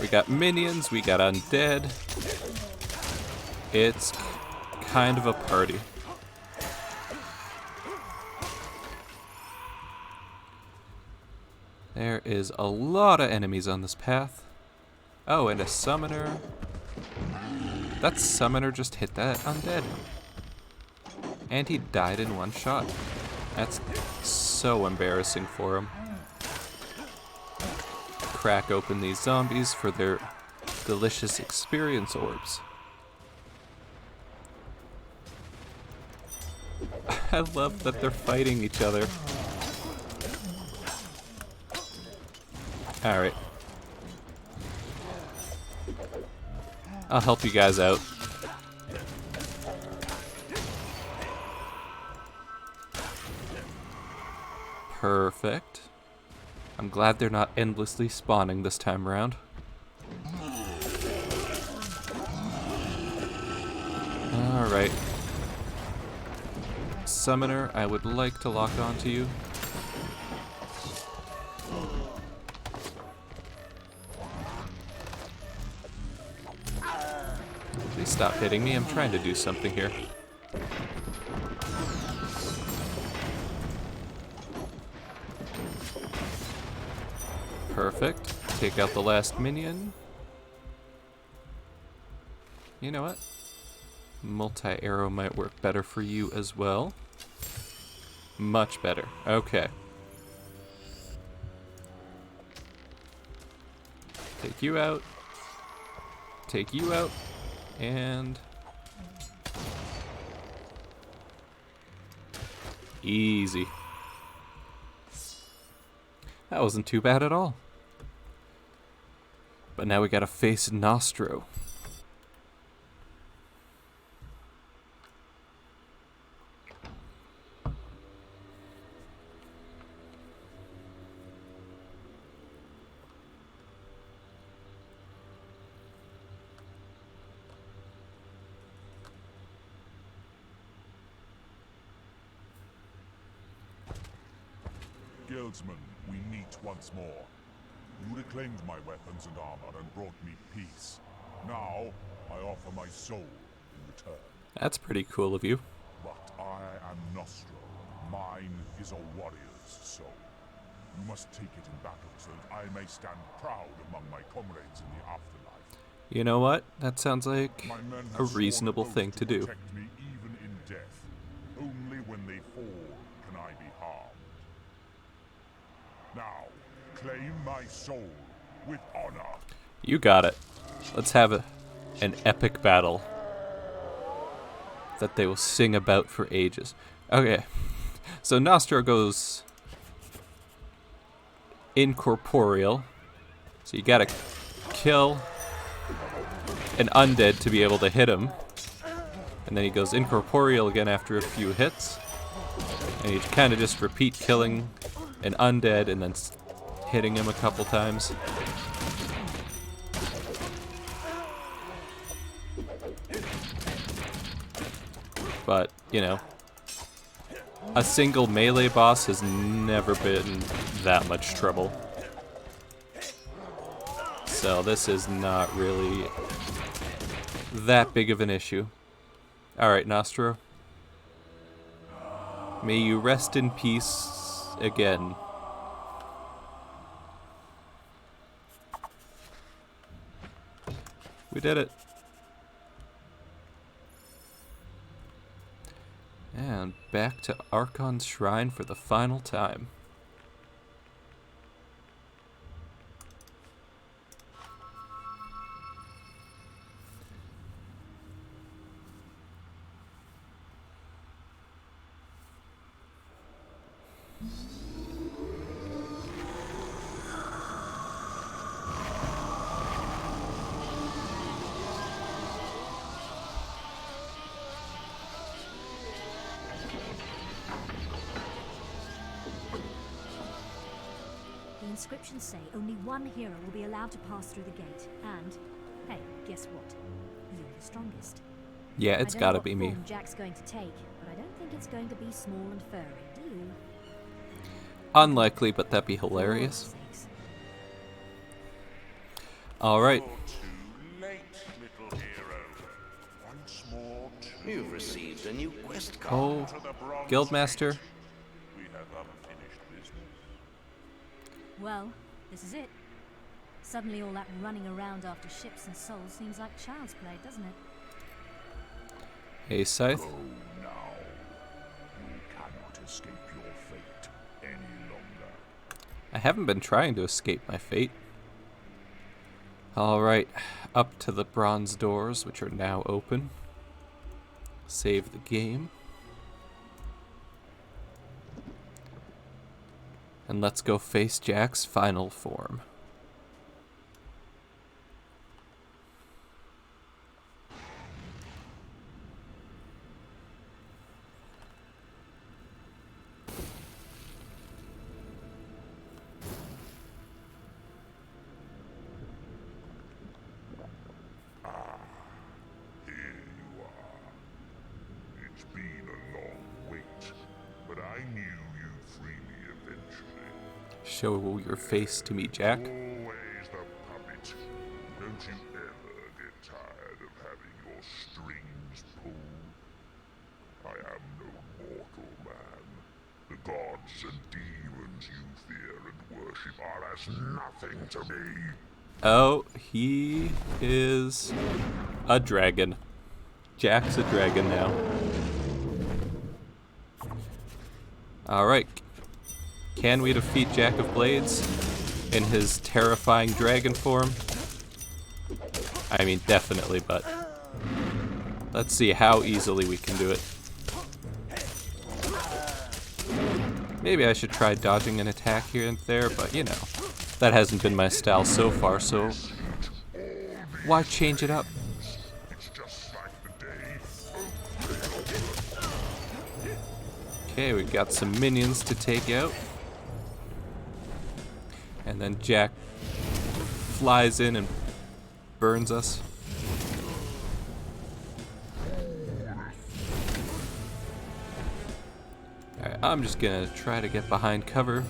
We got minions, we got undead. It's kind of a party. There is a lot of enemies on this path. Oh, and a summoner. That summoner just hit that undead. And he died in one shot. That's so embarrassing for him. Crack open these zombies for their delicious experience orbs. I love that they're fighting each other. Alright. I'll help you guys out. Perfect. I'm glad they're not endlessly spawning this time around. Alright. Summoner, I would like to lock onto you. Please stop hitting me. I'm trying to do something here. Perfect. Take out the last minion. You know what? Multi-arrow might work better for you as well. Much better. Okay. Take you out. Take you out. And... easy. That wasn't too bad at all. But now we gotta face Nostro. Guildsman, we meet once more. You reclaimed my weapons and armor and brought me peace. Now, I offer my soul in return. That's pretty cool of you. But I am Nostro. Mine is a warrior's soul. You must take it in battle so that I may stand proud among my comrades in the afterlife. You know what? That sounds like My men a have sworn reasonable oath thing to do. protect me even in death. Only when they fall can I be harmed. Now, claim my soul with honor. You got it. Let's have an epic battle that they will sing about for ages. Okay, so Nostro goes incorporeal. So you gotta kill an undead to be able to hit him. And then he goes incorporeal again after a few hits. And you kind of just repeat killing an undead and then hitting him a couple times. But, you know, a single melee boss has never been that much trouble. So this is not really that big of an issue. Alright, Nostro. May you rest in peace again. We did it. And back to Archon's Shrine for the final time. inscriptions say only one hero will be allowed to pass through the gate. And, hey, guess what? You're the strongest. Yeah, it's gotta be me. I don't know what form Jack's going to take, but I don't think it's going to be small and furry, do you? Unlikely, but that'd be hilarious. Alright. You've received a new quest card. Oh, Guildmaster. We have unfinished business. Well, this is it. Suddenly all that running around after ships and souls seems like child's play, doesn't it? Hey, Scythe. Go now. You cannot escape your fate any longer. I haven't been trying to escape my fate. Alright, up to the bronze doors, which are now open. Save the game. And let's go face Jack's final form. Show your face to me, Jack. Always the puppet. Don't you ever get tired of having your strings pulled? I am no mortal man. The gods and demons you fear and worship are as nothing to me. Oh, he is a dragon. Jack's a dragon now. Alright. Can we defeat Jack of Blades in his terrifying dragon form? I mean, definitely, but let's see how easily we can do it. Maybe I should try dodging an attack here and there, but you know, that hasn't been my style so far, so why change it up? Okay, we've got some minions to take out. And then Jack flies in and burns us. Alright, I'm just gonna try to get behind cover.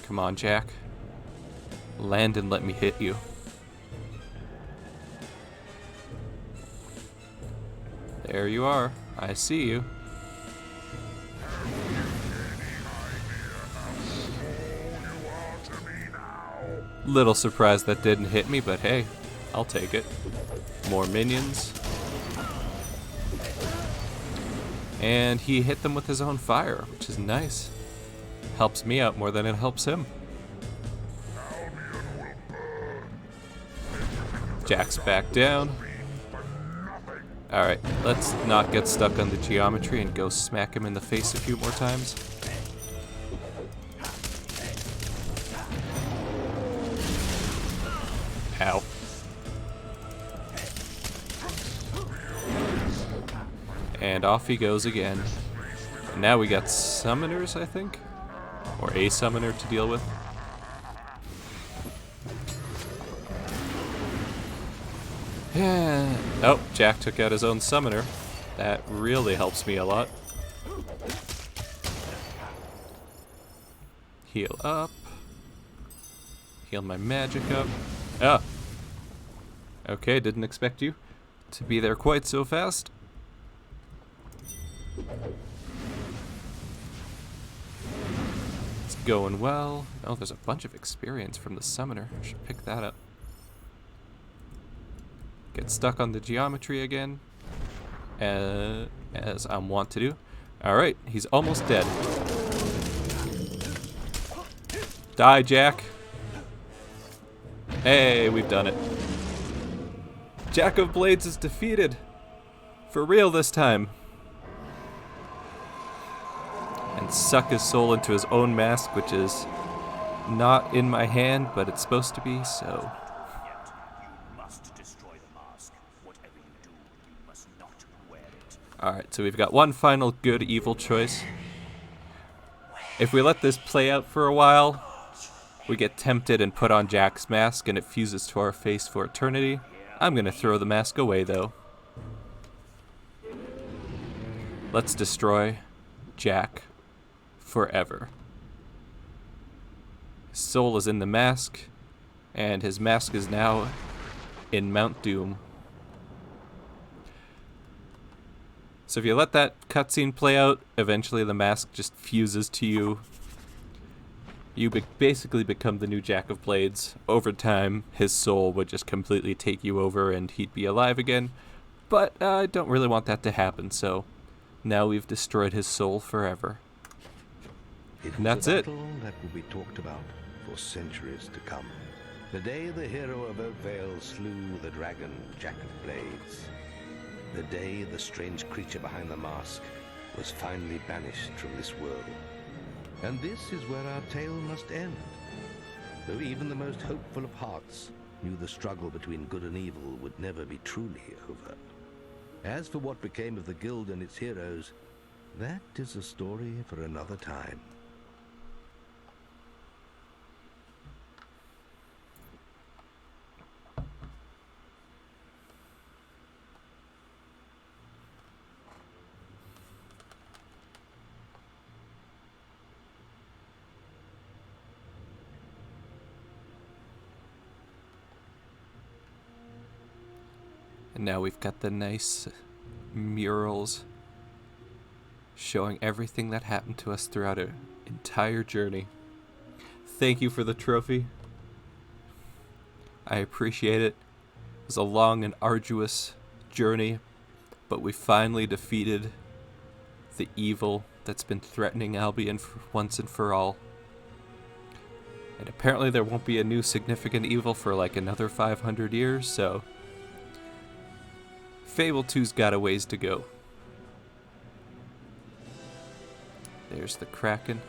Come on, Jack. Land and let me hit you. There you are. I see you. Little surprised that didn't hit me, but hey, I'll take it. More minions. And he hit them with his own fire, which is nice. Helps me out more than it helps him. Jack's back down. Alright, let's not get stuck on the geometry and go smack him in the face a few more times. Ow. And off he goes again. And now we got summoners, I think? Or a summoner to deal with. Yeah. Oh, Jack took out his own summoner. That really helps me a lot. Heal up. Heal my magic up. Ah. Okay, didn't expect you to be there quite so fast. It's going well. Oh, there's a bunch of experience from the summoner. I should pick that up. Get stuck on the geometry again, as I'm wont to do. Alright, he's almost dead. Die, Jack. Hey, we've done it. Jack of Blades is defeated. For real this time. And suck his soul into his own mask, which is not in my hand, but it's supposed to be, so... Alright, so we've got one final good evil choice. If we let this play out for a while, we get tempted and put on Jack's mask and it fuses to our face for eternity. I'm gonna throw the mask away though. Let's destroy Jack forever. His soul is in the mask, and his mask is now in Mount Doom. So if you let that cutscene play out, eventually the mask just fuses to you. You basically become the new Jack of Blades. Over time, his soul would just completely take you over and he'd be alive again. But I don't really want that to happen, so now we've destroyed his soul forever. And that's it. Battle that will be talked about for centuries to come. The day the hero of Oakvale slew the dragon, Jack of Blades. The day the strange creature behind the mask was finally banished from this world. And this is where our tale must end. Though even the most hopeful of hearts knew the struggle between good and evil would never be truly over. As for what became of the guild and its heroes, that is a story for another time. And now we've got the nice murals showing everything that happened to us throughout our entire journey. Thank you for the trophy. I appreciate it. It was a long and arduous journey, but we finally defeated the evil that's been threatening Albion for once and for all. And apparently there won't be a new significant evil for like another 500 years, so Fable 2's got a ways to go. There's the Kraken.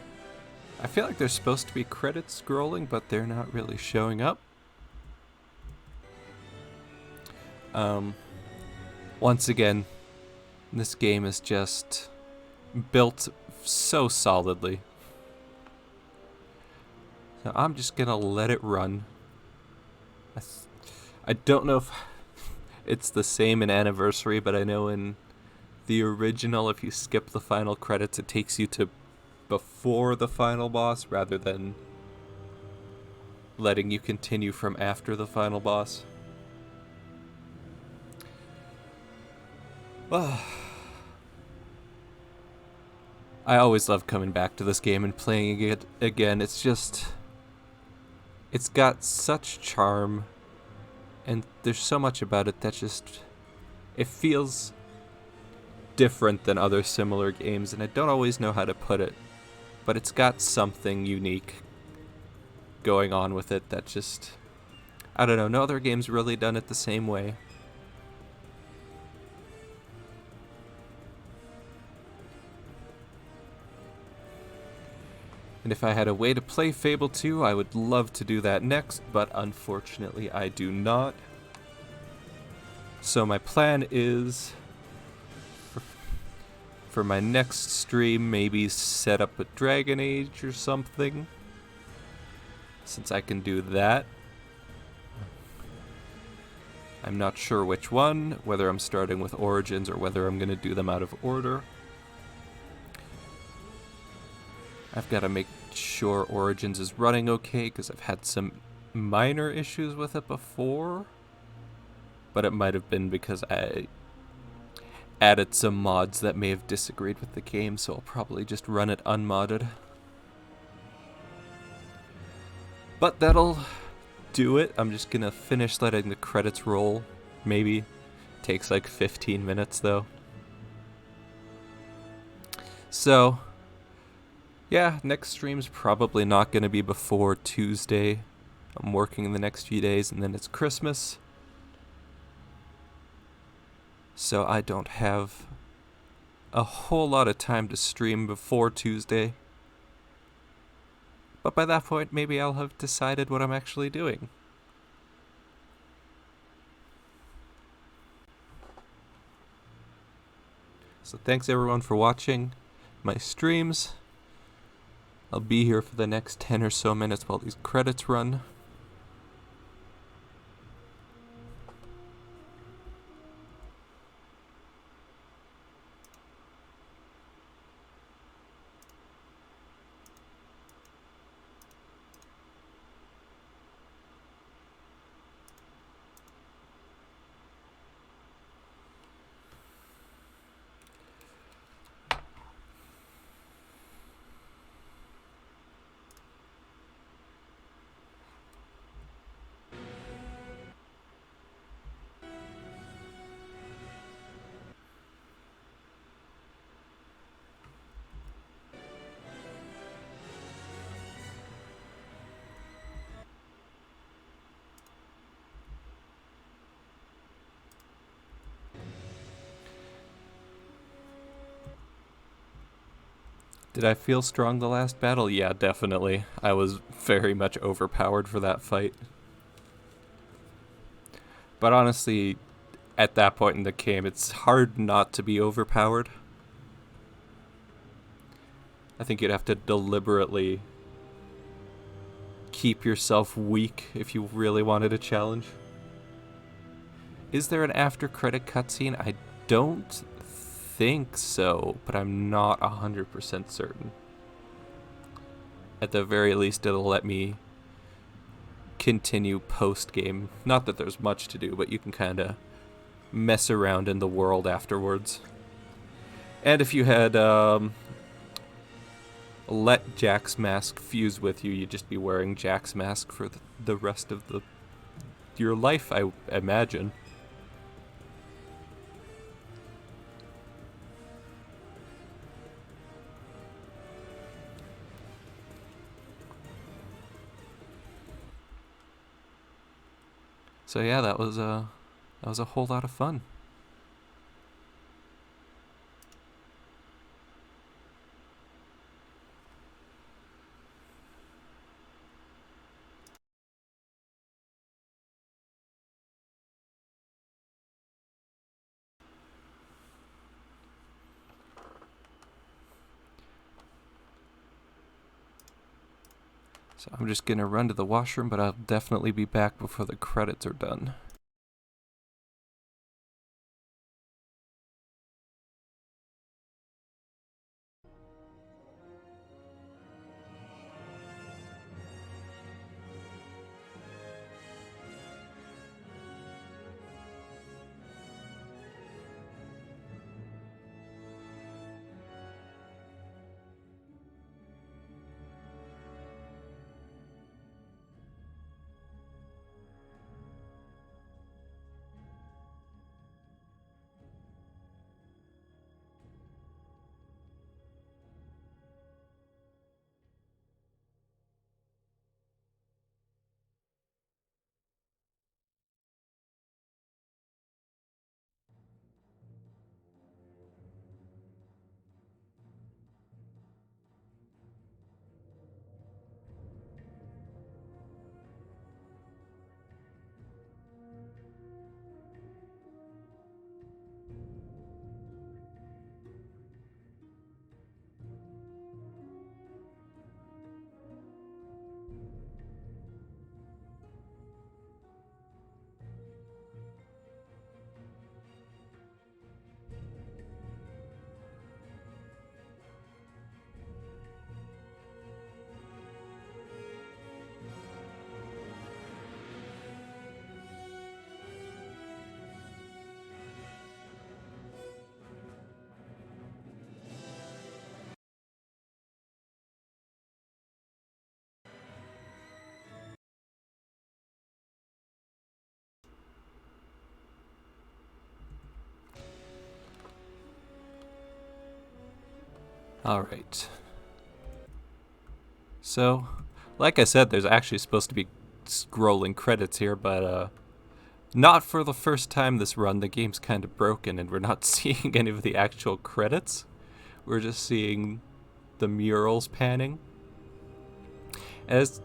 I feel like there's supposed to be credits scrolling, but they're not really showing up. Once again, this game is just built so solidly. So I'm just gonna let it run. I don't know if it's the same in Anniversary, but I know in the original, if you skip the final credits, it takes you to before the final boss rather than letting you continue from after the final boss. I always love coming back to this game and playing it again. It's just, it's got such charm, and there's so much about it that just, it feels different than other similar games, and I don't always know how to put it, but it's got something unique going on with it that just, I don't know, no other game's really done it the same way. And if I had a way to play Fable 2, I would love to do that next, but unfortunately I do not. So my plan is, for my next stream, maybe set up a Dragon Age or something, since I can do that. I'm not sure which one, whether I'm starting with Origins or whether I'm going to do them out of order. I've got to make sure Origins is running okay, because I've had some minor issues with it before. But it might have been because I added some mods that may have disagreed with the game, so I'll probably just run it unmodded. But that'll do it. I'm just gonna finish letting the credits roll. Maybe. Takes like 15 minutes though. So yeah, next stream's probably not going to be before Tuesday. I'm working the next few days, and then it's Christmas. So I don't have a whole lot of time to stream before Tuesday. But by that point, maybe I'll have decided what I'm actually doing. So thanks everyone for watching my streams. I'll be here for the next 10 or so minutes while these credits run. Did I feel strong the last battle? Yeah, definitely. I was very much overpowered for that fight. But honestly, at that point in the game, it's hard not to be overpowered. I think you'd have to deliberately keep yourself weak if you really wanted a challenge. Is there an after credit cutscene? I don't think so, but I'm not 100% certain. At the very least, it'll let me continue post-game. Not that there's much to do, but you can kind of mess around in the world afterwards. And if you had let Jack's mask fuse with you, you'd just be wearing Jack's mask for the rest of your life, I imagine. So yeah, that was a whole lot of fun. So I'm just gonna run to the washroom, but I'll definitely be back before the credits are done. Alright. So, like I said, there's actually supposed to be scrolling credits here, but not for the first time this run. The game's kind of broken and we're not seeing any of the actual credits. We're just seeing the murals panning. And it's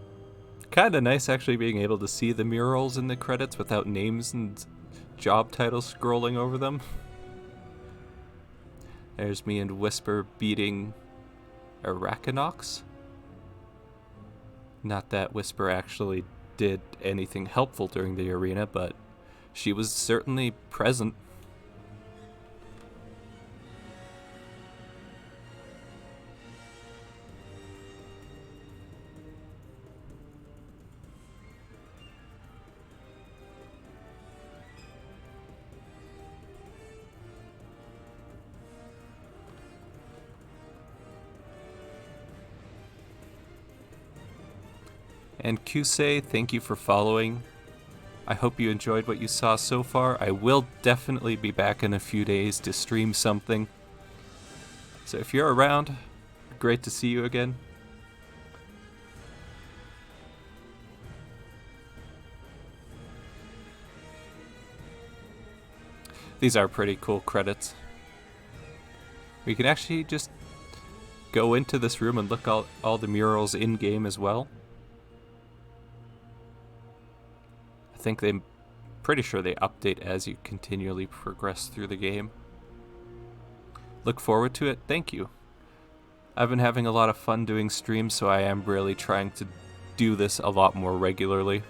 kind of nice actually being able to see the murals in the credits without names and job titles scrolling over them. There's me and Whisper beating Arachnox. Not that Whisper actually did anything helpful during the arena, but she was certainly present. And Kusei, thank you for following. I hope you enjoyed what you saw so far. I will definitely be back in a few days to stream something. So if you're around, great to see you again. These are pretty cool credits. We can actually just go into this room and look at all the murals in-game as well. I think pretty sure they update as you continually progress through the game. Look forward to it. Thank you. I've been having a lot of fun doing streams, so I am really trying to do this a lot more regularly.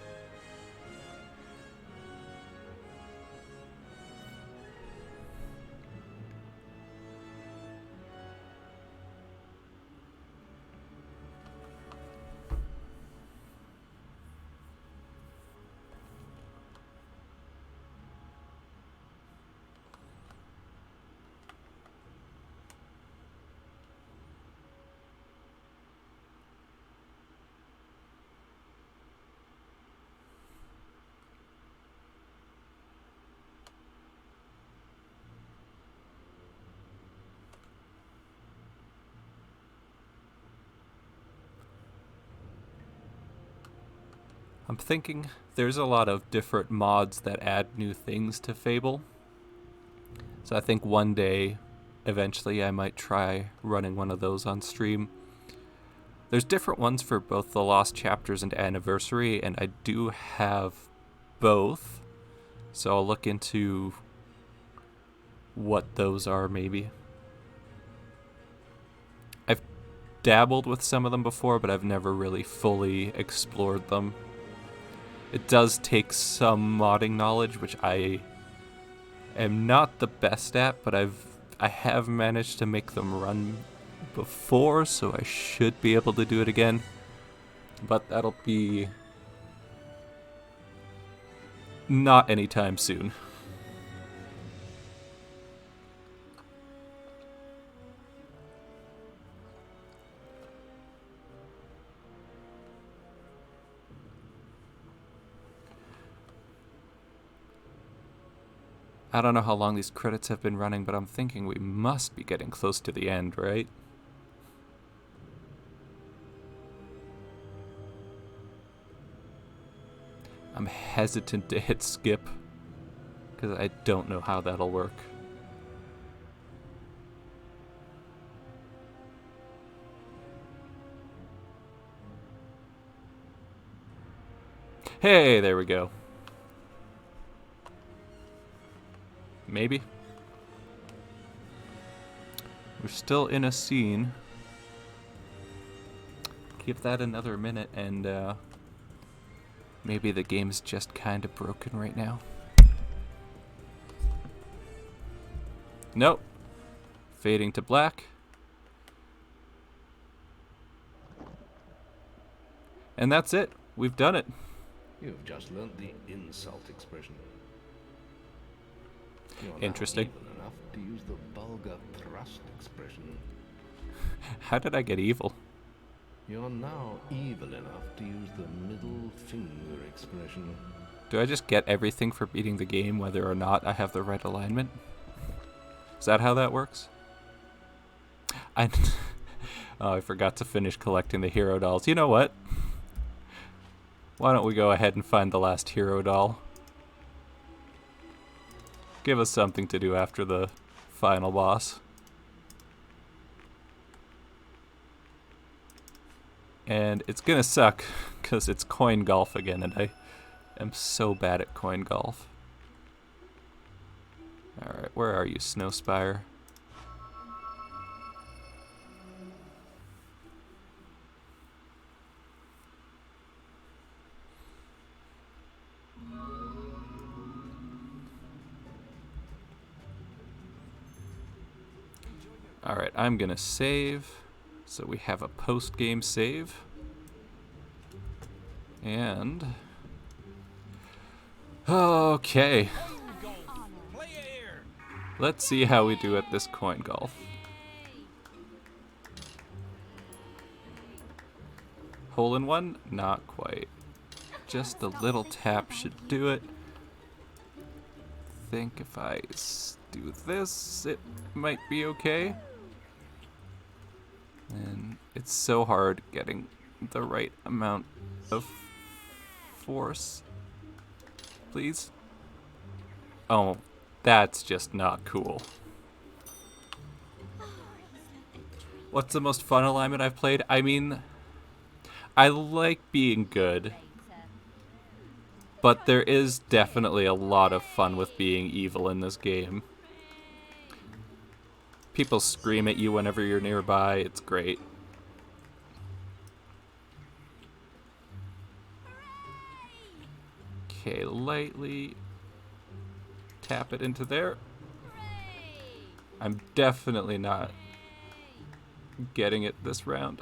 I'm thinking there's a lot of different mods that add new things to Fable. So I think one day, eventually, I might try running one of those on stream. There's different ones for both the Lost Chapters and Anniversary, and I do have both. So I'll look into what those are, maybe. I've dabbled with some of them before, but I've never really fully explored them. It does take some modding knowledge, which I am not the best at, but I have managed to make them run before, so I should be able to do it again. But that'll be not anytime soon. I don't know how long these credits have been running, but I'm thinking we must be getting close to the end, right? I'm hesitant to hit skip, because I don't know how that'll work. Hey, there we go. Maybe. We're still in a scene. Give that another minute and maybe the game's just kind of broken right now. Nope. Fading to black. And that's it. We've done it. You've just learnt the insult expression. You're Interesting. Now evil enough to use the vulgar thrust expression. How did I get evil? You're now evil enough to use the middle finger expression. Do I just get everything for beating the game, whether or not I have the right alignment? Is that how that works? Oh, I forgot to finish collecting the hero dolls. You know what? Why don't we go ahead and find the last hero doll? Give us something to do after the final boss. And it's gonna suck, because it's coin golf again, and I am so bad at coin golf. Alright, where are you, Snowspire? Alright, I'm gonna save. So we have a post-game save. And... okay. Let's see how we do at this coin golf. Hole in one? Not quite. Just a little tap should do it. Think if I do this, it might be okay. And it's so hard getting the right amount of force. Please? Oh, that's just not cool. What's the most fun alignment I've played? I mean, I like being good, but there is definitely a lot of fun with being evil in this game. People scream at you whenever you're nearby, it's great. Okay, lightly tap it into there. I'm definitely not getting it this round.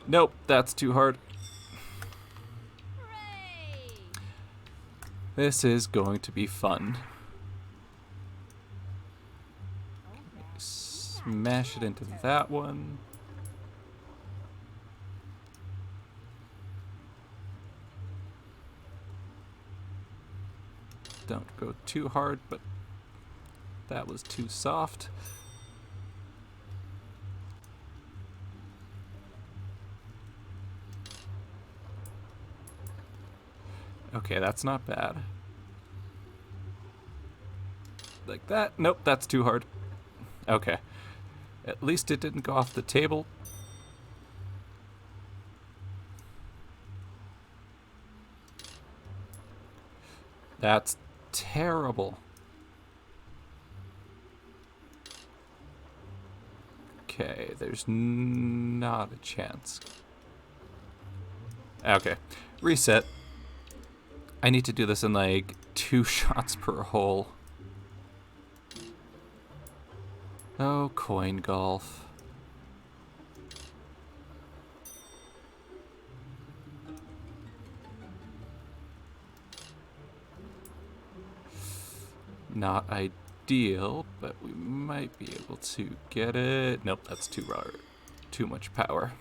Nope, that's too hard. This is going to be fun. Smash it into that one. Don't go too hard, but that was too soft. Okay, that's not bad. Like that? Nope, that's too hard. Okay. At least it didn't go off the table. That's terrible. Okay, there's not a chance. Okay, reset. I need to do this in like 2 shots per hole. Oh, coin golf. Not ideal, but we might be able to get it. Nope, that's too raw. Too much power.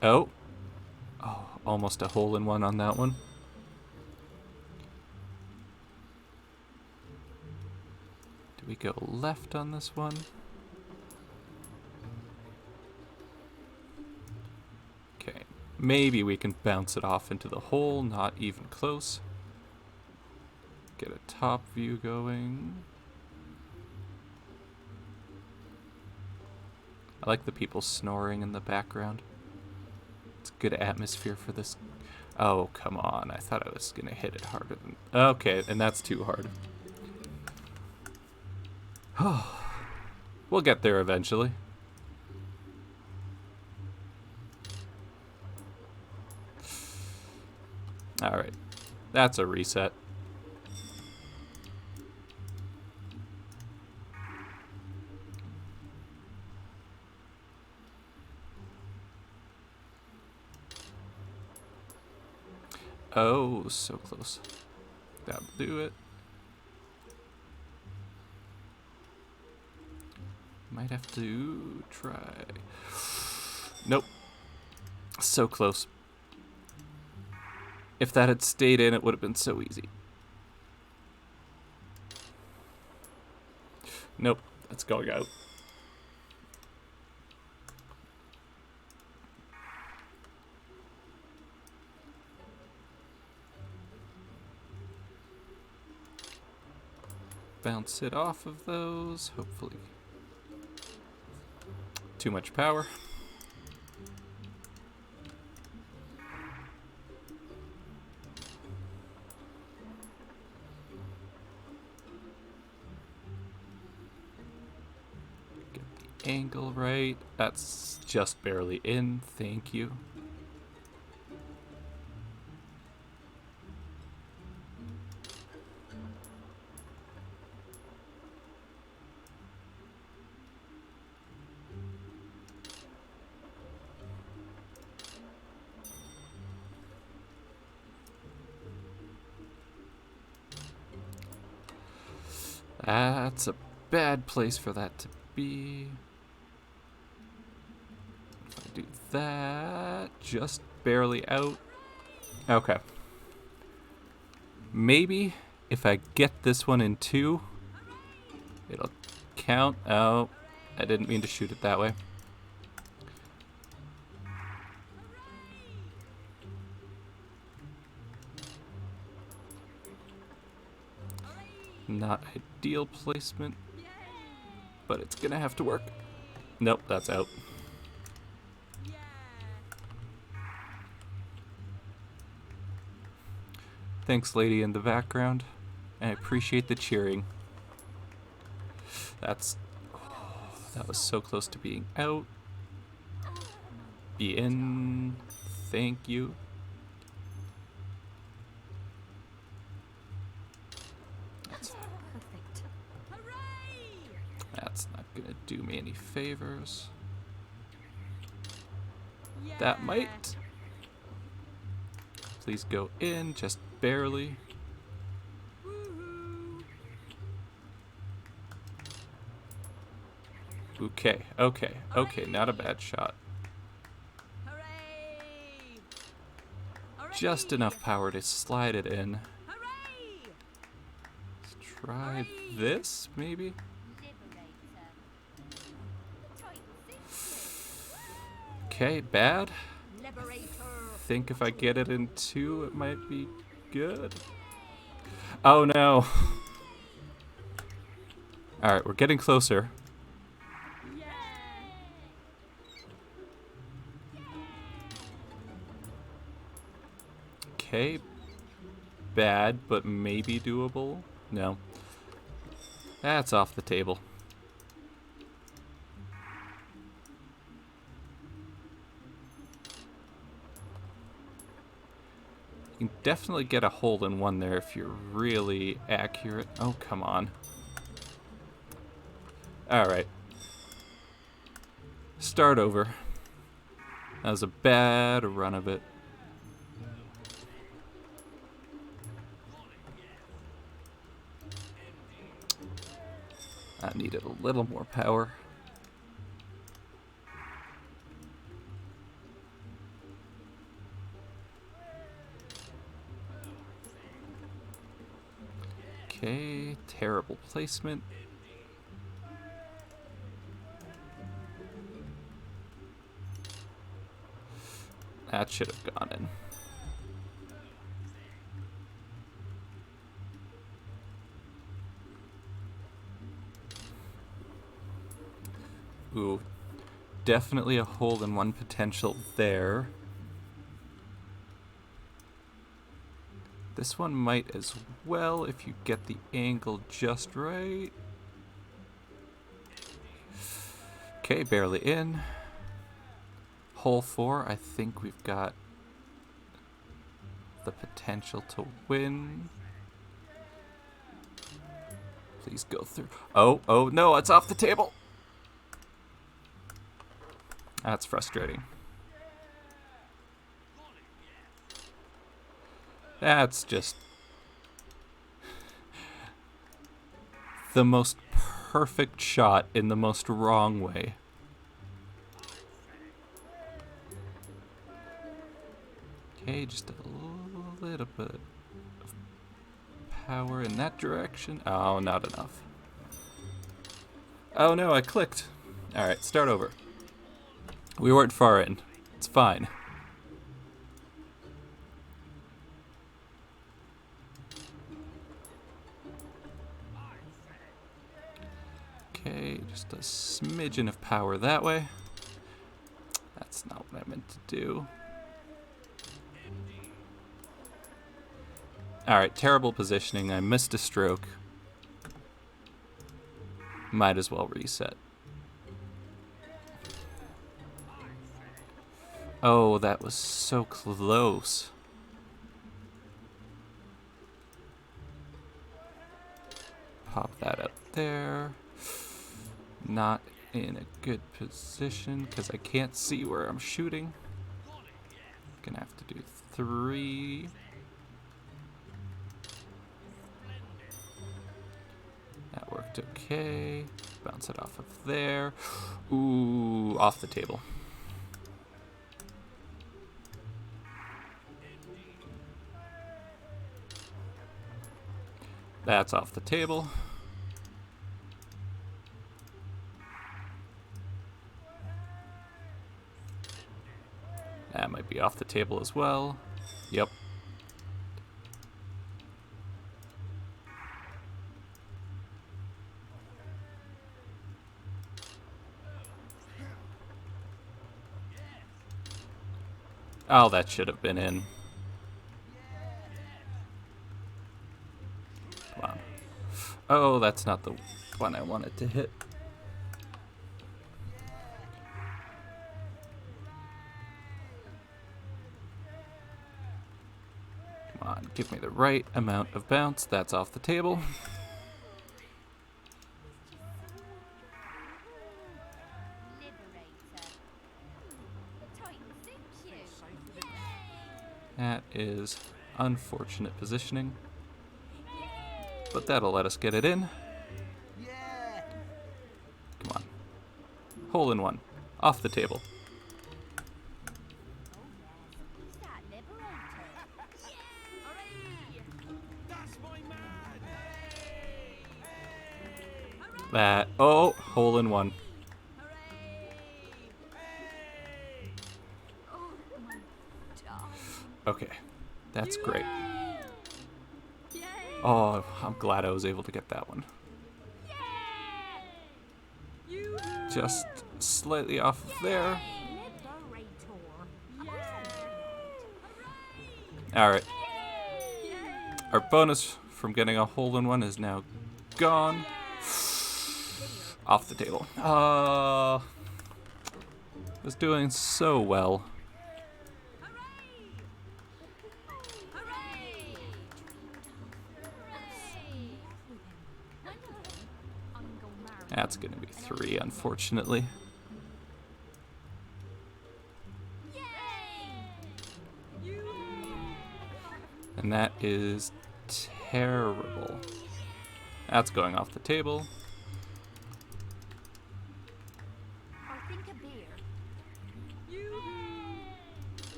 Oh. Oh, almost a hole in one on that one. Do we go left on this one? Okay, maybe we can bounce it off into the hole, not even close. Get a top view going. I like the people snoring in the background. It's good atmosphere for this. Oh, come on. I thought I was going to hit it harder than... Okay, and that's too hard. We'll get there eventually. Alright. That's a reset. Oh, so close. That'll do it. Might have to try. Nope. So close. If that had stayed in, it would have been so easy. Nope. That's going out. Bounce it off of those, hopefully. Too much power. Get the angle right. That's just barely in. Thank you. That's a bad place for that to be. If I do that, just barely out. Okay. Maybe if I get this one in 2, it'll count. Oh, I didn't mean to shoot it that way. Not ideal placement, but it's gonna have to work. Nope, that's out. Thanks, lady in the background. I appreciate the cheering. That was so close to being out. Be in. Thank you. That's not gonna do me any favors. That might. Please go in, just barely. Okay, not a bad shot. Just enough power to slide it in. Let's try this, maybe? Okay, bad. Think if I get it in 2, it might be good. Oh no. Alright, we're getting closer. Okay. Bad, but maybe doable. No. That's off the table. You can definitely get a hole in 1 there if you're really accurate. Oh, come on. Alright. Start over. That was a bad run of it. I needed a little more power. Okay, terrible placement. That should have gone in. Ooh, definitely a hole in 1 potential there. This one might as well if you get the angle just right. Okay, barely in. Hole 4, I think we've got the potential to win. Please go through. Oh no, it's off the table. That's frustrating. That's just the most perfect shot in the most wrong way. Okay, just a little bit of power in that direction. Oh, not enough. Oh no, I clicked. Alright, start over. We weren't far in. It's fine. Okay, just a smidgen of power that way. That's not what I meant to do. Alright, terrible positioning. I missed a stroke. Might as well reset. Oh, that was so close. Pop that up there. Not in a good position because I can't see where I'm shooting. Gonna have to do 3. That Perfect, okay. Bounce it off of there. Ooh, off the table. That's off the table. That might be off the table as well. Yep. Oh, that should have been in. Come on. Oh, that's not the one I wanted to hit. Come on, give me the right amount of bounce. That's off the table. That is unfortunate positioning, but that'll let us get it in. Come on. Hole in one. Off the table. That, oh, hole in one. Okay, that's great. Oh, I'm glad I was able to get that one. Just slightly off of there. Alright. Our bonus from getting a hole in one is now gone. Off the table. Was doing so well. That's gonna be 3, unfortunately. And that is terrible. That's going off the table.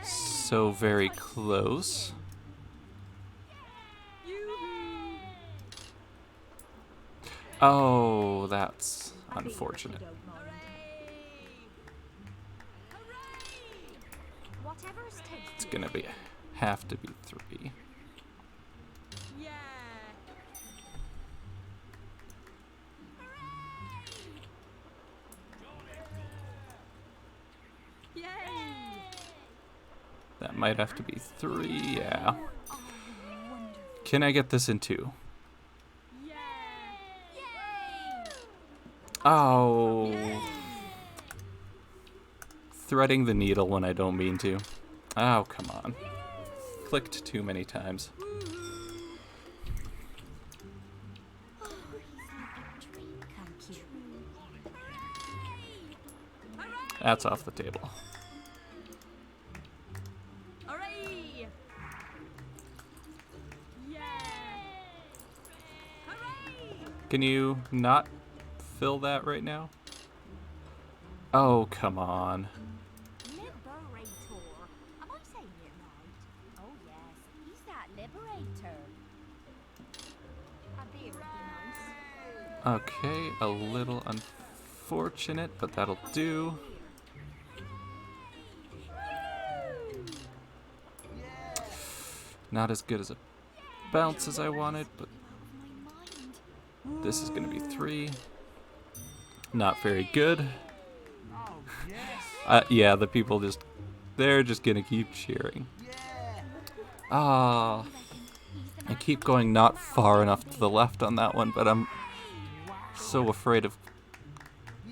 So very close. Oh, that's unfortunate. It's gonna have to be 3. That might have to be 3, yeah. Can I get this in 2? Oh. Threading the needle when I don't mean to. Oh, come on. Clicked too many times. That's off the table. Can you not fill that right now? Oh, come on. Okay, a little unfortunate, but that'll do. Not as good as a bounce as I wanted, but this is going to be 3. Not very good. Yeah, the people they're just going to keep cheering. Ah, I keep going not far enough to the left on that one, but I'm so afraid of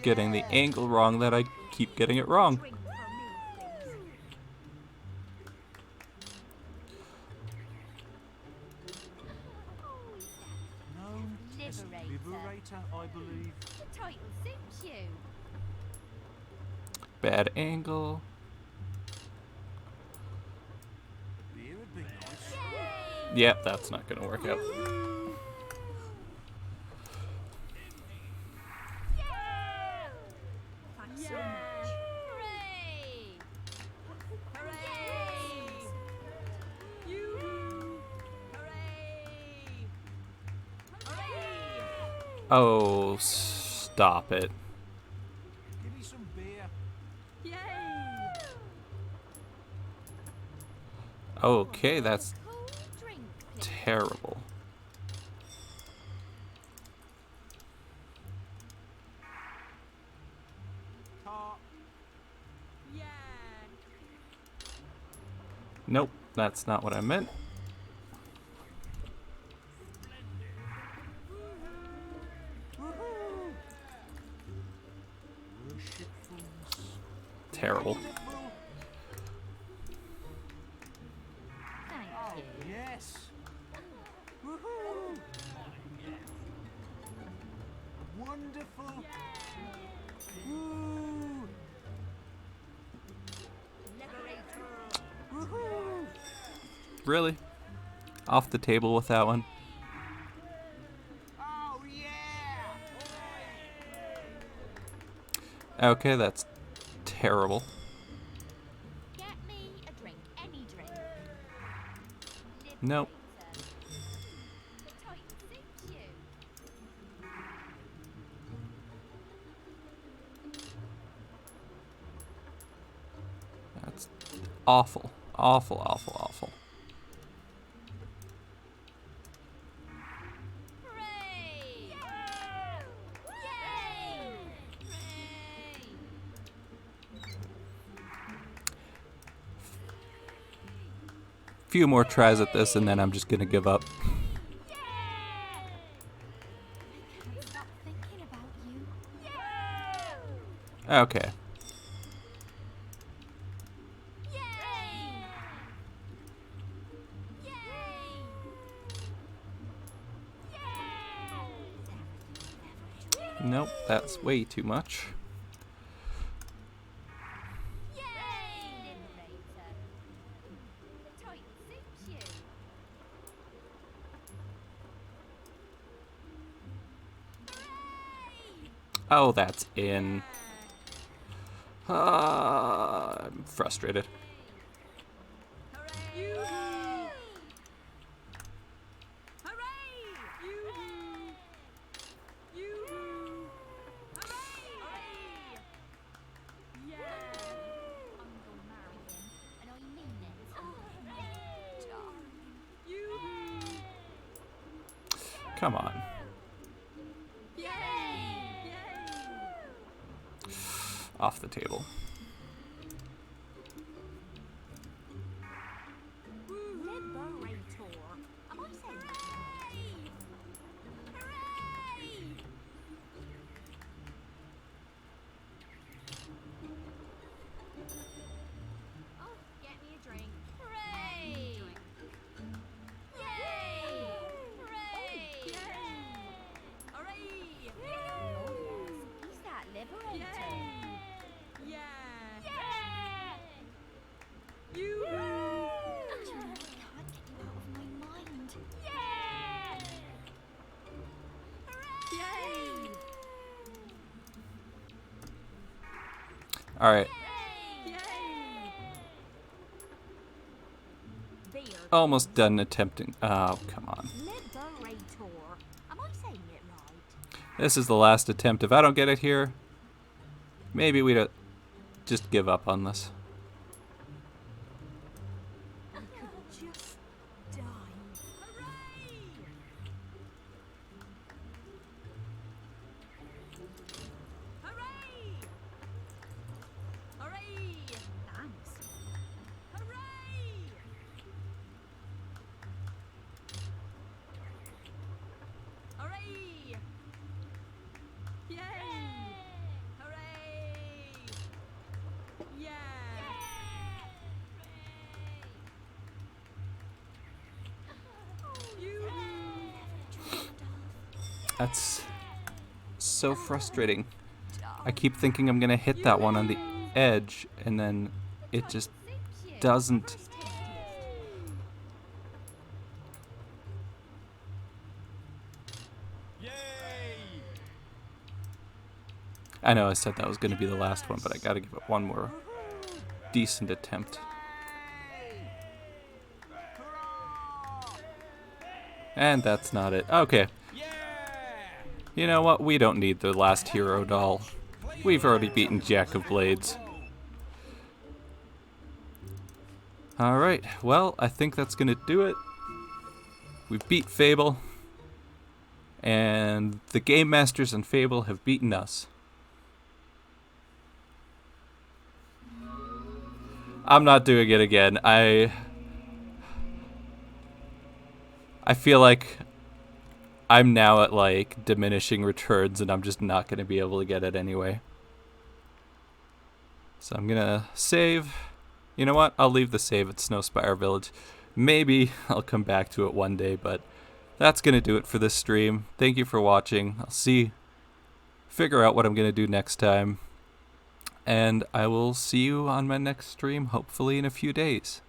getting the angle wrong that I keep getting it wrong. I believe. The title suits you. Bad angle. Yep, that's not gonna work out. Oh, stop it. Give me some beer. Yay! Okay, that's terrible. Nope, that's not what I meant. Terrible. Oh, yes. Woohoo! Wonderful. Woo! Woohoo! Really? Off the table with that one? Oh, yeah! Okay, that's terrible. Get me a drink, any drink. Nope. The Titan suits you. That's awful. Awful, awful, awful. Hooray! Yay! Few more tries at this and then I'm just gonna give up. Can't stop thinking about you. Okay. Nope, that's way too much. The Titan suits you. Oh, that's in. I'm frustrated. Come on. Off the table. Liberator. Am I saying that right? Hooray! Oh, get me a drink. Hooray! Yay! Hooray! Hooray! Oh yes, he's that liberator. Yeah! You! I can't get you out of my mind. Yay! Alright. Beer. Almost done attempting. Oh, come on. Liberator. Am I saying it right? This is the last attempt. If I don't get it here, maybe we don't just give up on this. I could just die. Hooray! Hooray! Hooray! Thanks. Hooray! Hooray! Yay! Hooray! Yeah! That's so frustrating. I keep thinking I'm gonna hit that one on the edge, and then it just doesn't. I know I said that was gonna be the last one, but I gotta give it one more decent attempt. And that's not it. Okay. You know what? We don't need the last hero doll. We've already beaten Jack of Blades. Alright, well, I think that's gonna do it. We beat Fable. And the Game Masters in Fable have beaten us. I'm not doing it again. I feel like I'm now at like diminishing returns and I'm just not going to be able to get it anyway. So I'm going to save. You know what? I'll leave the save at Snowspire Village. Maybe I'll come back to it one day, but that's going to do it for this stream. Thank you for watching. I'll figure out what I'm going to do next time. And I will see you on my next stream, hopefully in a few days.